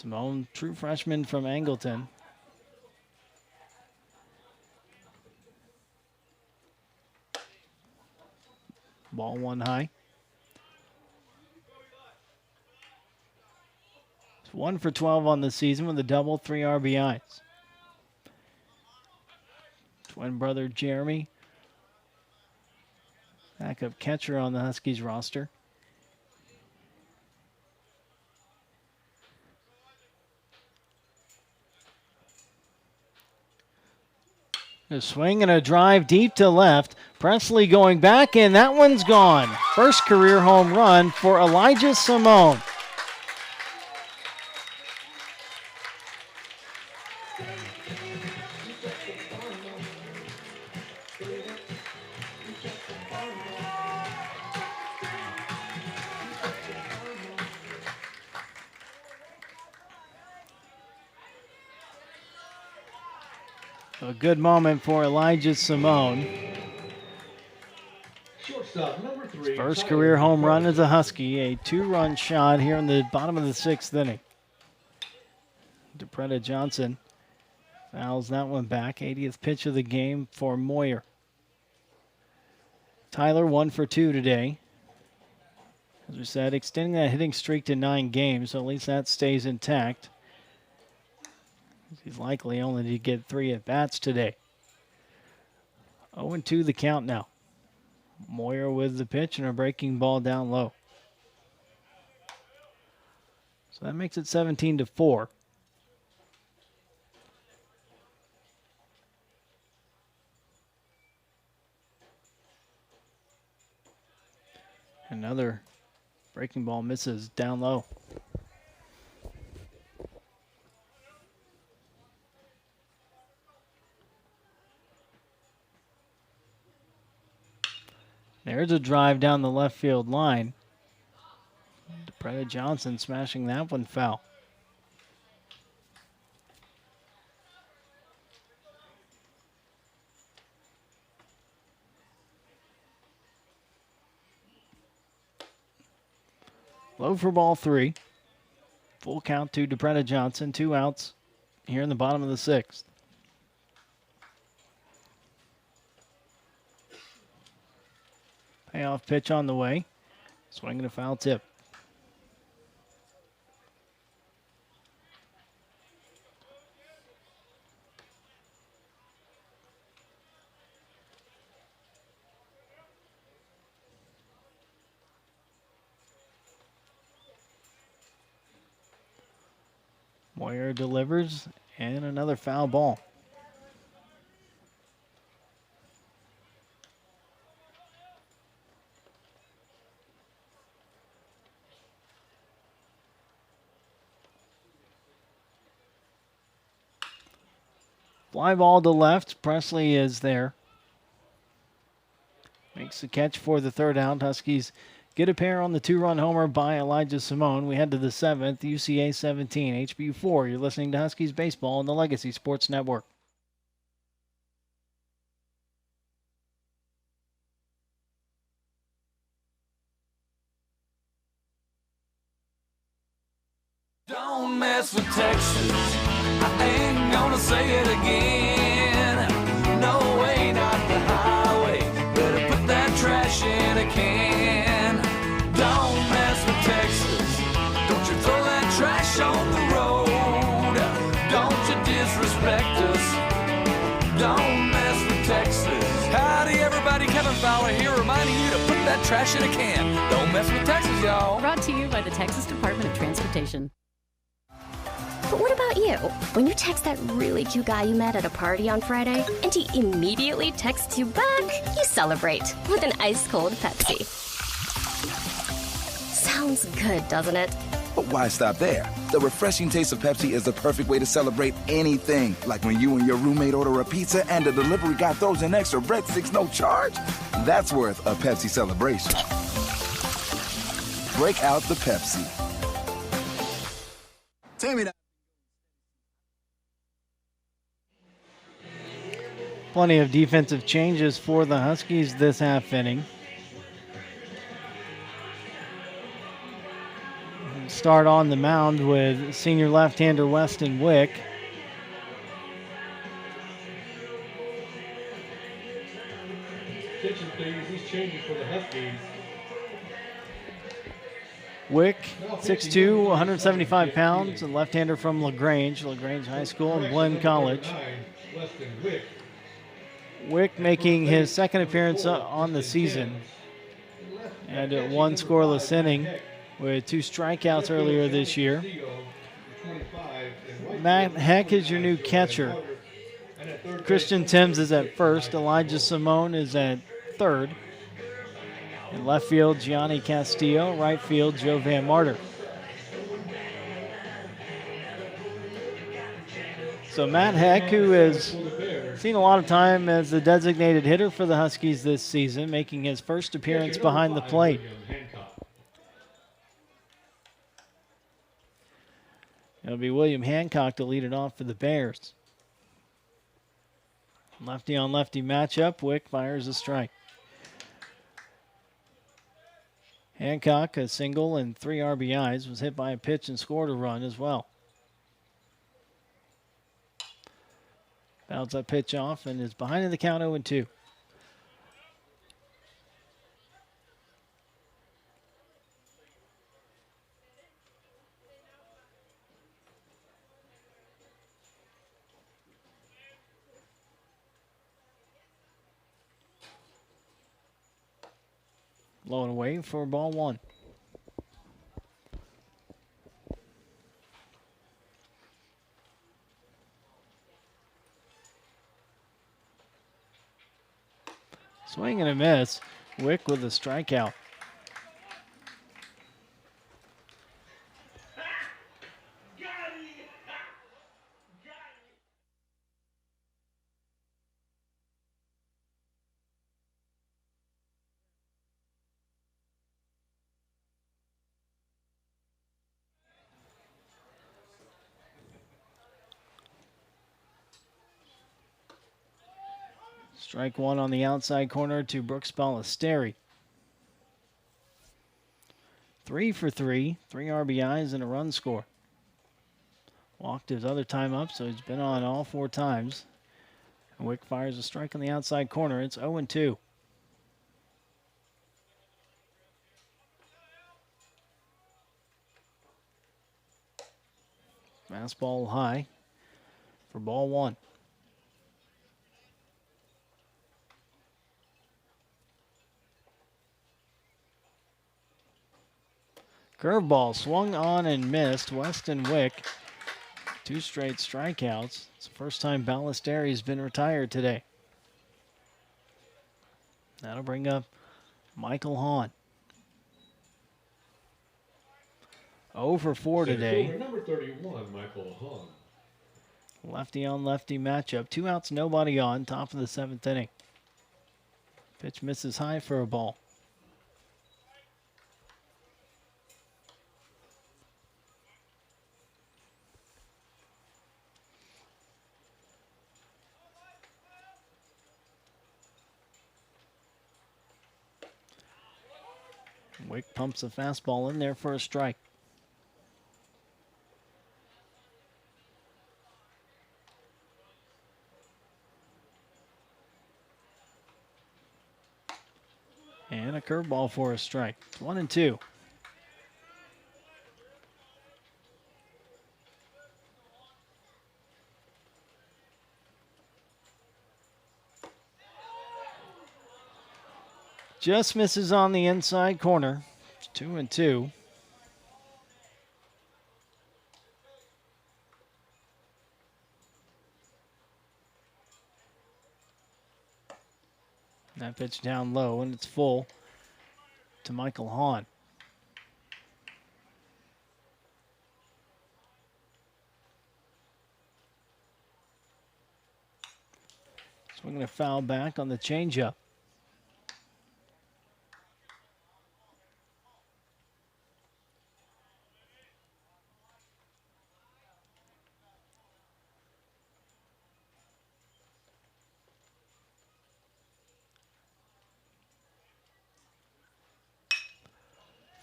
Simone, true freshman from Angleton. Ball one high. It's 1 for 12 on the season with a double, 3 RBIs. Twin brother Jeremy, backup catcher on the Huskies roster. A swing and a drive deep to left. Presley going back, and that one's gone. First career home run for Elijah Simone. A good moment for Elijah Simone. Shortstop number 3. First career home run as a Husky, a 2-run shot here in the bottom of the 6th inning. DePretta Johnson fouls that one back. 80th pitch of the game for Moyer. Tyler 1 for 2 today. As we said, extending that hitting streak to 9 games, so at least that stays intact. He's likely only to get 3 at-bats today. 0-2 the count now. Moyer with the pitch and a breaking ball down low. So that makes it 17-4. Another breaking ball misses down low. There's a drive down the left field line. DePretta Johnson smashing that one foul. Low for ball 3. Full count to DePretta Johnson. 2 outs here in the bottom of the 6th. Payoff pitch on the way. Swinging a foul tip. Moyer delivers, and another foul ball. Fly ball to left. Presley is there. Makes the catch for the 3rd out. Huskies get a pair on the 2-run homer by Elijah Simone. We head to the 7th, UCA 17, HBU 4. You're listening to Huskies Baseball on the Legacy Sports Network. Don't mess with Texas. I ain't gonna say it again. No way, not the highway. Better put that trash in a can. Don't mess with Texas. Don't you throw that trash on the road. Don't you disrespect us. Don't mess with Texas. Howdy, everybody. Kevin Fowler here, reminding you to put that trash in a can. Don't mess with Texas, y'all. Brought to you by the Texas Department of Transportation. But what about you? When you text that really cute guy you met at a party on Friday, and he immediately texts you back, you celebrate with an ice-cold Pepsi. Sounds good, doesn't it? But why stop there? The refreshing taste of Pepsi is the perfect way to celebrate anything. Like when you and your roommate order a pizza and the delivery guy throws in extra breadsticks no charge. That's worth a Pepsi celebration. Break out the Pepsi. Tell me that. Plenty of defensive changes for the Huskies this half inning. Start on the mound with senior left-hander Weston Wick. Kitchen things, he's changing for the Huskies. Wick, 6'2", 175 pounds, and left-hander from LaGrange High School and Glenn College. Weston Wick. Wick making his 2nd appearance on the season. And at 1 scoreless inning with 2 strikeouts earlier this year. Matt Heck is your new catcher. Christian Timms is at first. Elijah Simone is at third. In left field, Gianni Castillo. Right field, Joe Van Marter. So Matt Heck, who has seen a lot of time as the designated hitter for the Huskies this season, making his first appearance behind the plate. It'll be William Hancock to lead it off for the Bears. Lefty on lefty matchup. Wick fires a strike. Hancock, a single and 3 RBIs, was hit by a pitch and scored a run as well. Fouls that pitch off and is behind in the count 0-2. Low and away for ball 1. Swing and a miss. Wick with a strikeout. Strike 1 on the outside corner to Brooks Ballesteri. 3 for 3, 3 RBIs and a run score. Walked his other time up, so he's been on all 4 times. And Wick fires a strike on the outside corner. It's 0-2. Fastball high for ball 1. Curveball swung on and missed. Weston Wick, 2 straight strikeouts. It's the first time Ballesteri's been retired today. That'll bring up Michael Hahn. 0 for 4 today. Number 31, Michael Hahn. Lefty on lefty matchup. 2 outs, nobody on. Top of the 7th inning. Pitch misses high for a ball. Wick pumps a fastball in there for a strike. And a curveball for a strike. 1-2. Just misses on the inside corner. It's 2-2. That pitch down low, and it's full to Michael Hahn. Swinging a foul back on the changeup.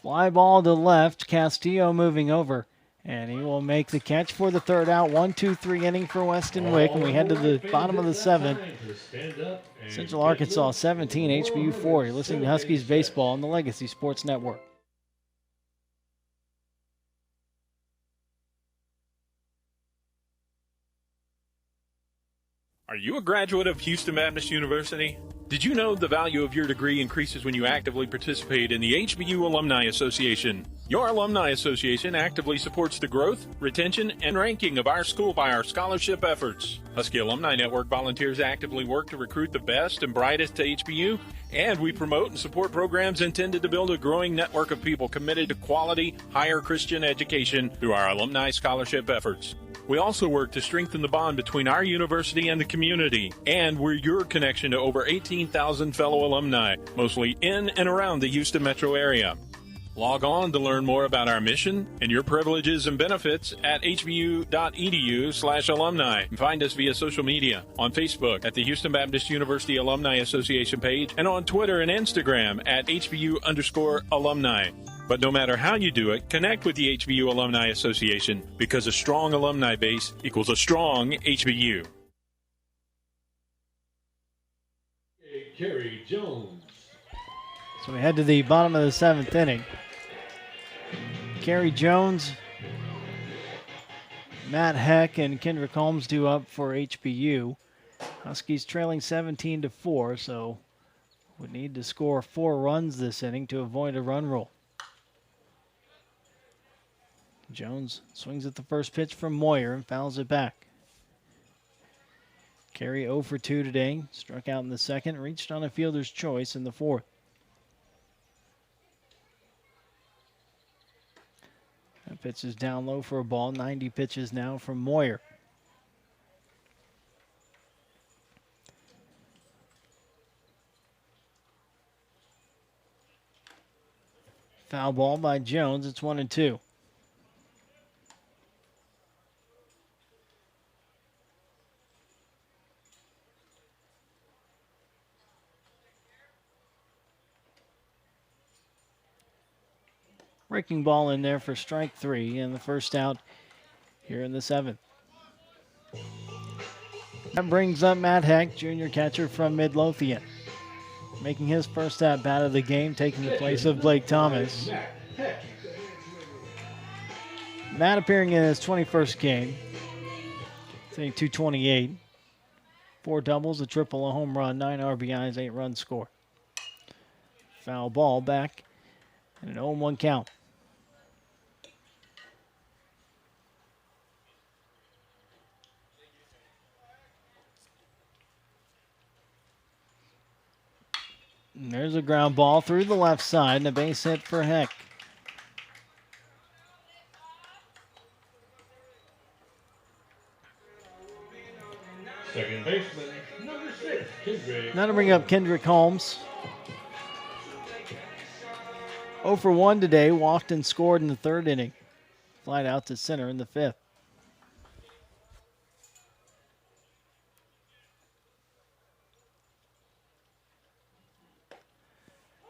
Fly ball to left. Castillo moving over. And he will make the catch for the 3rd out. 1-2-3 inning for Weston Wick. And we head to the bottom of the 7th. Central Arkansas 17, HBU 4. You're listening to Huskies Baseball on the Legacy Sports Network. Are you a graduate of Houston Baptist University? Did you know the value of your degree increases when you actively participate in the HBU Alumni Association? Your Alumni Association actively supports the growth, retention, and ranking of our school by our scholarship efforts. Husky Alumni Network volunteers actively work to recruit the best and brightest to HBU, and we promote and support programs intended to build a growing network of people committed to quality, higher Christian education through our alumni scholarship efforts. We also work to strengthen the bond between our university and the community, and we're your connection to over 18,000 fellow alumni, mostly in and around the Houston metro area. Log on to learn more about our mission and your privileges and benefits at hbu.edu/alumni. And find us via social media on Facebook at the Houston Baptist University Alumni Association page and on Twitter and Instagram at HBU_alumni. But no matter how you do it, connect with the HBU Alumni Association because a strong alumni base equals a strong HBU. Kerry Jones. So we head to the bottom of the 7th inning. Kerry Jones, Matt Heck, and Kendrick Holmes due up for HBU. Huskies trailing 17-4, so would need to score 4 runs this inning to avoid a run rule. Jones swings at the first pitch from Moyer and fouls it back. Kerry 0 for 2 today, struck out in the second, reached on a fielder's choice in the fourth. That pitch is down low for a ball. 90 pitches now from Moyer. Foul ball by Jones. It's 1-2. Breaking ball in there for strike 3 and the first out here in the 7th. That brings up Matt Heck, junior catcher from Midlothian, making his first at bat of the game, taking the place of Blake Thomas. Matt appearing in his 21st game, hitting .228, 4 doubles, a triple, a home run, 9 RBIs, 8 runs scored. Foul ball back, and an 0-1 count. And there's a ground ball through the left side and a base hit for Heck. Second baseman, number 6, Kendrick. Now to bring up Kendrick Holmes. 0 for 1 today, walked and scored in the 3rd inning. Flied out to center in the 5th.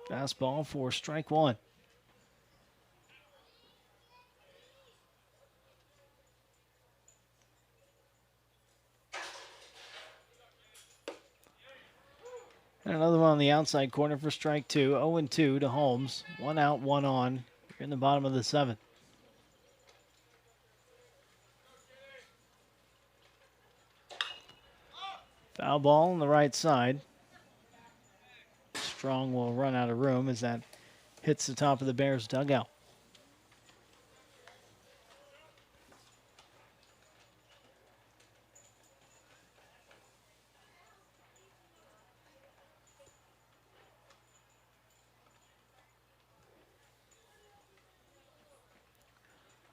Fastball for strike 1. And another one on the outside corner for strike 2. 0-2 to Holmes. 1 out, 1 on. Here in the bottom of the 7th. Foul ball on the right side. Strong will run out of room as that hits the top of the Bears' dugout.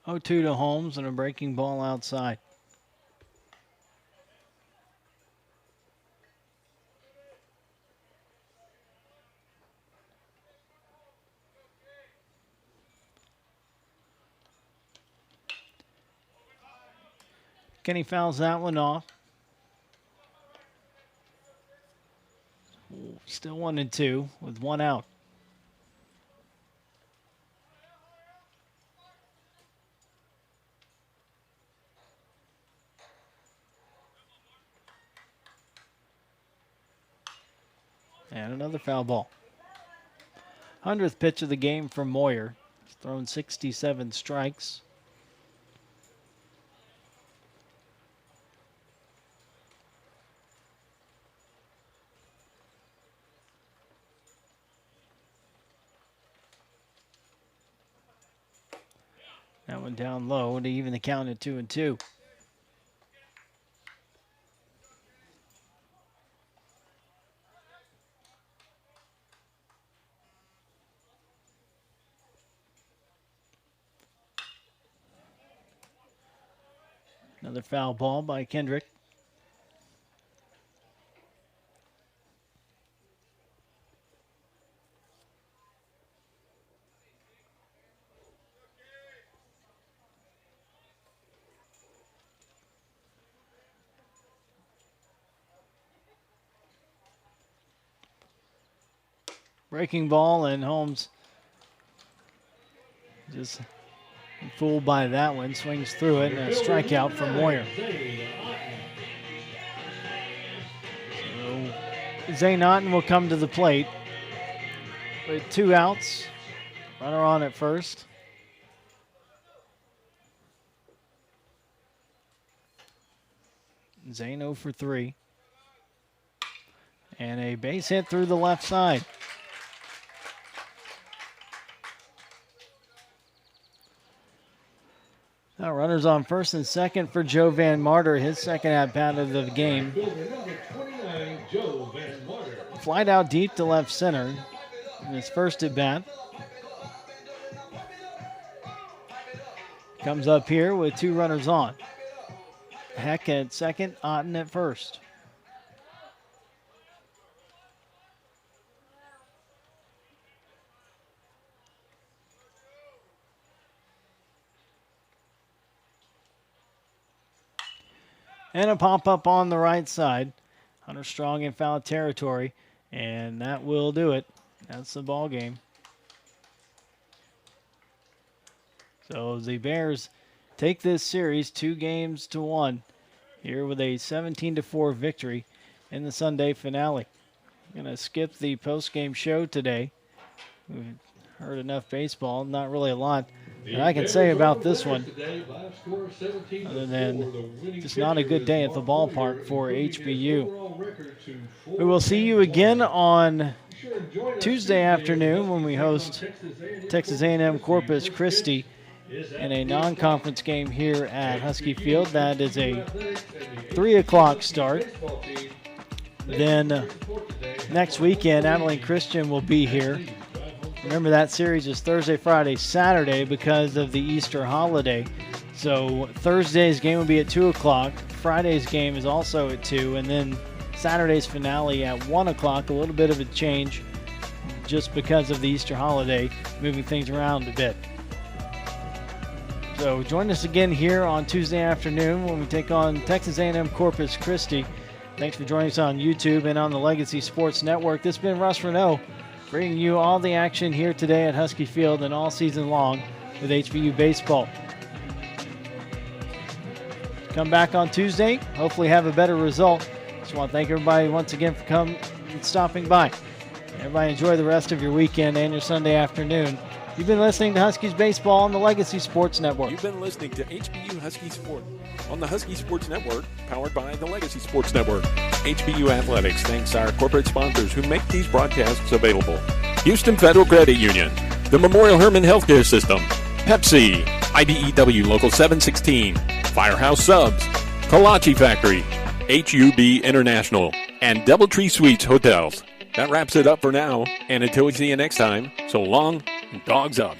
Oh, 2 to Holmes and a breaking ball outside. Kenny fouls that one off. Still 1-2 with 1 out. And another foul ball. 100th pitch of the game for Moyer. He's thrown 67 strikes. That one down low to even the count at 2-2. Another foul ball by Kendrick. breaking ball, and Holmes just fooled by that one. Swings through it, and a strikeout for Moyer. So Zane Otten will come to the plate with 2 outs. Runner on at first. Zane 0 for 3. And a base hit through the left side. Now runners on first and second for Joe Van Martyr, his second at-bat of the game. Flied out deep to left center in his first at-bat. Comes up here with 2 runners on. Heck at second, Otten at first. And a pop-up on the right side. Hunter Strong in foul territory, and that will do it. That's the ball game. So the Bears take this series 2-1 here with a 17-4 victory in the Sunday finale. I'm going to skip the post-game show today. We've heard enough baseball, not really a lot that I can say about this one, other than just not a good day at the ballpark for HBU. We will see you again on Tuesday afternoon when we host Texas A&M Corpus Christi in a non-conference game here at Husky Field. That is a 3 o'clock start. Then next weekend, Abilene Christian will be here. Remember, that series is Thursday, Friday, Saturday because of the Easter holiday. So Thursday's game will be at 2 o'clock. Friday's game is also at 2. And then Saturday's finale at 1 o'clock. A little bit of a change just because of the Easter holiday, moving things around a bit. So join us again here on Tuesday afternoon when we take on Texas A&M Corpus Christi. Thanks for joining us on YouTube and on the Legacy Sports Network. This has been Russ Renault, bringing you all the action here today at Husky Field and all season long with HBU baseball. Come back on Tuesday, hopefully have a better result. Just want to thank everybody once again for coming and stopping by. Everybody enjoy the rest of your weekend and your Sunday afternoon. You've been listening to Huskies Baseball on the Legacy Sports Network. You've been listening to HBU Husky Sport on the Husky Sports Network, powered by the Legacy Sports Network. HBU Athletics thanks our corporate sponsors who make these broadcasts available. Houston Federal Credit Union, the Memorial Hermann Healthcare System, Pepsi, IBEW Local 716, Firehouse Subs, Kolache Factory, HUB International, and Doubletree Suites Hotels. That wraps it up for now, and until we see you next time, so long, dogs up.